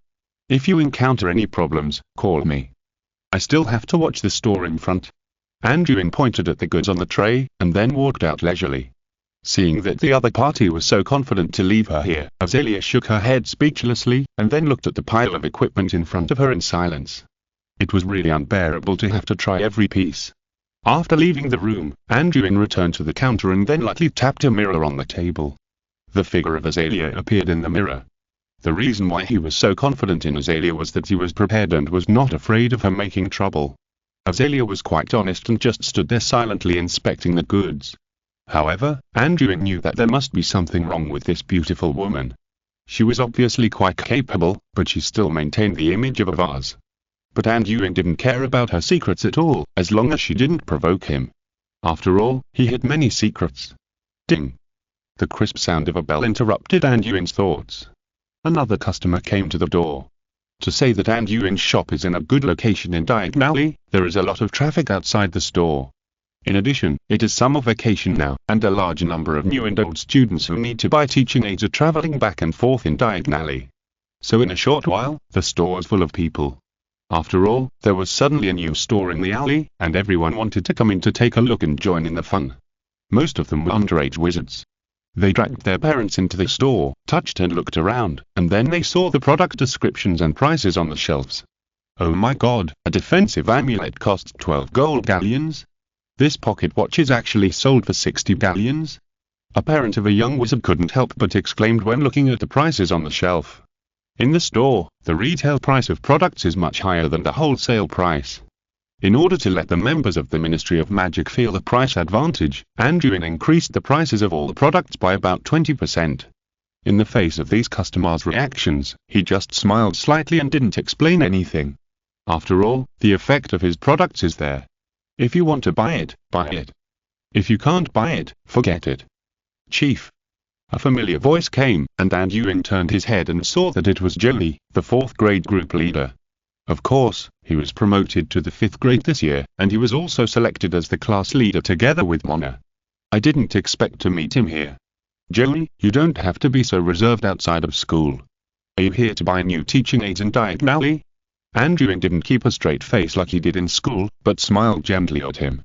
If you encounter any problems, call me. I still have to watch the store in front. Anduin pointed at the goods on the tray, and then walked out leisurely. Seeing that the other party was so confident to leave her here, Azalea shook her head speechlessly, and then looked at the pile of equipment in front of her in silence. It was really unbearable to have to try every piece. After leaving the room, Anduin returned to the counter and then lightly tapped a mirror on the table. The figure of Azalea appeared in the mirror. The reason why he was so confident in Azalea was that he was prepared and was not afraid of her making trouble. Azalea was quite honest and just stood there silently inspecting the goods. However, Anduin knew that there must be something wrong with this beautiful woman. She was obviously quite capable, but she still maintained the image of a vase. But Anduin didn't care about her secrets at all, as long as she didn't provoke him. After all, he had many secrets. Ding! The crisp sound of a bell interrupted Anduin's thoughts. Another customer came to the door. To say that Anduin's shop is in a good location in Diagon Alley, there is a lot of traffic outside the store. In addition, it is summer vacation now, and a large number of new and old students who need to buy teaching aids are traveling back and forth in Diagon Alley. So in a short while, the store was full of people. After all, there was suddenly a new store in the alley, and everyone wanted to come in to take a look and join in the fun. Most of them were underage wizards. They dragged their parents into the store, touched and looked around, and then they saw the product descriptions and prices on the shelves. Oh my god, a defensive amulet costs 12 gold galleons? This pocket watch is actually sold for 60 galleons? A parent of a young wizard couldn't help but exclaimed when looking at the prices on the shelf. In the store, the retail price of products is much higher than the wholesale price. In order to let the members of the Ministry of Magic feel the price advantage, Anduin increased the prices of all the products by about 20%. In the face of these customers' reactions, he just smiled slightly and didn't explain anything. After all, the effect of his products is there. If you want to buy it, buy it. If you can't buy it, forget it. Chief. A familiar voice came, and Anduin turned his head and saw that it was Joey, the 4th grade group leader. Of course, he was promoted to the 5th grade this year, and he was also selected as the class leader together with Mona. I didn't expect to meet him here. Joey, you don't have to be so reserved outside of school. Are you here to buy new teaching aids and diagonally? Anduin didn't keep a straight face like he did in school, but smiled gently at him.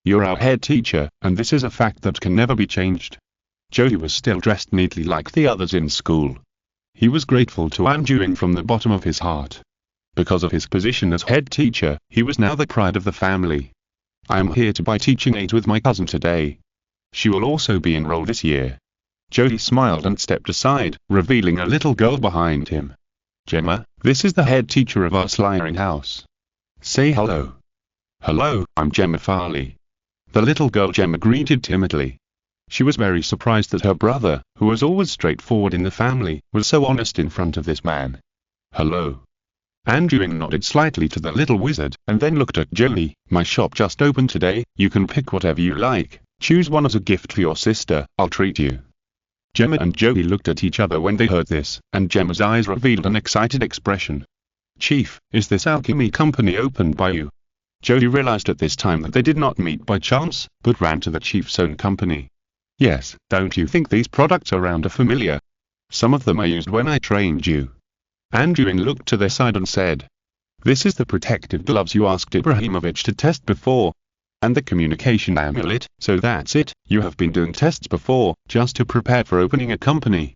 You're our head teacher, and this is a fact that can never be changed. Joey was still dressed neatly like the others in school. He was grateful to Anduin from the bottom of his heart. Because of his position as head teacher, he was now the pride of the family. I am here to buy teaching aids with my cousin today. She will also be enrolled this year. Joey smiled and stepped aside, revealing a little girl behind him. Gemma, this is the head teacher of our Slytherin house. Say hello. Hello, I'm Gemma Farley. The little girl Gemma greeted timidly. She was very surprised that her brother, who was always straightforward in the family, was so honest in front of this man. Hello. Anduin nodded slightly to the little wizard, and then looked at Joey. My shop just opened today, you can pick whatever you like, choose one as a gift for your sister, I'll treat you. Gemma and Joey looked at each other when they heard this, and Gemma's eyes revealed an excited expression. Chief, is this alchemy company opened by you? Joey realized at this time that they did not meet by chance, but ran to the chief's own company. Yes, don't you think these products around are familiar? Some of them I used when I trained you. Anduin looked to their side and said. This is the protective gloves you asked Ibrahimovic to test before. And the communication amulet, so that's it, you have been doing tests before, just to prepare for opening a company.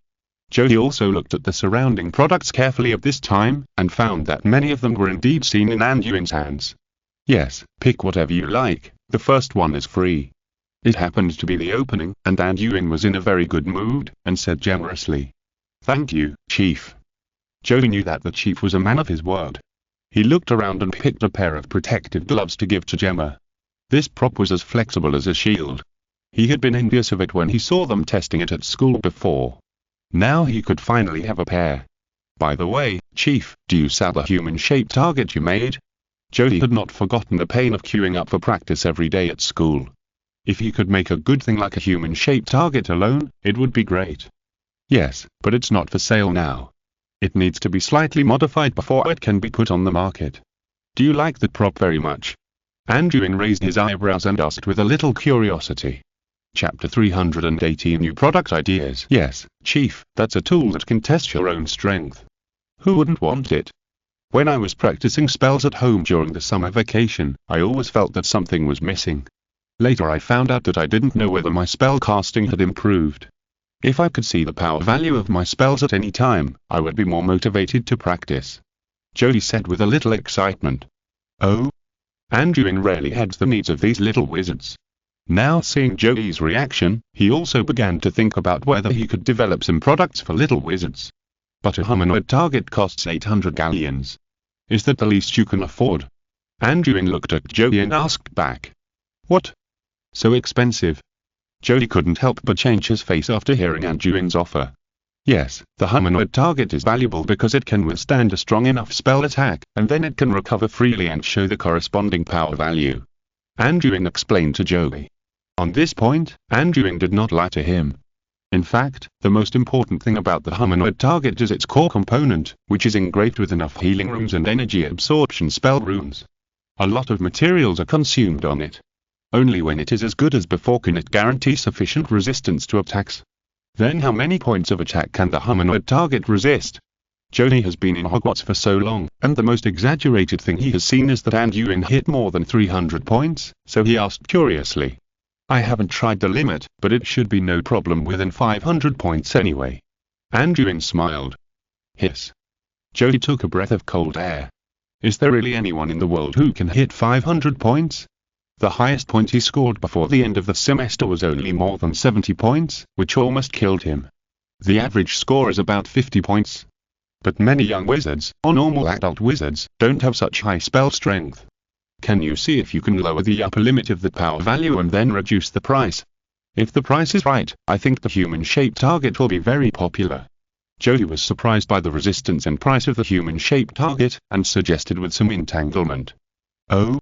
Joey also looked at the surrounding products carefully at this time, and found that many of them were indeed seen in Anduin's hands. Yes, pick whatever you like, the first one is free. It happened to be the opening, and Anduin was in a very good mood, and said generously. Thank you, Chief. Joey knew that the chief was a man of his word. He looked around and picked a pair of protective gloves to give to Gemma. This prop was as flexible as a shield. He had been envious of it when he saw them testing it at school before. Now he could finally have a pair. By the way, Chief, do you sell the human-shaped target you made? Joey had not forgotten the pain of queuing up for practice every day at school. If he could make a good thing like a human-shaped target alone, it would be great. Yes, but it's not for sale now. It needs to be slightly modified before it can be put on the market. Do you like the prop very much? Anduin raised his eyebrows and asked with a little curiosity. Chapter 318 New Product Ideas. Yes, Chief, that's a tool that can test your own strength. Who wouldn't want it? When I was practicing spells at home during the summer vacation, I always felt that something was missing. Later I found out that I didn't know whether my spell casting had improved. If I could see the power value of my spells at any time, I would be more motivated to practice. Joey said with a little excitement. Oh? Anduin rarely had the needs of these little wizards. Now seeing Joey's reaction, he also began to think about whether he could develop some products for little wizards. But a humanoid target costs 800 galleons. Is that the least you can afford? Anduin looked at Joey and asked back. What? So expensive? Joey couldn't help but change his face after hearing Anduin's offer. Yes, the humanoid target is valuable because it can withstand a strong enough spell attack, and then it can recover freely and show the corresponding power value. Anduin explained to Joey. On this point, Anduin did not lie to him. In fact, the most important thing about the humanoid target is its core component, which is engraved with enough healing runes and energy absorption spell runes. A lot of materials are consumed on it. Only when it is as good as before can it guarantee sufficient resistance to attacks. Then how many points of attack can the humanoid target resist? Jody has been in Hogwarts for so long, and the most exaggerated thing he has seen is that Anduin hit more than 300 points, so he asked curiously. I haven't tried the limit, but it should be no problem within 500 points anyway. Anduin smiled. Hiss. Jody took a breath of cold air. Is there really anyone in the world who can hit 500 points? The highest point he scored before the end of the semester was only more than 70 points, which almost killed him. The average score is about 50 points. But many young wizards, or normal adult wizards, don't have such high spell strength. Can you see if you can lower the upper limit of the power value and then reduce the price? If the price is right, I think the human-shaped target will be very popular. Jody was surprised by the resistance and price of the human-shaped target, and suggested with some entanglement. Oh?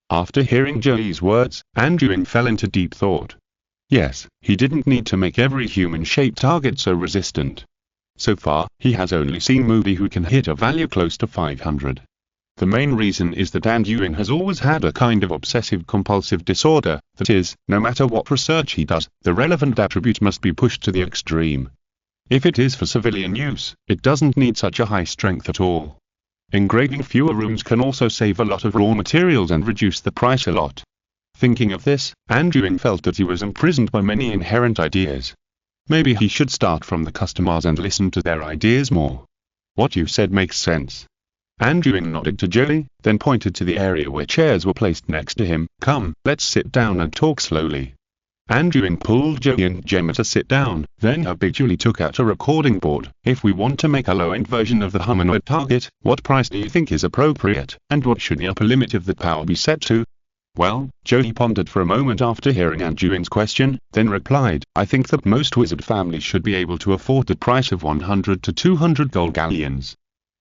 After hearing Jody's words, Anduin fell into deep thought. Yes, he didn't need to make every human-shaped target so resistant. So far, he has only seen Moody who can hit a value close to 500. The main reason is that Anduin has always had a kind of obsessive-compulsive disorder, that is, no matter what research he does, the relevant attribute must be pushed to the extreme. If it is for civilian use, it doesn't need such a high strength at all. Engraving fewer rooms can also save a lot of raw materials and reduce the price a lot. Thinking of this, Anduin felt that he was imprisoned by many inherent ideas. Maybe he should start from the customers and listen to their ideas more. What you said makes sense. Anduin nodded to Jody, then pointed to the area where chairs were placed next to him. Come, let's sit down and talk slowly. Anduin pulled Jody and Gemma to sit down, then habitually took out a recording board. If we want to make a low-end version of the humanoid target, what price do you think is appropriate, and what should the upper limit of the power be set to? Well, Jody pondered for a moment after hearing Anduin's question, then replied, I think that most wizard families should be able to afford the price of 100 to 200 gold galleons.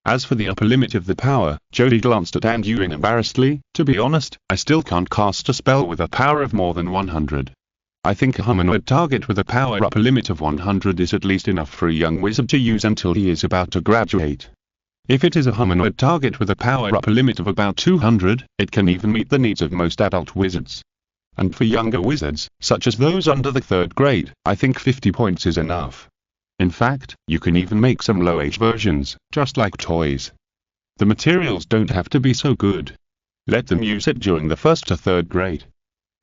As for the upper limit of the power, Jody glanced at Anduin embarrassedly. To be honest, I still can't cast a spell with a power of more than 100. I think a humanoid target with a power upper limit of 100 is at least enough for a young wizard to use until he is about to graduate. If it is a humanoid target with a power upper limit of about 200, it can even meet the needs of most adult wizards. And for younger wizards, such as those under the 3rd grade, I think 50 points is enough. In fact, you can even make some low-age versions, just like toys. The materials don't have to be so good. Let them use it during the 1st to 3rd grade.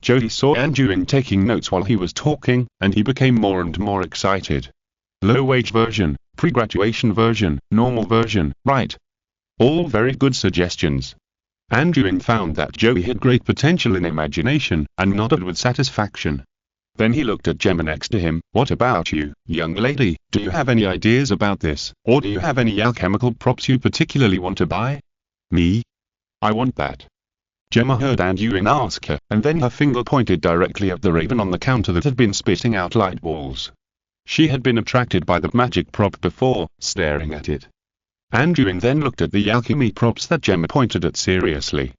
Jody saw Anduin taking notes while he was talking, and he became more and more excited. Low-age version, pre-graduation version, normal version, right. All very good suggestions. Anduin found that Jody had great potential in imagination, and nodded with satisfaction. Then he looked at Gemma next to him. What about you, young lady? Do you have any ideas about this, or do you have any alchemical props you particularly want to buy? Me? I want that. Gemma heard Anduin ask her, and then her finger pointed directly at the raven on the counter that had been spitting out light balls. She had been attracted by the magic prop before, staring at it. Anduin then looked at the alchemy props that Gemma pointed at seriously.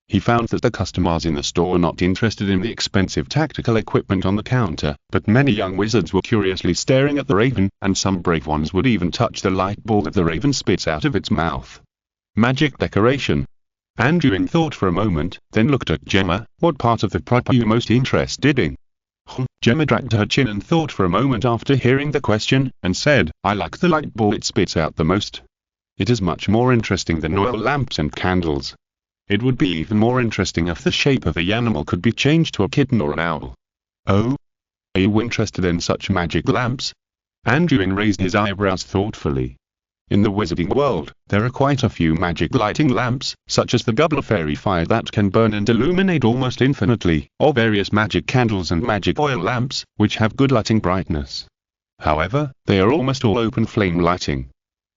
He found that the customers in the store were not interested in the expensive tactical equipment on the counter, but many young wizards were curiously staring at the raven, and some brave ones would even touch the light ball that the raven spits out of its mouth. Magic decoration. Anduin thought for a moment, then looked at Gemma. What part of the prop are you most interested in? Gemma dragged her chin and thought for a moment after hearing the question, and said, I like the light ball it spits out the most. It is much more interesting than oil lamps and candles. It would be even more interesting if the shape of the animal could be changed to a kitten or an owl. Oh? Are you interested in such magic lamps? Anduin raised his eyebrows thoughtfully. In the wizarding world, there are quite a few magic lighting lamps, such as the Gobbler Fairy Fire that can burn and illuminate almost infinitely, or various magic candles and magic oil lamps, which have good lighting brightness. However, they are almost all open flame lighting.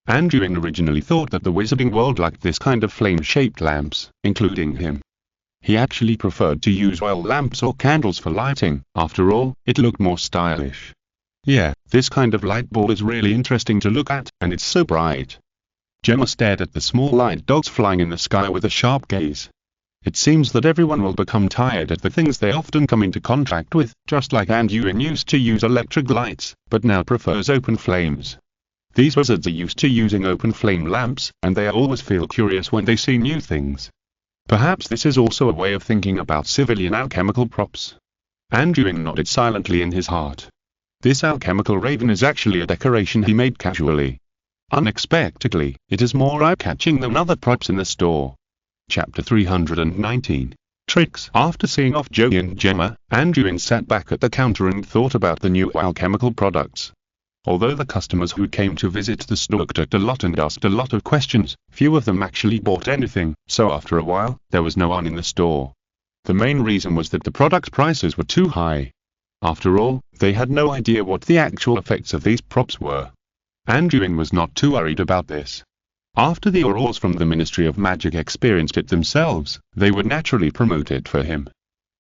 Anduin originally thought that the wizarding world liked this kind of flame-shaped lamps, including him. He actually preferred to use oil lamps or candles for lighting. After all, it looked more stylish. Yeah, this kind of light ball is really interesting to look at, and it's so bright. Gemma stared at the small light dogs flying in the sky with a sharp gaze. It seems that everyone will become tired at the things they often come into contact with, just like Anduin used to use electric lights, but now prefers open flames. These wizards are used to using open flame lamps, and they always feel curious when they see new things. Perhaps this is also a way of thinking about civilian alchemical props. Anduin nodded silently in his heart. This alchemical raven is actually a decoration he made casually. Unexpectedly, it is more eye-catching than other props in the store. Chapter 319. Tricks. After seeing off Joey and Gemma, Anduin sat back at the counter and thought about the new alchemical products. Although the customers who came to visit the store looked at a lot and asked a lot of questions, few of them actually bought anything, so after a while, there was no one in the store. The main reason was that the product prices were too high. After all, they had no idea what the actual effects of these props were. Anduin was not too worried about this. After the Aurors from the Ministry of Magic experienced it themselves, they would naturally promote it for him.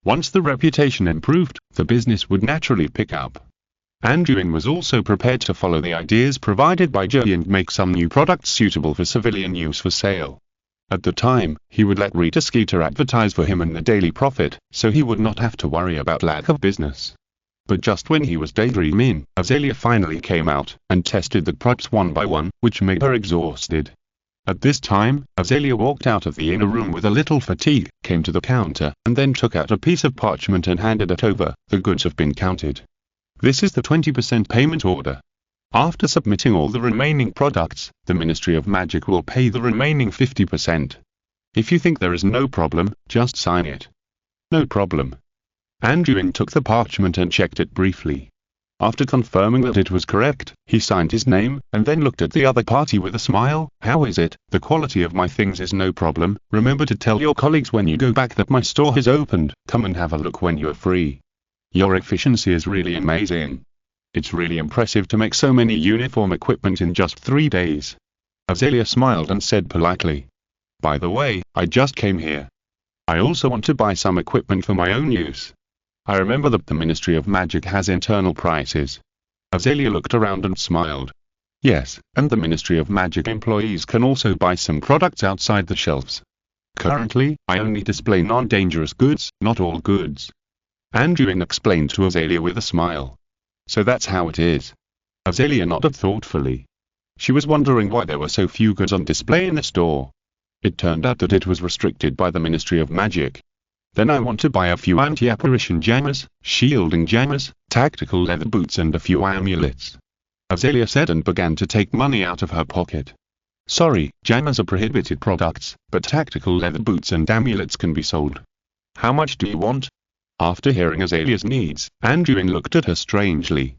Once the reputation improved, the business would naturally pick up. Anduin was also prepared to follow the ideas provided by Joey and make some new products suitable for civilian use for sale. At the time, he would let Rita Skeeter advertise for him and the Daily Prophet, so he would not have to worry about lack of business. But just when he was daydreaming, Azalea finally came out, and tested the props one by one, which made her exhausted. At this time, Azalea walked out of the inner room with a little fatigue, came to the counter, and then took out a piece of parchment and handed it over. The goods have been counted. This is the 20% payment order. After submitting all the remaining products, the Ministry of Magic will pay the remaining 50%. If you think there is no problem, just sign it. No problem. Anduin took the parchment and checked it briefly. After confirming that it was correct, he signed his name, and then looked at the other party with a smile. How is it? The quality of my things is no problem. Remember to tell your colleagues when you go back that my store has opened. Come and have a look when you are free. Your efficiency is really amazing. It's really impressive to make so many uniform equipment in just 3 days. Azalea smiled and said politely. By the way, I just came here. I also want to buy some equipment for my own use. I remember that the Ministry of Magic has internal prices. Azalea looked around and smiled. Yes, and the Ministry of Magic employees can also buy some products outside the shelves. Currently, I only display non-dangerous goods, not all goods. Anduin explained to Azalea with a smile. So that's how it is. Azalea nodded thoughtfully. She was wondering why there were so few goods on display in the store. It turned out that it was restricted by the Ministry of Magic. Then I want to buy a few anti-apparition jammers, shielding jammers, tactical leather boots and a few amulets. Azalea said and began to take money out of her pocket. Sorry, jammers are prohibited products, but tactical leather boots and amulets can be sold. How much do you want? After hearing Azalea's needs, Anduin looked at her strangely.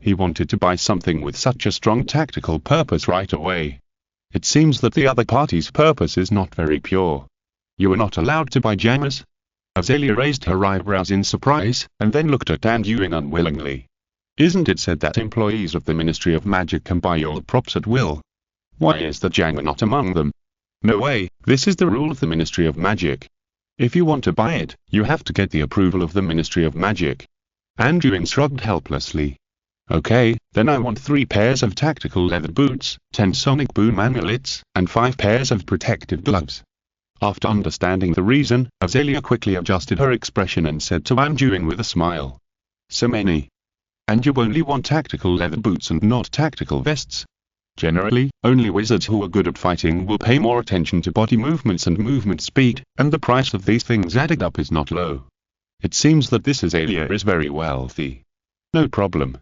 He wanted to buy something with such a strong tactical purpose right away. It seems that the other party's purpose is not very pure. You are not allowed to buy jammers? Azalea raised her eyebrows in surprise, and then looked at Anduin unwillingly. Isn't it said that employees of the Ministry of Magic can buy your props at will? Why is the jammer not among them? No way, this is the rule of the Ministry of Magic. If you want to buy it, you have to get the approval of the Ministry of Magic. Anduin shrugged helplessly. Okay, then I want 3 pairs of tactical leather boots, 10 sonic boom amulets, and 5 pairs of protective gloves. After understanding the reason, Azalea quickly adjusted her expression and said to Anduin with a smile. So many. And you only want tactical leather boots and not tactical vests? Generally, only wizards who are good at fighting will pay more attention to body movements and movement speed, and the price of these things added up is not low. It seems that this Azalea is very wealthy. No problem.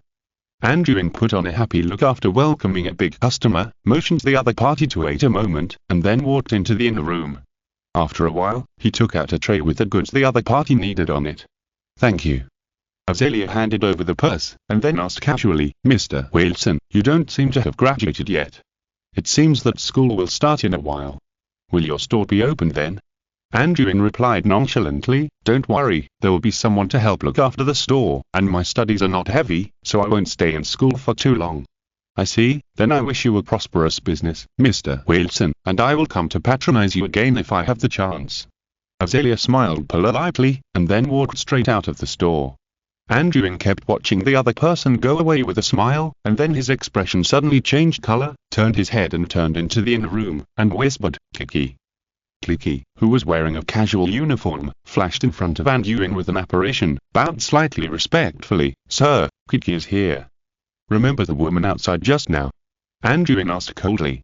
Anduin put on a happy look after welcoming a big customer, motioned the other party to wait a moment, and then walked into the inner room. After a while, he took out a tray with the goods the other party needed on it. Thank you. Azalea handed over the purse, and then asked casually, Mr. Wilson, you don't seem to have graduated yet. It seems that school will start in a while. Will your store be open then? Anduin replied nonchalantly, don't worry, there will be someone to help look after the store, and my studies are not heavy, so I won't stay in school for too long. I see, then I wish you a prosperous business, Mr. Wilson, and I will come to patronize you again if I have the chance. Azalea smiled politely, and then walked straight out of the store. Anduin kept watching the other person go away with a smile, and then his expression suddenly changed color, turned his head and turned into the inner room, and whispered, Kiki. Kiki, who was wearing a casual uniform, flashed in front of Anduin with an apparition, bowed slightly respectfully. Sir, Kiki is here. Remember the woman outside just now? Anduin asked coldly.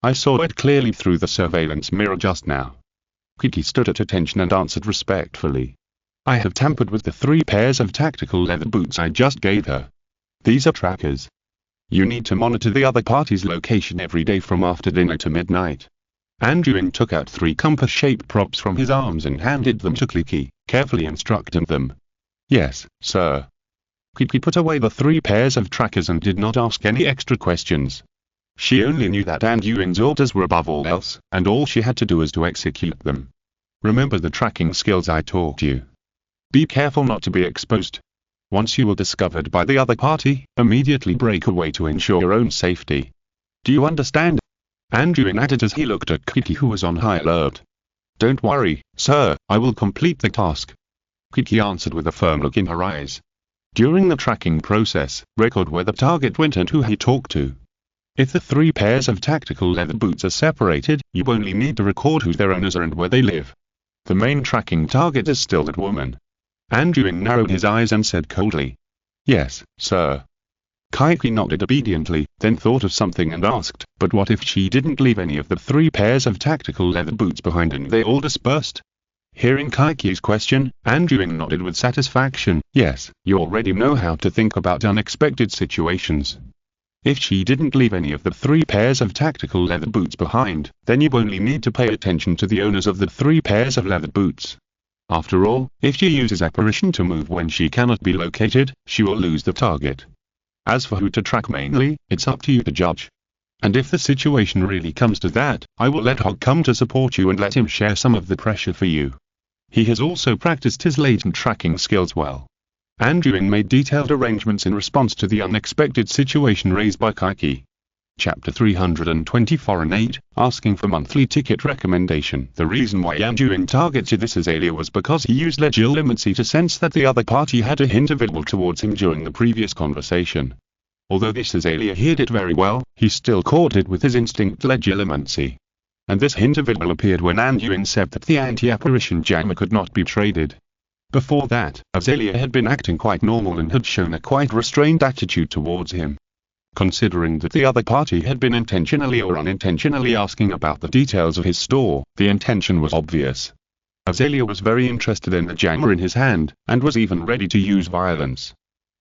I saw it clearly through the surveillance mirror just now. Kiki stood at attention and answered respectfully. I have tampered with the 3 pairs of tactical leather boots I just gave her. These are trackers. You need to monitor the other party's location every day from after dinner to midnight. Anduin took out 3 compass-shaped props from his arms and handed them to Kiki, carefully instructing them. Yes, sir. Kiki put away the 3 pairs of trackers and did not ask any extra questions. She only knew that Anduin's orders were above all else, and all she had to do was to execute them. Remember the tracking skills I taught you. Be careful not to be exposed. Once you are discovered by the other party, immediately break away to ensure your own safety. Do you understand? Anduin added as he looked at Kiki, who was on high alert. Don't worry, sir, I will complete the task. Kiki answered with a firm look in her eyes. During the tracking process, record where the target went and who he talked to. If the 3 pairs of tactical leather boots are separated, you only need to record who their owners are and where they live. The main tracking target is still that woman. Anduin narrowed his eyes and said coldly. Yes, sir. Kiki nodded obediently, then thought of something and asked, but what if she didn't leave any of the 3 pairs of tactical leather boots behind and they all dispersed? Hearing Kiki's question, Anduin nodded with satisfaction. Yes, you already know how to think about unexpected situations. If she didn't leave any of the 3 pairs of tactical leather boots behind, then you only need to pay attention to the owners of the 3 pairs of leather boots. After all, if she uses apparition to move when she cannot be located, she will lose the target. As for who to track mainly, it's up to you to judge. And if the situation really comes to that, I will let Hog come to support you and let him share some of the pressure for you. He has also practiced his latent tracking skills well. Anduin made detailed arrangements in response to the unexpected situation raised by Kiki. Chapter 324 and 8, asking for monthly ticket recommendation. The reason why Anduin targeted this Azalea was because he used legilimency to sense that the other party had a hint of it towards him during the previous conversation. Although this Azalea heard it very well, he still caught it with his instinct legilimency. And this hint of it appeared when Anduin said that the anti-apparition jammer could not be traded. Before that, Azalea had been acting quite normal and had shown a quite restrained attitude towards him. Considering that the other party had been intentionally or unintentionally asking about the details of his store, the intention was obvious. Azalea was very interested in the jammer in his hand, and was even ready to use violence.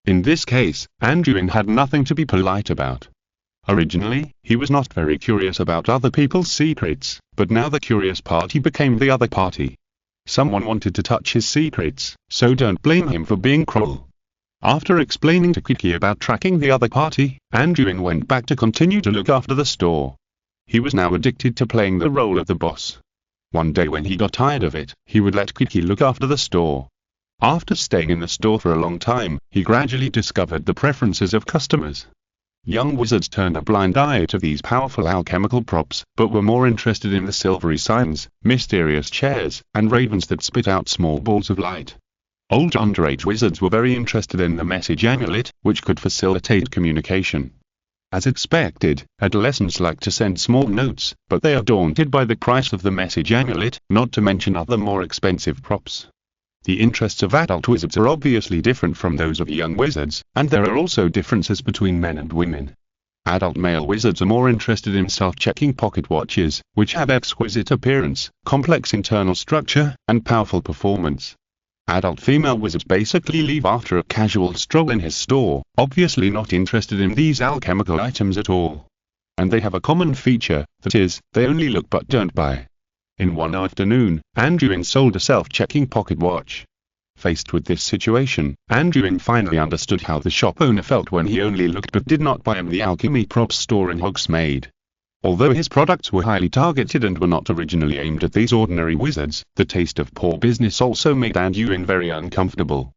In this case, Anduin had nothing to be polite about. Originally, he was not very curious about other people's secrets, but now the curious party became the other party. Someone wanted to touch his secrets, so don't blame him for being cruel. After explaining to Kiki about tracking the other party, Anduin went back to continue to look after the store. He was now addicted to playing the role of the boss. One day when he got tired of it, he would let Kiki look after the store. After staying in the store for a long time, he gradually discovered the preferences of customers. Young wizards turned a blind eye to these powerful alchemical props, but were more interested in the silvery signs, mysterious chairs, and ravens that spit out small balls of light. Old underage wizards were very interested in the message amulet, which could facilitate communication. As expected, adolescents like to send small notes, but they are daunted by the price of the message amulet, not to mention other more expensive props. The interests of adult wizards are obviously different from those of young wizards, and there are also differences between men and women. Adult male wizards are more interested in self-checking pocket watches, which have exquisite appearance, complex internal structure, and powerful performance. Adult female wizards basically leave after a casual stroll in his store, obviously not interested in these alchemical items at all. And they have a common feature, that is, they only look but don't buy. In one afternoon, Anduin sold a self-checking pocket watch. Faced with this situation, Anduin finally understood how the shop owner felt when he only looked but did not buy in the alchemy props store in Hogsmeade. Although his products were highly targeted and were not originally aimed at these ordinary wizards, the taste of poor business also made Anduin very uncomfortable.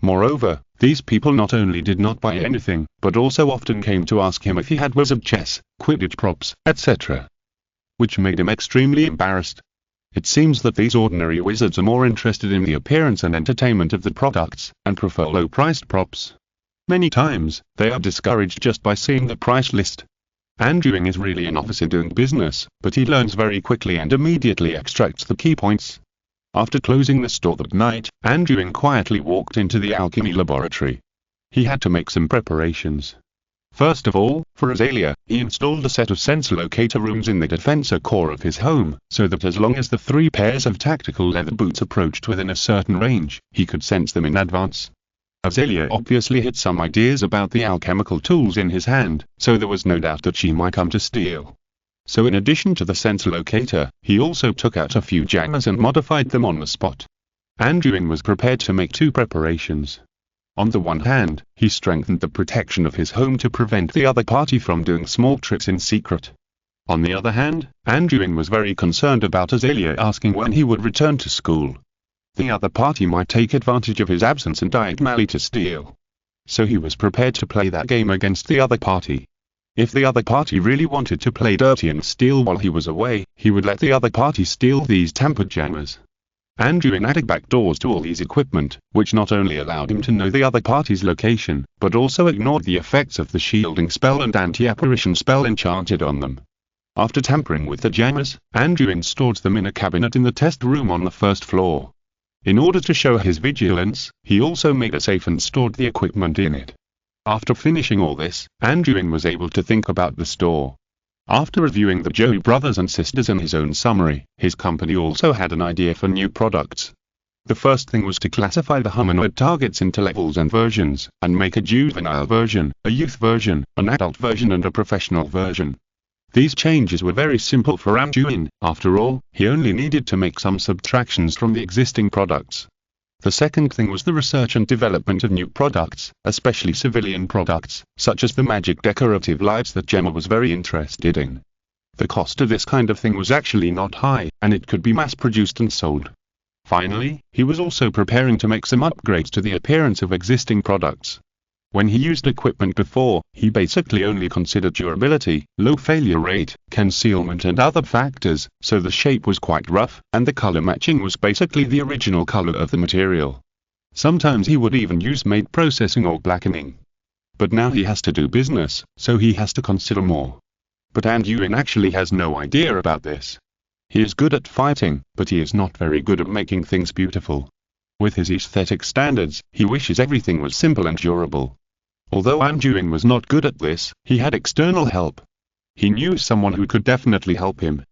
Moreover, these people not only did not buy anything, but also often came to ask him if he had wizard chess, Quidditch props, etc. Which made him extremely embarrassed. It seems that these ordinary wizards are more interested in the appearance and entertainment of the products, and prefer low-priced props. Many times, they are discouraged just by seeing the price list. Anduin is really a novice in doing business, but he learns very quickly and immediately extracts the key points. After closing the store that night, Anduin quietly walked into the alchemy laboratory. He had to make some preparations. First of all, for Azalea, he installed a set of sense locator rooms in the defensor core of his home, so that as long as the 3 pairs of tactical leather boots approached within a certain range, he could sense them in advance. Azalea obviously had some ideas about the alchemical tools in his hand, so there was no doubt that she might come to steal. So in addition to the sensor locator, he also took out a few jammers and modified them on the spot. Anduin was prepared to make two preparations. On the one hand, he strengthened the protection of his home to prevent the other party from doing small tricks in secret. On the other hand, Anduin was very concerned about Azalea asking when he would return to school. The other party might take advantage of his absence and diagonally to steal. So he was prepared to play that game against the other party. If the other party really wanted to play dirty and steal while he was away, he would let the other party steal these tampered jammers. Anduin added backdoors to all these equipment, which not only allowed him to know the other party's location, but also ignored the effects of the shielding spell and anti-apparition spell enchanted on them. After tampering with the jammers, Anduin stored them in a cabinet in the test room on the first floor. In order to show his vigilance, he also made a safe and stored the equipment in it. After finishing all this, Anduin was able to think about the store. After reviewing the Joey brothers and sisters and his own summary, his company also had an idea for new products. The first thing was to classify the humanoid targets into levels and versions, and make a juvenile version, a youth version, an adult version and a professional version. These changes were very simple for Anduin. After all, he only needed to make some subtractions from the existing products. The second thing was the research and development of new products, especially civilian products, such as the magic decorative lights that Gemma was very interested in. The cost of this kind of thing was actually not high, and it could be mass-produced and sold. Finally, he was also preparing to make some upgrades to the appearance of existing products. When he used equipment before, he basically only considered durability, low failure rate, concealment and other factors, so the shape was quite rough, and the color matching was basically the original color of the material. Sometimes he would even use matte processing or blackening. But now he has to do business, so he has to consider more. But Anduin actually has no idea about this. He is good at fighting, but he is not very good at making things beautiful. With his aesthetic standards, he wishes everything was simple and durable. Although Anduin was not good at this, he had external help. He knew someone who could definitely help him.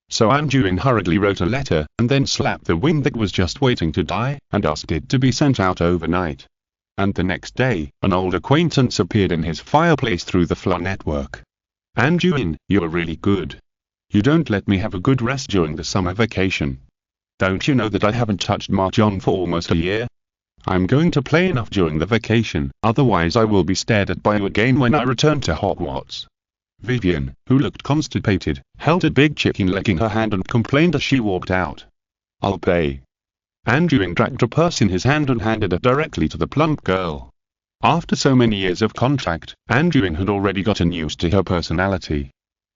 So Anduin hurriedly wrote a letter, and then slapped the wind that was just waiting to die, and asked it to be sent out overnight. And the next day, an old acquaintance appeared in his fireplace through the floor network. Anduin, you're really good. You don't let me have a good rest during the summer vacation. Don't you know that I haven't touched Mahjong for almost a year? I'm going to play enough during the vacation, otherwise I will be stared at by you again when I return to Hogwarts. Vivian, who looked constipated, held a big chicken leg in her hand and complained as she walked out. I'll pay. Anduin dragged a purse in his hand and handed it directly to the plump girl. After so many years of contact, Anduin had already gotten used to her personality.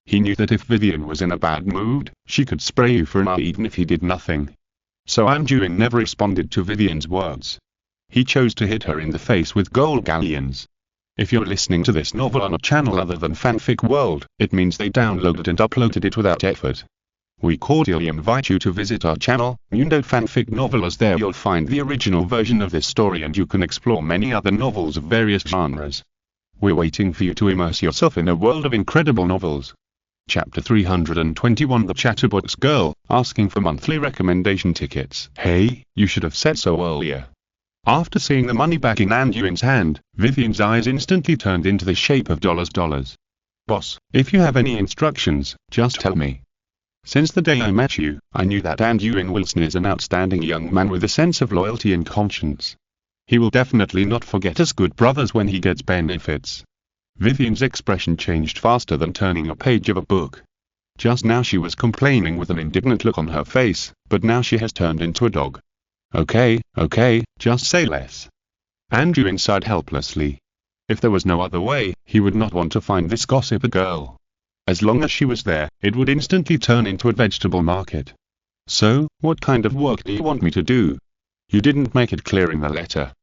He knew that if Vivian was in a bad mood, she could spray you for an hour even if he did nothing. So Anduin never responded to Vivian's words. He chose to hit her in the face with gold galleons. If you're listening to this novel on a channel other than Fanfic World, it means they downloaded and uploaded it without effort. We cordially invite you to visit our channel, Mundo Fanfic Novel, as there you'll find the original version of this story and you can explore many other novels of various genres. We're waiting for you to immerse yourself in a world of incredible novels. Chapter 321, The Chatterbox Girl, asking for monthly recommendation tickets. Hey, you should have said so earlier. After seeing the money back in Anduin's hand, Vivian's eyes instantly turned into the shape of dollars. Boss, if you have any instructions, just tell me. Since the day I met you, I knew that Anduin Wilson is an outstanding young man with a sense of loyalty and conscience. He will definitely not forget us good brothers when he gets benefits. Vivian's expression changed faster than turning a page of a book. Just now she was complaining with an indignant look on her face, but now she has turned into a dog. Okay, just say less. Anduin sighed helplessly. If there was no other way, he would not want to find this gossip girl. As long as she was there, it would instantly turn into a vegetable market. So, what kind of work do you want me to do? You didn't make it clear in the letter.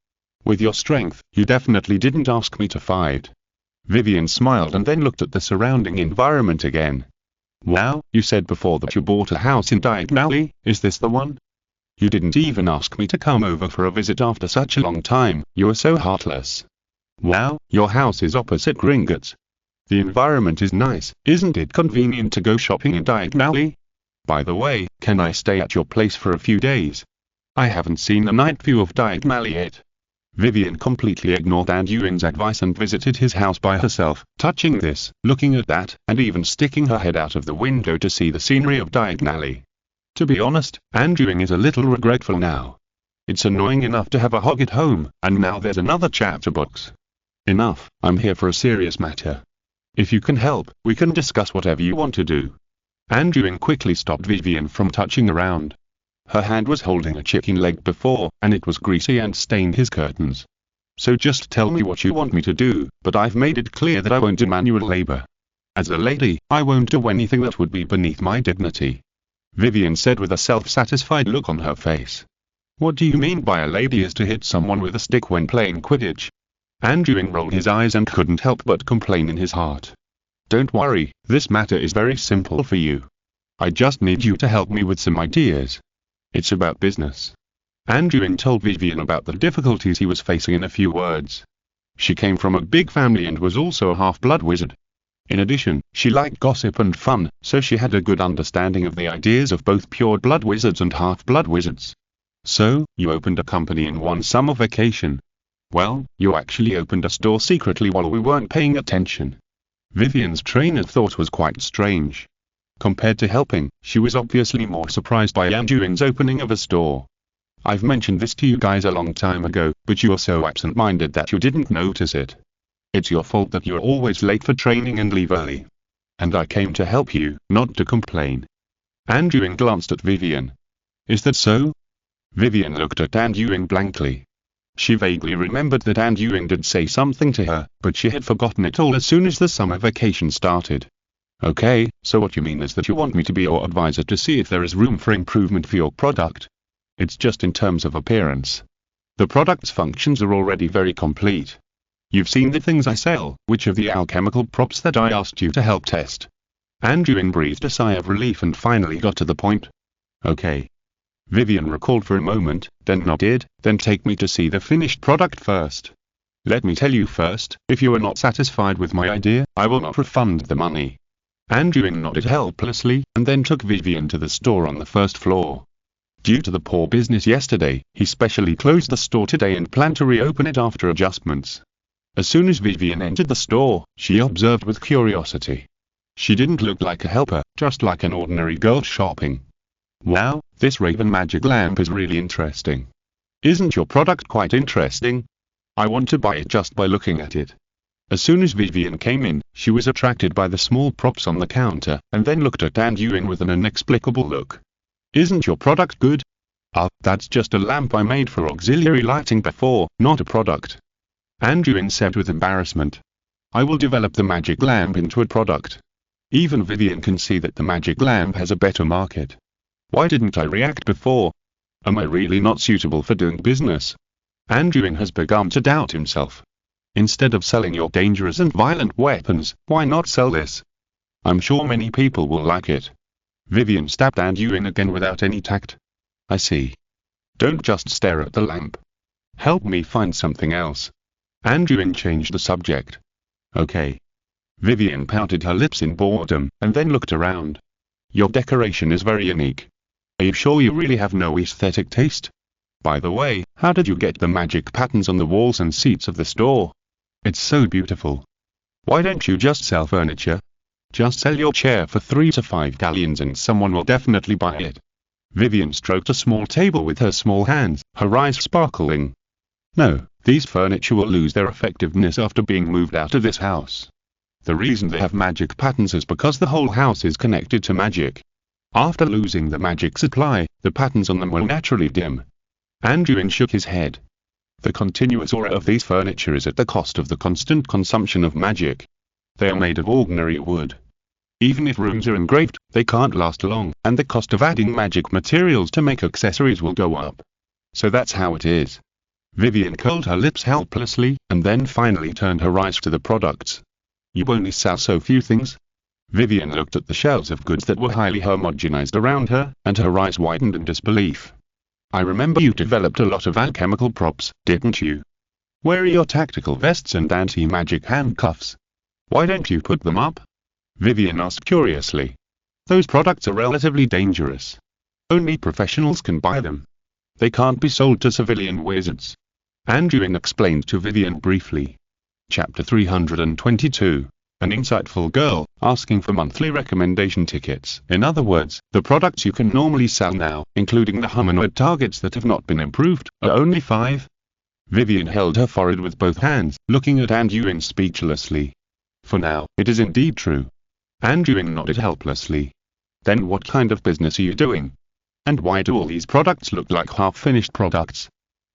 With your strength, you definitely didn't ask me to fight. Vivian smiled and then looked at the surrounding environment again. Wow, you said before that you bought a house in Diagon Alley, is this the one? You didn't even ask me to come over for a visit after such a long time, you are so heartless. Wow, your house is opposite Gringotts. The environment is nice, isn't it convenient to go shopping in Diagon Alley? By the way, can I stay at your place for a few days? I haven't seen the night view of Diagon Alley yet. Vivian completely ignored Anduin's advice and visited his house by herself, touching this, looking at that, and even sticking her head out of the window to see the scenery of Diagon Alley. To be honest, Anduin is a little regretful now. It's annoying enough to have a hog at home, and now there's another chapter box. Enough, I'm here for a serious matter. If you can help, we can discuss whatever you want to do. Anduin quickly stopped Vivian from touching around. Her hand was holding a chicken leg before, and it was greasy and stained his curtains. So just tell me what you want me to do, but I've made it clear that I won't do manual labor. As a lady, I won't do anything that would be beneath my dignity. Vivian said with a self-satisfied look on her face. What do you mean by a lady is to hit someone with a stick when playing Quidditch? Anduin rolled his eyes and couldn't help but complain in his heart. Don't worry, this matter is very simple for you. I just need you to help me with some ideas. It's about business. Anduin told Vivian about the difficulties he was facing in a few words. She came from a big family and was also a half-blood wizard. In addition, she liked gossip and fun, so she had a good understanding of the ideas of both pure-blood wizards and half-blood wizards. So, you opened a company in one summer vacation. Well, you actually opened a store secretly while we weren't paying attention. Vivian's train of thought was quite strange. Compared to helping, she was obviously more surprised by Anduin's opening of a store. I've mentioned this to you guys a long time ago, but you're so absent-minded that you didn't notice it. It's your fault that you're always late for training and leave early. And I came to help you, not to complain. Anduin glanced at Vivian. Is that so? Vivian looked at Anduin blankly. She vaguely remembered that Anduin did say something to her, but she had forgotten it all as soon as the summer vacation started. Okay, so what you mean is that you want me to be your advisor to see if there is room for improvement for your product? It's just in terms of appearance. The product's functions are already very complete. You've seen the things I sell, which of the alchemical props that I asked you to help test. Anduin breathed a sigh of relief and finally got to the point. Okay. Vivian recalled for a moment, then nodded, then take me to see the finished product first. Let me tell you first, if you are not satisfied with my idea, I will not refund the money. Anduin nodded helplessly, and then took Vivian to the store on the first floor. Due to the poor business yesterday, he specially closed the store today and planned to reopen it after adjustments. As soon as Vivian entered the store, she observed with curiosity. She didn't look like a helper, just like an ordinary girl shopping. Wow, this Raven magic lamp is really interesting. Isn't your product quite interesting? I want to buy it just by looking at it. As soon as Vivian came in, she was attracted by the small props on the counter, and then looked at Anduin with an inexplicable look. Isn't your product good? That's just a lamp I made for auxiliary lighting before, not a product. Anduin said with embarrassment. I will develop the magic lamp into a product. Even Vivian can see that the magic lamp has a better market. Why didn't I react before? Am I really not suitable for doing business? Anduin has begun to doubt himself. Instead of selling your dangerous and violent weapons, why not sell this? I'm sure many people will like it. Vivian stabbed Anduin again without any tact. I see. Don't just stare at the lamp. Help me find something else. Anduin changed the subject. Okay. Vivian pouted her lips in boredom, and then looked around. Your decoration is very unique. Are you sure you really have no aesthetic taste? By the way, how did you get the magic patterns on the walls and seats of the store? It's so beautiful. Why don't you just sell furniture? Just sell your chair for 3 to 5 galleons and someone will definitely buy it. Vivian stroked a small table with her small hands, her eyes sparkling. No, these furniture will lose their effectiveness after being moved out of this house. The reason they have magic patterns is because the whole house is connected to magic. After losing the magic supply, the patterns on them will naturally dim. Anduin shook his head. The continuous aura of these furniture is at the cost of the constant consumption of magic. They are made of ordinary wood. Even if rooms are engraved, they can't last long, and the cost of adding magic materials to make accessories will go up. So that's how it is. Vivian curled her lips helplessly, and then finally turned her eyes to the products. You only sell so few things? Vivian looked at the shelves of goods that were highly homogenized around her, and her eyes widened in disbelief. I remember you developed a lot of alchemical props, didn't you? Where are your tactical vests and anti-magic handcuffs? Why don't you put them up? Vivian asked curiously. Those products are relatively dangerous. Only professionals can buy them. They can't be sold to civilian wizards. Anduin explained to Vivian briefly. Chapter 322. An insightful girl, asking for monthly recommendation tickets. In other words, the products you can normally sell now, including the humanoid targets that have not been improved, are only 5. Vivian held her forehead with both hands, looking at Anduin speechlessly. For now, it is indeed true. Anduin nodded helplessly. Then what kind of business are you doing? And why do all these products look like half-finished products?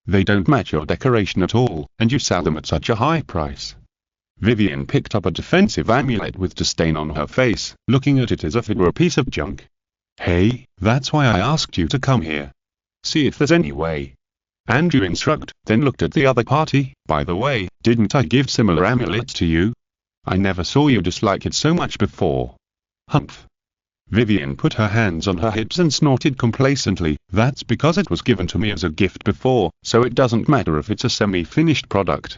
They don't match your decoration at all, and you sell them at such a high price. Vivian picked up a defensive amulet with disdain on her face, looking at it as if it were a piece of junk. Hey, that's why I asked you to come here. See if there's any way. Anduin shrugged, then looked at the other party. By the way, didn't I give similar amulets to you? I never saw you dislike it so much before. Humph. Vivian put her hands on her hips and snorted complacently. That's because it was given to me as a gift before, so it doesn't matter if it's a semi-finished product.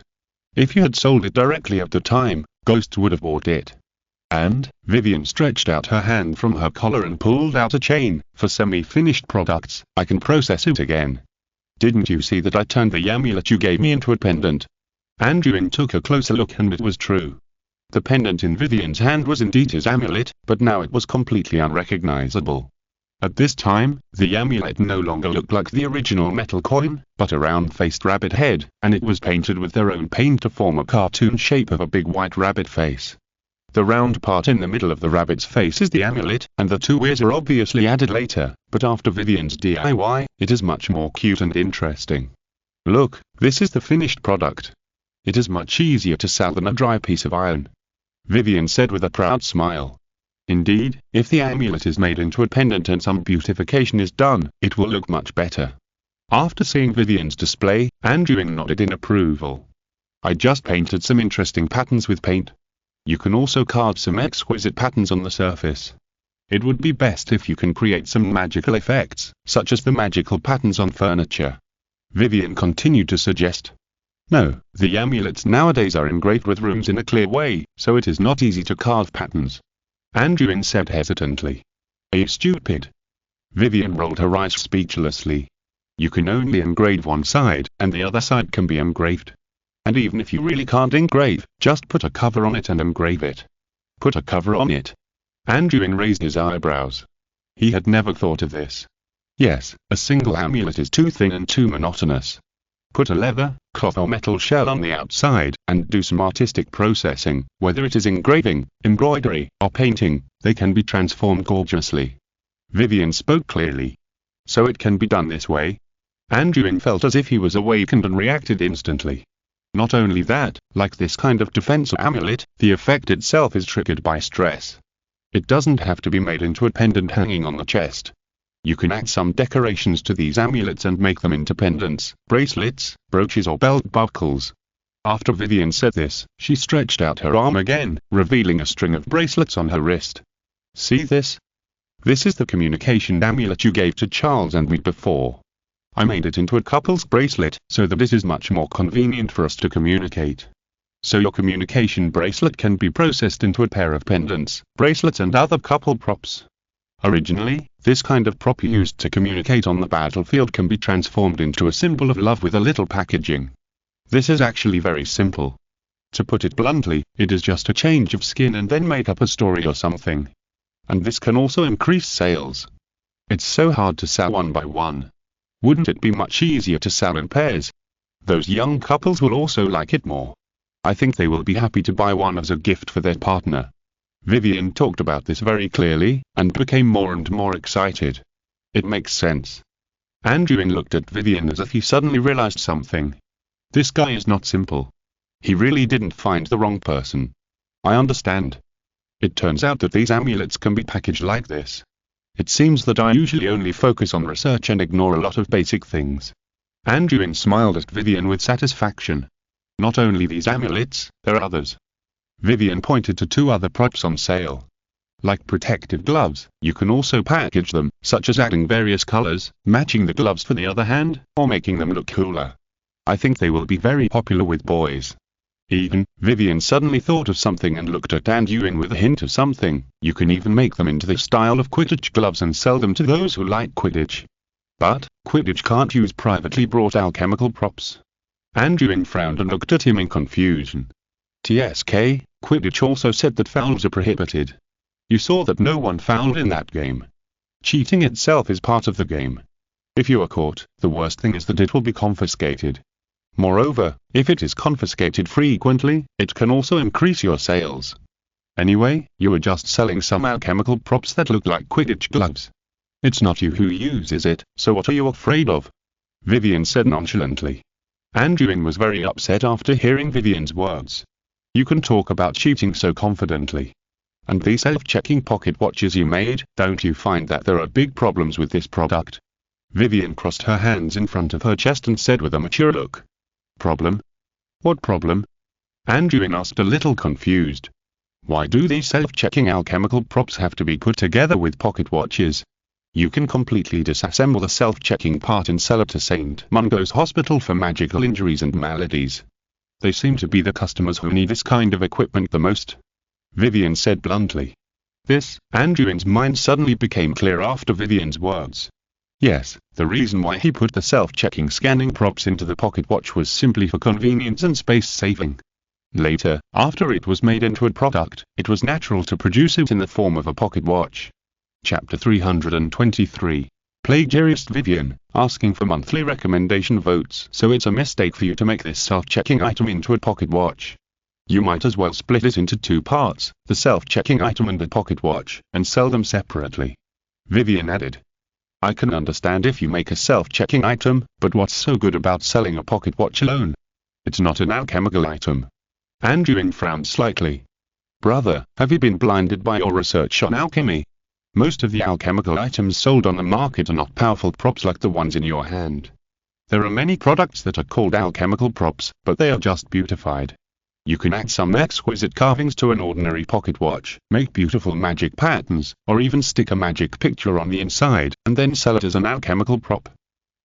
If you had sold it directly at the time, Ghost would have bought it. And, Vivian stretched out her hand from her collar and pulled out a chain. For semi-finished products, I can process it again. Didn't you see that I turned the amulet you gave me into a pendant? Anduin took a closer look and it was true. The pendant in Vivian's hand was indeed his amulet, but now it was completely unrecognizable. At this time, the amulet no longer looked like the original metal coin, but a round-faced rabbit head, and it was painted with their own paint to form a cartoon shape of a big white rabbit face. The round part in the middle of the rabbit's face is the amulet, and the 2 ears are obviously added later, but after Vivian's DIY, it is much more cute and interesting. Look, this is the finished product. It is much easier to sell than a dry piece of iron. Vivian said with a proud smile. Indeed, if the amulet is made into a pendant and some beautification is done, it will look much better. After seeing Vivian's display, Anduin nodded in approval. I just painted some interesting patterns with paint. You can also carve some exquisite patterns on the surface. It would be best if you can create some magical effects, such as the magical patterns on furniture. Vivian continued to suggest. No, the amulets nowadays are engraved with runes in a clear way, so it is not easy to carve patterns. Anduin said hesitantly. Are you stupid? Vivian rolled her eyes speechlessly. You can only engrave one side, and the other side can be engraved. And even if you really can't engrave, just put a cover on it and engrave it. Put a cover on it? Anduin raised his eyebrows. He had never thought of this. Yes, a single amulet is too thin and too monotonous. Put a leather, cloth or metal shell on the outside, and do some artistic processing. Whether it is engraving, embroidery, or painting, they can be transformed gorgeously. Vivian spoke clearly. So it can be done this way? Anduin felt as if he was awakened and reacted instantly. Not only that, like this kind of defense amulet, the effect itself is triggered by stress. It doesn't have to be made into a pendant hanging on the chest. You can add some decorations to these amulets and make them into pendants, bracelets, brooches or belt buckles. After Vivian said this, she stretched out her arm again, revealing a string of bracelets on her wrist. See this? This is the communication amulet you gave to Charles and me before. I made it into a couple's bracelet, so that it is much more convenient for us to communicate. So your communication bracelet can be processed into a pair of pendants, bracelets and other couple props. Originally, this kind of prop used to communicate on the battlefield can be transformed into a symbol of love with a little packaging. This is actually very simple. To put it bluntly, it is just a change of skin and then make up a story or something. And this can also increase sales. It's so hard to sell one by one. Wouldn't it be much easier to sell in pairs? Those young couples will also like it more. I think they will be happy to buy one as a gift for their partner. Vivian talked about this very clearly, and became more and more excited. It makes sense. Anduin looked at Vivian as if he suddenly realized something. This guy is not simple. He really didn't find the wrong person. I understand. It turns out that these amulets can be packaged like this. It seems that I usually only focus on research and ignore a lot of basic things. Anduin smiled at Vivian with satisfaction. Not only these amulets, there are others. Vivian pointed to 2 other props on sale. Like protective gloves, you can also package them, such as adding various colors, matching the gloves for the other hand, or making them look cooler. I think they will be very popular with boys. Even, Vivian suddenly thought of something and looked at Anduin with a hint of something. You can even make them into the style of Quidditch gloves and sell them to those who like Quidditch. But, Quidditch can't use privately brought alchemical props. Anduin frowned and looked at him in confusion. TSK, Quidditch also said that fouls are prohibited. You saw that no one fouled in that game. Cheating itself is part of the game. If you are caught, the worst thing is that it will be confiscated. Moreover, if it is confiscated frequently, it can also increase your sales. Anyway, you are just selling some alchemical props that look like Quidditch gloves. It's not you who uses it, so what are you afraid of? Vivian said nonchalantly. Anduin was very upset after hearing Vivian's words. You can talk about cheating so confidently. And these self-checking pocket watches you made, don't you find that there are big problems with this product? Vivian crossed her hands in front of her chest and said with a mature look. Problem? What problem? Anduin asked a little confused. Why do these self-checking alchemical props have to be put together with pocket watches? You can completely disassemble the self-checking part and sell it to St. Mungo's Hospital for magical injuries and maladies. They seem to be the customers who need this kind of equipment the most. Vivian said bluntly. Anduin's mind suddenly became clear after Vivian's words. Yes, the reason why he put the self-checking scanning props into the pocket watch was simply for convenience and space saving. Later, after it was made into a product, it was natural to produce it in the form of a pocket watch. Chapter 323. Plagiarist Vivian, asking for monthly recommendation votes. So it's a mistake for you to make this self-checking item into a pocket watch. You might as well split it into two parts, the self-checking item and the pocket watch, and sell them separately. Vivian added. I can understand if you make a self-checking item, but what's so good about selling a pocket watch alone? It's not an alchemical item. Anduin frowned slightly. Brother, have you been blinded by your research on alchemy? Most of the alchemical items sold on the market are not powerful props like the ones in your hand. There are many products that are called alchemical props, but they are just beautified. You can add some exquisite carvings to an ordinary pocket watch, make beautiful magic patterns, or even stick a magic picture on the inside, and then sell it as an alchemical prop.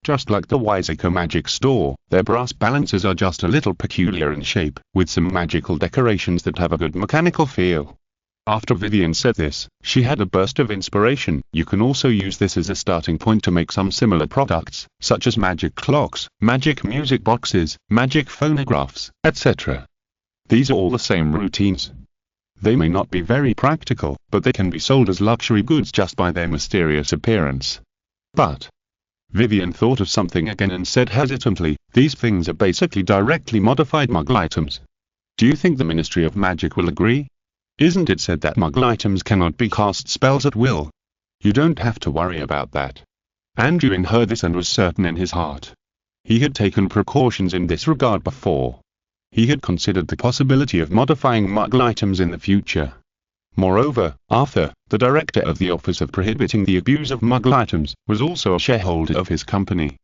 Just like the Wiseacre Magic Store, their brass balances are just a little peculiar in shape, with some magical decorations that have a good mechanical feel. After Vivian said this, she had a burst of inspiration. You can also use this as a starting point to make some similar products, such as magic clocks, magic music boxes, magic phonographs, etc. These are all the same routines. They may not be very practical, but they can be sold as luxury goods just by their mysterious appearance. But Vivian thought of something again and said hesitantly, these things are basically directly modified Muggle items. Do you think the Ministry of Magic will agree? Isn't it said that Muggle items cannot be cast spells at will? You don't have to worry about that. Anduin heard this and was certain in his heart. He had taken precautions in this regard before. He had considered the possibility of modifying Muggle items in the future. Moreover, Arthur, the director of the Office of Prohibiting the Abuse of Muggle Items, was also a shareholder of his company.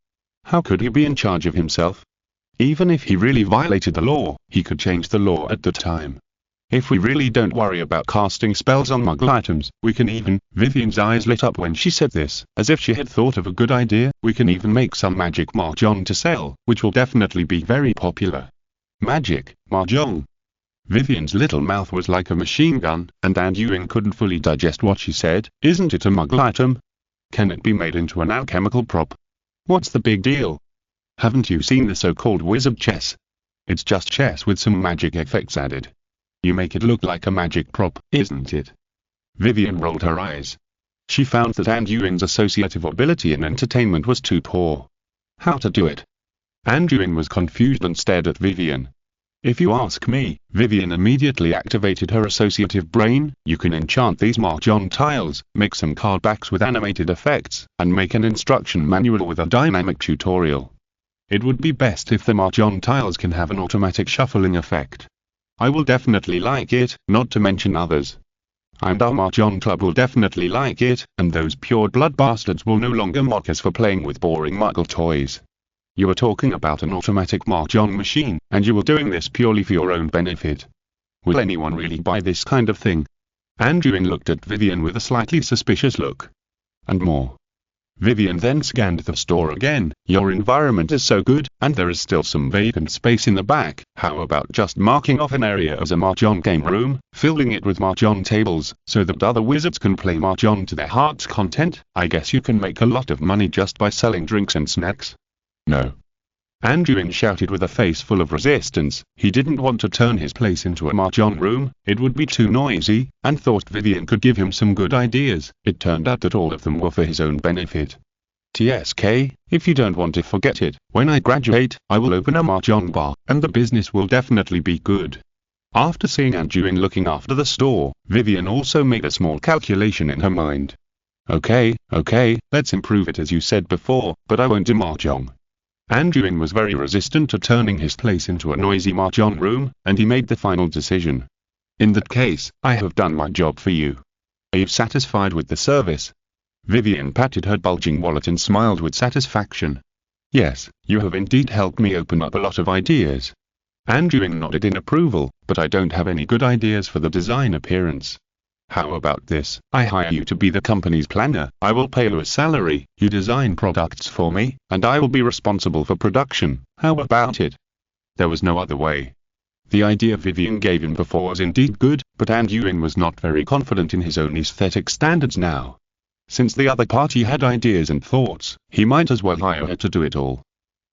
How could he be in charge of himself? Even if he really violated the law, he could change the law at the time. If we really don't worry about casting spells on Muggle items, we can even— Vivian's eyes lit up when she said this, as if she had thought of a good idea. We can even make some magic mahjong to sell, which will definitely be very popular. Magic mahjong. Vivian's little mouth was like a machine gun, and Anduin couldn't fully digest what she said. Isn't it a Muggle item? Can it be made into an alchemical prop? What's the big deal? Haven't you seen the so-called wizard chess? It's just chess with some magic effects added. You make it look like a magic prop, isn't it? Vivian rolled her eyes. She found that Anduin's associative ability in entertainment was too poor. How to do it? Anduin was confused and stared at Vivian. If you ask me, Vivian immediately activated her associative brain. You can enchant these mahjong tiles, make some card backs with animated effects, and make an instruction manual with a dynamic tutorial. It would be best if the mahjong tiles can have an automatic shuffling effect. I will definitely like it, not to mention others. And our mahjong club will definitely like it, and those pure blood bastards will no longer mock us for playing with boring Muggle toys. You are talking about an automatic mahjong machine, and you are doing this purely for your own benefit. Will anyone really buy this kind of thing? Anduin looked at Vivian with a slightly suspicious look. And more. Vivian then scanned the store again. Your environment is so good, and there is still some vacant space in the back. How about just marking off an area as a mahjong game room, filling it with mahjong tables, so that other wizards can play mahjong to their heart's content? I guess you can make a lot of money just by selling drinks and snacks. No. Anduin shouted with a face full of resistance. He didn't want to turn his place into a mahjong room, it would be too noisy, and thought Vivian could give him some good ideas. It turned out that all of them were for his own benefit. TSK, if you don't want to forget it, when I graduate, I will open a mahjong bar, and the business will definitely be good. After seeing Anduin looking after the store, Vivian also made a small calculation in her mind. Okay, let's improve it as you said before, but I won't do mahjong. Anduin was very resistant to turning his place into a noisy mahjong room, and he made the final decision. In that case, I have done my job for you. Are you satisfied with the service? Vivian patted her bulging wallet and smiled with satisfaction. Yes, you have indeed helped me open up a lot of ideas. Anduin nodded in approval, but I don't have any good ideas for the design appearance. How about this? I hire you to be the company's planner, I will pay you a salary, you design products for me, and I will be responsible for production. How about it? There was no other way. The idea Vivian gave him before was indeed good, but Anduin was not very confident in his own aesthetic standards now. Since the other party had ideas and thoughts, he might as well hire her to do it all.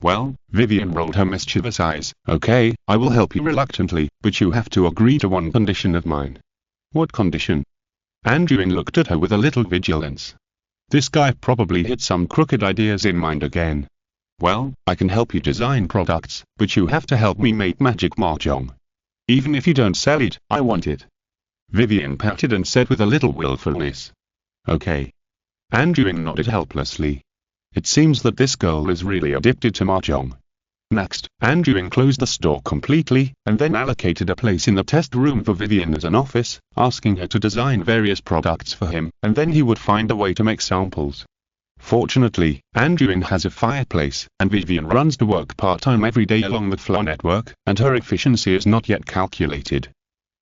Well, Vivian rolled her mischievous eyes. Okay, I will help you reluctantly, but you have to agree to one condition of mine. What condition? Anduin looked at her with a little vigilance. This guy probably had some crooked ideas in mind again. Well, I can help you design products, but you have to help me make magic mahjong. Even if you don't sell it, I want it. Vivian pouted and said with a little willfulness. Okay. Anduin nodded helplessly. It seems that this girl is really addicted to mahjong. Next, Anduin closed the store completely, and then allocated a place in the test room for Vivian as an office, asking her to design various products for him, and then he would find a way to make samples. Fortunately, Anduin has a fireplace, and Vivian runs to work part-time every day along the floor network, and her efficiency is not yet calculated.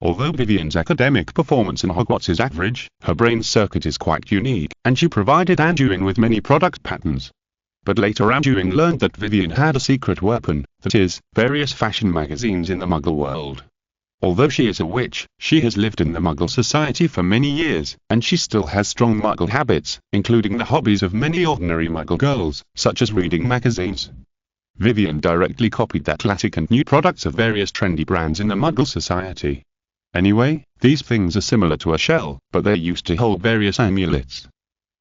Although Vivian's academic performance in Hogwarts is average, her brain circuit is quite unique, and she provided Anduin with many product patterns. But later Anduin learned that Vivian had a secret weapon, that is, various fashion magazines in the Muggle world. Although she is a witch, she has lived in the Muggle society for many years, and she still has strong Muggle habits, including the hobbies of many ordinary Muggle girls, such as reading magazines. Vivian directly copied the classic and new products of various trendy brands in the Muggle society. Anyway, these things are similar to a shell, but they're used to hold various amulets.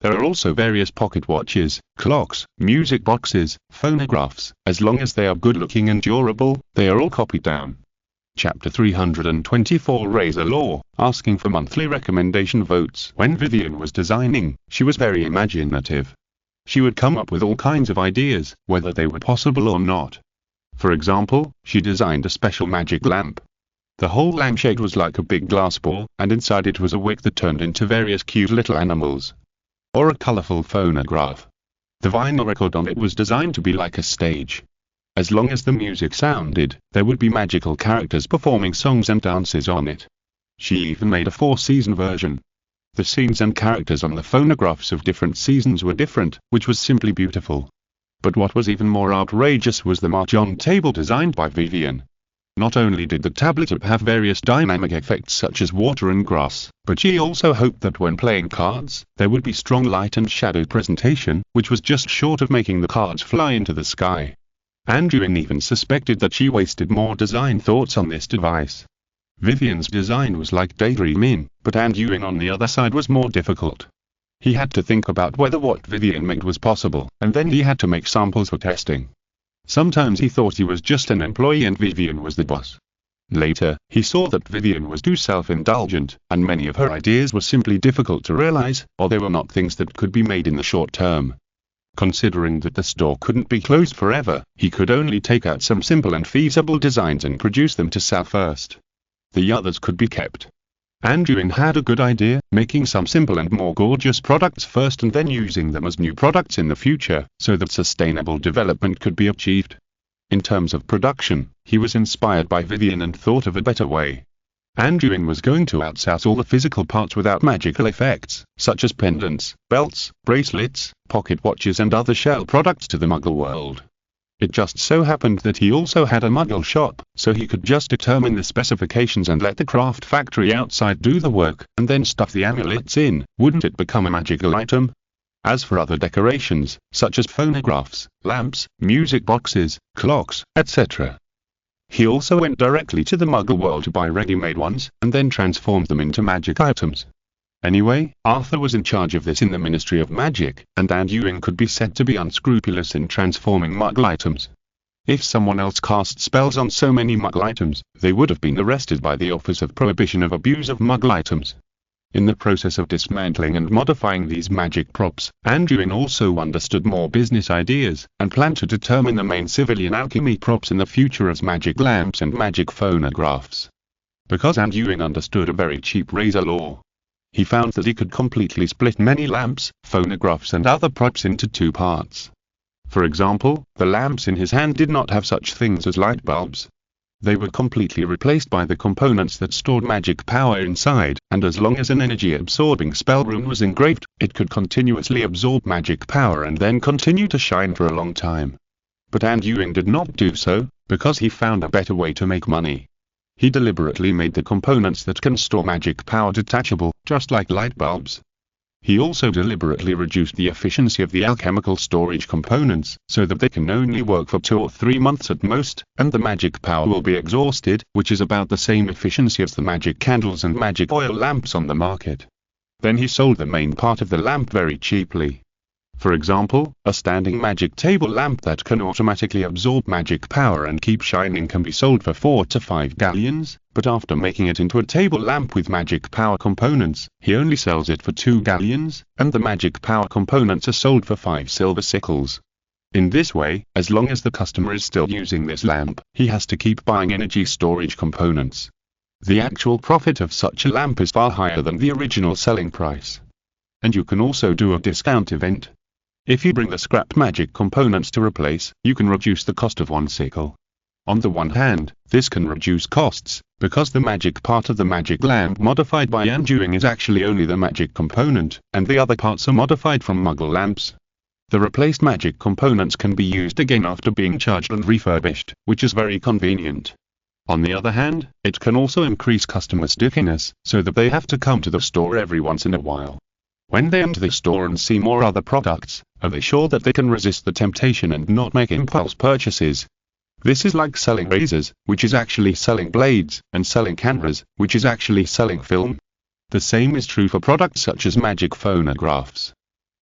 There are also various pocket watches, clocks, music boxes, phonographs. As long as they are good-looking and durable, they are all copied down. Chapter 324 Razor Law, asking for monthly recommendation votes. When Vivian was designing, she was very imaginative. She would come up with all kinds of ideas, whether they were possible or not. For example, she designed a special magic lamp. The whole lampshade was like a big glass ball, and inside it was a wick that turned into various cute little animals. Or a colorful phonograph. The vinyl record on it was designed to be like a stage. As long as the music sounded, there would be magical characters performing songs and dances on it. She even made a 4-season version. The scenes and characters on the phonographs of different seasons were different, which was simply beautiful. But what was even more outrageous was the mahjong table designed by Vivian. Not only did the tabletop have various dynamic effects such as water and grass, but she also hoped that when playing cards, there would be strong light and shadow presentation, which was just short of making the cards fly into the sky. Anduin even suspected that she wasted more design thoughts on this device. Vivian's design was like daydreaming, but Anduin on the other side was more difficult. He had to think about whether what Vivian made was possible, and then he had to make samples for testing. Sometimes he thought he was just an employee and Vivian was the boss. Later, he saw that Vivian was too self-indulgent, and many of her ideas were simply difficult to realize, or they were not things that could be made in the short term. Considering that the store couldn't be closed forever, he could only take out some simple and feasible designs and produce them to sell first. The others could be kept. Anduin had a good idea, making some simple and more gorgeous products first and then using them as new products in the future, so that sustainable development could be achieved. In terms of production, he was inspired by Vivian and thought of a better way. Anduin was going to outsource all the physical parts without magical effects, such as pendants, belts, bracelets, pocket watches and other shell products to the Muggle world. It just so happened that he also had a Muggle shop, so he could just determine the specifications and let the craft factory outside do the work, and then stuff the amulets in. Wouldn't it become a magical item? As for other decorations, such as phonographs, lamps, music boxes, clocks, etc., he also went directly to the Muggle world to buy ready-made ones, and then transformed them into magic items. Anyway, Arthur was in charge of this in the Ministry of Magic, and Anduin could be said to be unscrupulous in transforming Muggle items. If someone else cast spells on so many Muggle items, they would have been arrested by the Office of Prohibition of Abuse of Muggle Items. In the process of dismantling and modifying these magic props, Anduin also understood more business ideas, and planned to determine the main civilian alchemy props in the future as magic lamps and magic phonographs. Because Anduin understood a very cheap razor law, he found that he could completely split many lamps, phonographs and other props into two parts. For example, the lamps in his hand did not have such things as light bulbs. They were completely replaced by the components that stored magic power inside, and as long as an energy-absorbing spell rune was engraved, it could continuously absorb magic power and then continue to shine for a long time. But Anduin did not do so, because he found a better way to make money. He deliberately made the components that can store magic power detachable, just like light bulbs. He also deliberately reduced the efficiency of the alchemical storage components, so that they can only work for 2 or 3 months at most, and the magic power will be exhausted, which is about the same efficiency as the magic candles and magic oil lamps on the market. Then he sold the main part of the lamp very cheaply. For example, a standing magic table lamp that can automatically absorb magic power and keep shining can be sold for 4 to 5 galleons, but after making it into a table lamp with magic power components, he only sells it for 2 galleons, and the magic power components are sold for 5 silver sickles. In this way, as long as the customer is still using this lamp, he has to keep buying energy storage components. The actual profit of such a lamp is far higher than the original selling price. And you can also do a discount event. If you bring the scrapped magic components to replace, you can reduce the cost of 1 sickle. On the one hand, this can reduce costs, because the magic part of the magic lamp modified by Anduin is actually only the magic component, and the other parts are modified from Muggle lamps. The replaced magic components can be used again after being charged and refurbished, which is very convenient. On the other hand, it can also increase customer stickiness, so that they have to come to the store every once in a while. When they enter the store and see more other products, are they sure that they can resist the temptation and not make impulse purchases? This is like selling razors, which is actually selling blades, and selling cameras, which is actually selling film. The same is true for products such as magic phonographs.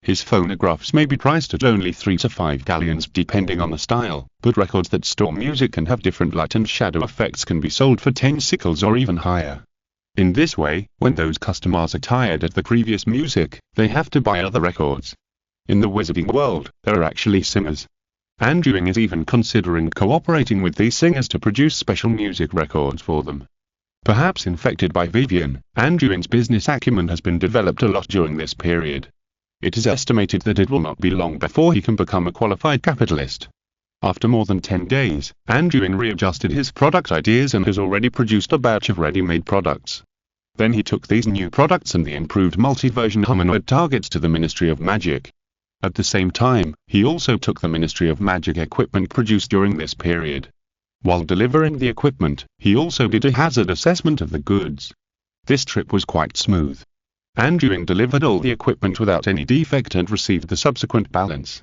His phonographs may be priced at only 3 to 5 galleons depending on the style, but records that store music and have different light and shadow effects can be sold for 10 sickles or even higher. In this way, when those customers are tired of the previous music, they have to buy other records. In the wizarding world, there are actually singers. Anduin is even considering cooperating with these singers to produce special music records for them. Perhaps infected by Vivian, Anduin's business acumen has been developed a lot during this period. It is estimated that it will not be long before he can become a qualified capitalist. After more than 10 days, Anduin readjusted his product ideas and has already produced a batch of ready-made products. Then he took these new products and the improved multi-version humanoid targets to the Ministry of Magic. At the same time, he also took the Ministry of Magic equipment produced during this period. While delivering the equipment, he also did a hazard assessment of the goods. This trip was quite smooth. Anduin delivered all the equipment without any defect and received the subsequent balance.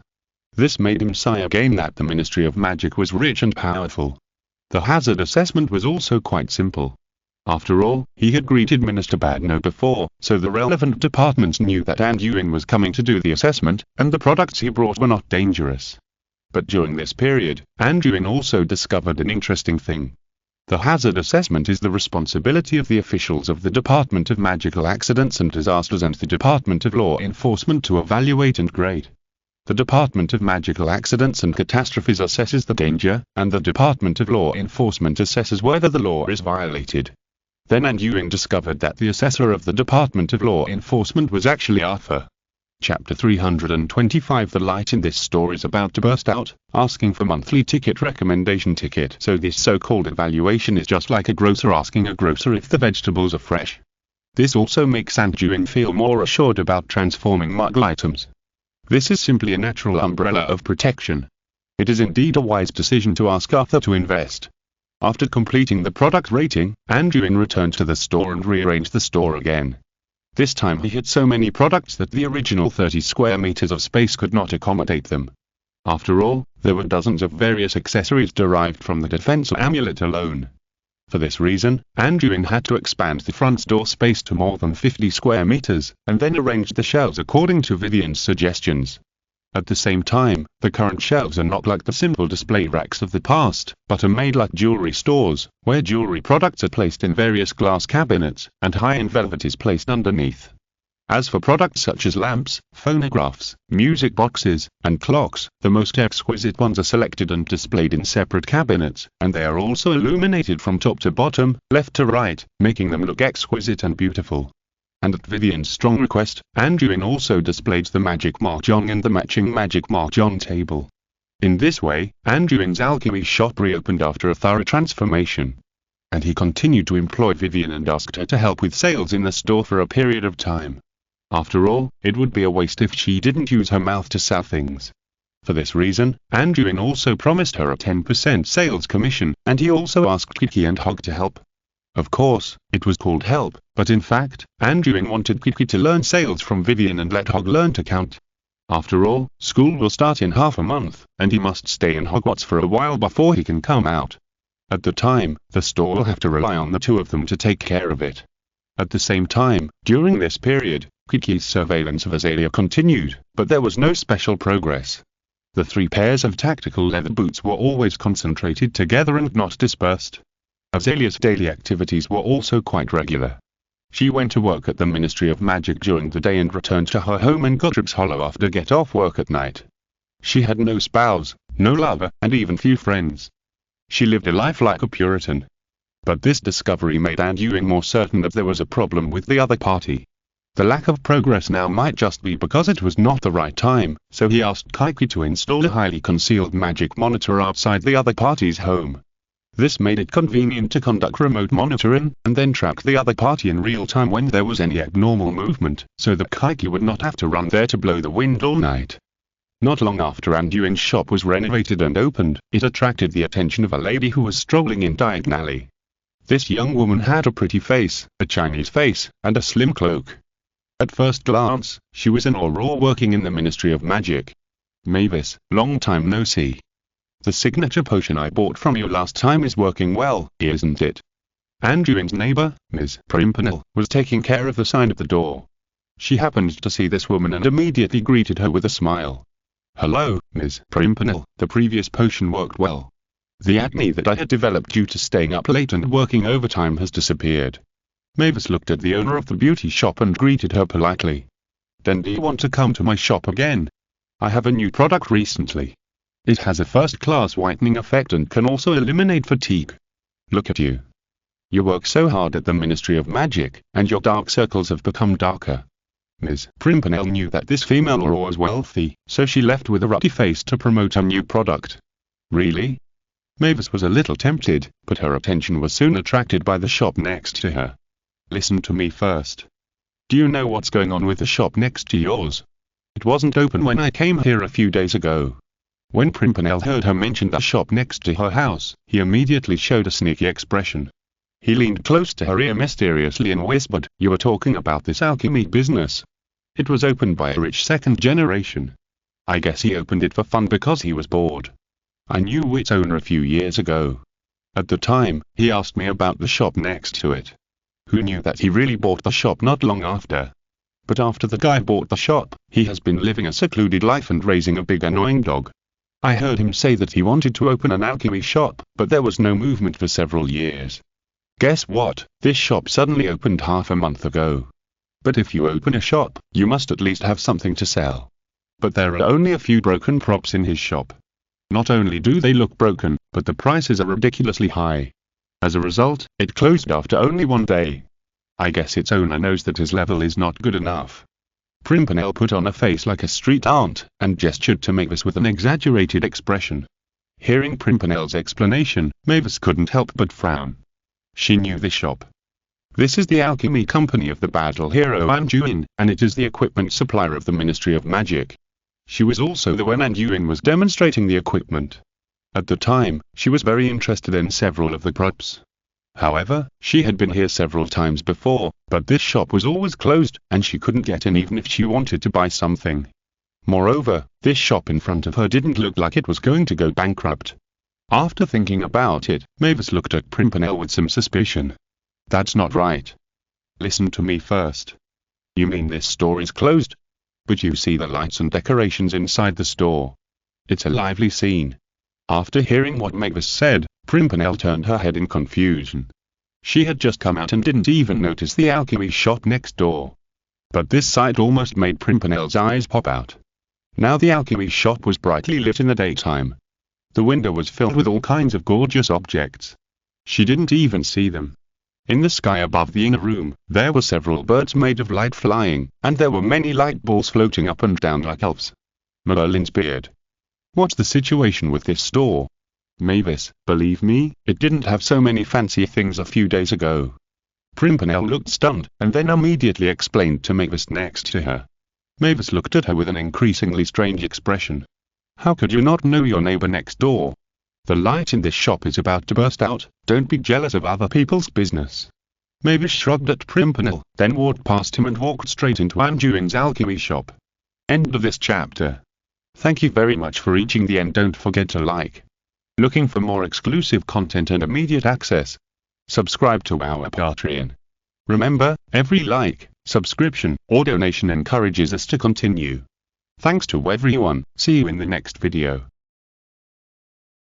This made him sigh again that the Ministry of Magic was rich and powerful. The hazard assessment was also quite simple. After all, he had greeted Minister Badno before, so the relevant departments knew that Anduin was coming to do the assessment, and the products he brought were not dangerous. But during this period, Anduin also discovered an interesting thing. The hazard assessment is the responsibility of the officials of the Department of Magical Accidents and Disasters and the Department of Law Enforcement to evaluate and grade. The Department of Magical Accidents and Catastrophes assesses the danger, and the Department of Law Enforcement assesses whether the law is violated. Then Anduin discovered that the assessor of the Department of Law Enforcement was actually Arthur. Chapter 325. The light in this store is about to burst out, asking for monthly ticket recommendation ticket. So this so-called evaluation is just like a grocer asking a grocer if the vegetables are fresh. This also makes Anduin feel more assured about transforming Muggle items. This is simply a natural umbrella of protection. It is indeed a wise decision to ask Arthur to invest. After completing the product rating, Anduin returned to the store and rearranged the store again. This time he had so many products that the original 30 square meters of space could not accommodate them. After all, there were dozens of various accessories derived from the defense amulet alone. For this reason, Anduin had to expand the front store space to more than 50 square meters, and then arranged the shelves according to Vivian's suggestions. At the same time, the current shelves are not like the simple display racks of the past, but are made like jewelry stores, where jewelry products are placed in various glass cabinets, and high-end velvet is placed underneath. As for products such as lamps, phonographs, music boxes, and clocks, the most exquisite ones are selected and displayed in separate cabinets, and they are also illuminated from top to bottom, left to right, making them look exquisite and beautiful. And at Vivian's strong request, Anduin also displayed the magic mahjong and the matching magic mahjong table. In this way, Anduin's alchemy shop reopened after a thorough transformation. And he continued to employ Vivian and asked her to help with sales in the store for a period of time. After all, it would be a waste if she didn't use her mouth to sell things. For this reason, Anduin also promised her a 10% sales commission, and he also asked Kiki and Hog to help. Of course, it was called help, but in fact, Anduin wanted Kiki to learn sales from Vivian and let Hog learn to count. After all, school will start in half a month, and he must stay in Hogwarts for a while before he can come out. At the time, the store will have to rely on the two of them to take care of it. At the same time, during this period, Kiki's surveillance of Azalea continued, but there was no special progress. The 3 pairs of tactical leather boots were always concentrated together and not dispersed. Azalea's daily activities were also quite regular. She went to work at the Ministry of Magic during the day and returned to her home in Godric's Hollow after get off work at night. She had no spouse, no lover, and even few friends. She lived a life like a Puritan. But this discovery made Anduin more certain that there was a problem with the other party. The lack of progress now might just be because it was not the right time, so he asked Kiki to install a highly concealed magic monitor outside the other party's home. This made it convenient to conduct remote monitoring, and then track the other party in real time when there was any abnormal movement, so that Kiki would not have to run there to blow the wind all night. Not long after Anduin's shop was renovated and opened, it attracted the attention of a lady who was strolling in diagonally. This young woman had a pretty face, a Chinese face, and a slim cloak. At first glance, she was an auror working in the Ministry of Magic. Mavis, long time no see. The signature potion I bought from you last time is working well, isn't it? Anduin's neighbor, Ms. Pimpernel, was taking care of the sign at the door. She happened to see this woman and immediately greeted her with a smile. Hello, Ms. Pimpernel, the previous potion worked well. The acne that I had developed due to staying up late and working overtime has disappeared. Mavis looked at the owner of the beauty shop and greeted her politely. Then do you want to come to my shop again? I have a new product recently. It has a first-class whitening effect and can also eliminate fatigue. Look at you. You work so hard at the Ministry of Magic, and your dark circles have become darker. Ms. Pimpernel knew that this female auror was wealthy, so she left with a ruddy face to promote her new product. Really? Mavis was a little tempted, but her attention was soon attracted by the shop next to her. Listen to me first. Do you know what's going on with the shop next to yours? It wasn't open when I came here a few days ago. When Pimpernel heard her mention the shop next to her house, he immediately showed a sneaky expression. He leaned close to her ear mysteriously and whispered, "You were talking about this alchemy business. It was opened by a rich second generation. I guess he opened it for fun because he was bored. I knew its owner a few years ago. At the time, he asked me about the shop next to it. Who knew that he really bought the shop not long after? But after the guy bought the shop, he has been living a secluded life and raising a big annoying dog. I heard him say that he wanted to open an alchemy shop, but there was no movement for several years. Guess what? This shop suddenly opened half a month ago. But if you open a shop, you must at least have something to sell. But there are only a few broken props in his shop. Not only do they look broken, but the prices are ridiculously high. As a result, it closed after only 1 day. I guess its owner knows that his level is not good enough." Pimpernel put on a face like a street aunt, and gestured to Mavis with an exaggerated expression. Hearing Pimpernel's explanation, Mavis couldn't help but frown. She knew the shop. This is the alchemy company of the battle hero Anduin, and it is the equipment supplier of the Ministry of Magic. She was also there when Anduin was demonstrating the equipment. At the time, she was very interested in several of the props. However, she had been here several times before, but this shop was always closed, and she couldn't get in even if she wanted to buy something. Moreover, this shop in front of her didn't look like it was going to go bankrupt. After thinking about it, Mavis looked at Pimpernel with some suspicion. That's not right. Listen to me first. You mean this store is closed? But you see the lights and decorations inside the store. It's a lively scene. After hearing what Mavis said, Pimpernel turned her head in confusion. She had just come out and didn't even notice the alchemy shop next door. But this sight almost made Pimpernel's eyes pop out. Now the alchemy shop was brightly lit in the daytime. The window was filled with all kinds of gorgeous objects. She didn't even see them. In the sky above the inner room, there were several birds made of light flying, and there were many light balls floating up and down like elves. Merlin's beard. What's the situation with this store? Mavis, believe me, it didn't have so many fancy things a few days ago. Pimpernel looked stunned, and then immediately explained to Mavis next to her. Mavis looked at her with an increasingly strange expression. How could you not know your neighbor next door? The light in this shop is about to burst out, don't be jealous of other people's business. Mavis shrugged at Pimpernel, then walked past him and walked straight into Anduin's alchemy shop. End of this chapter. Thank you very much for reaching the end. Don't forget to like. Looking for more exclusive content and immediate access? Subscribe to our Patreon. Remember, every like, subscription, or donation encourages us to continue. Thanks to everyone, see you in the next video.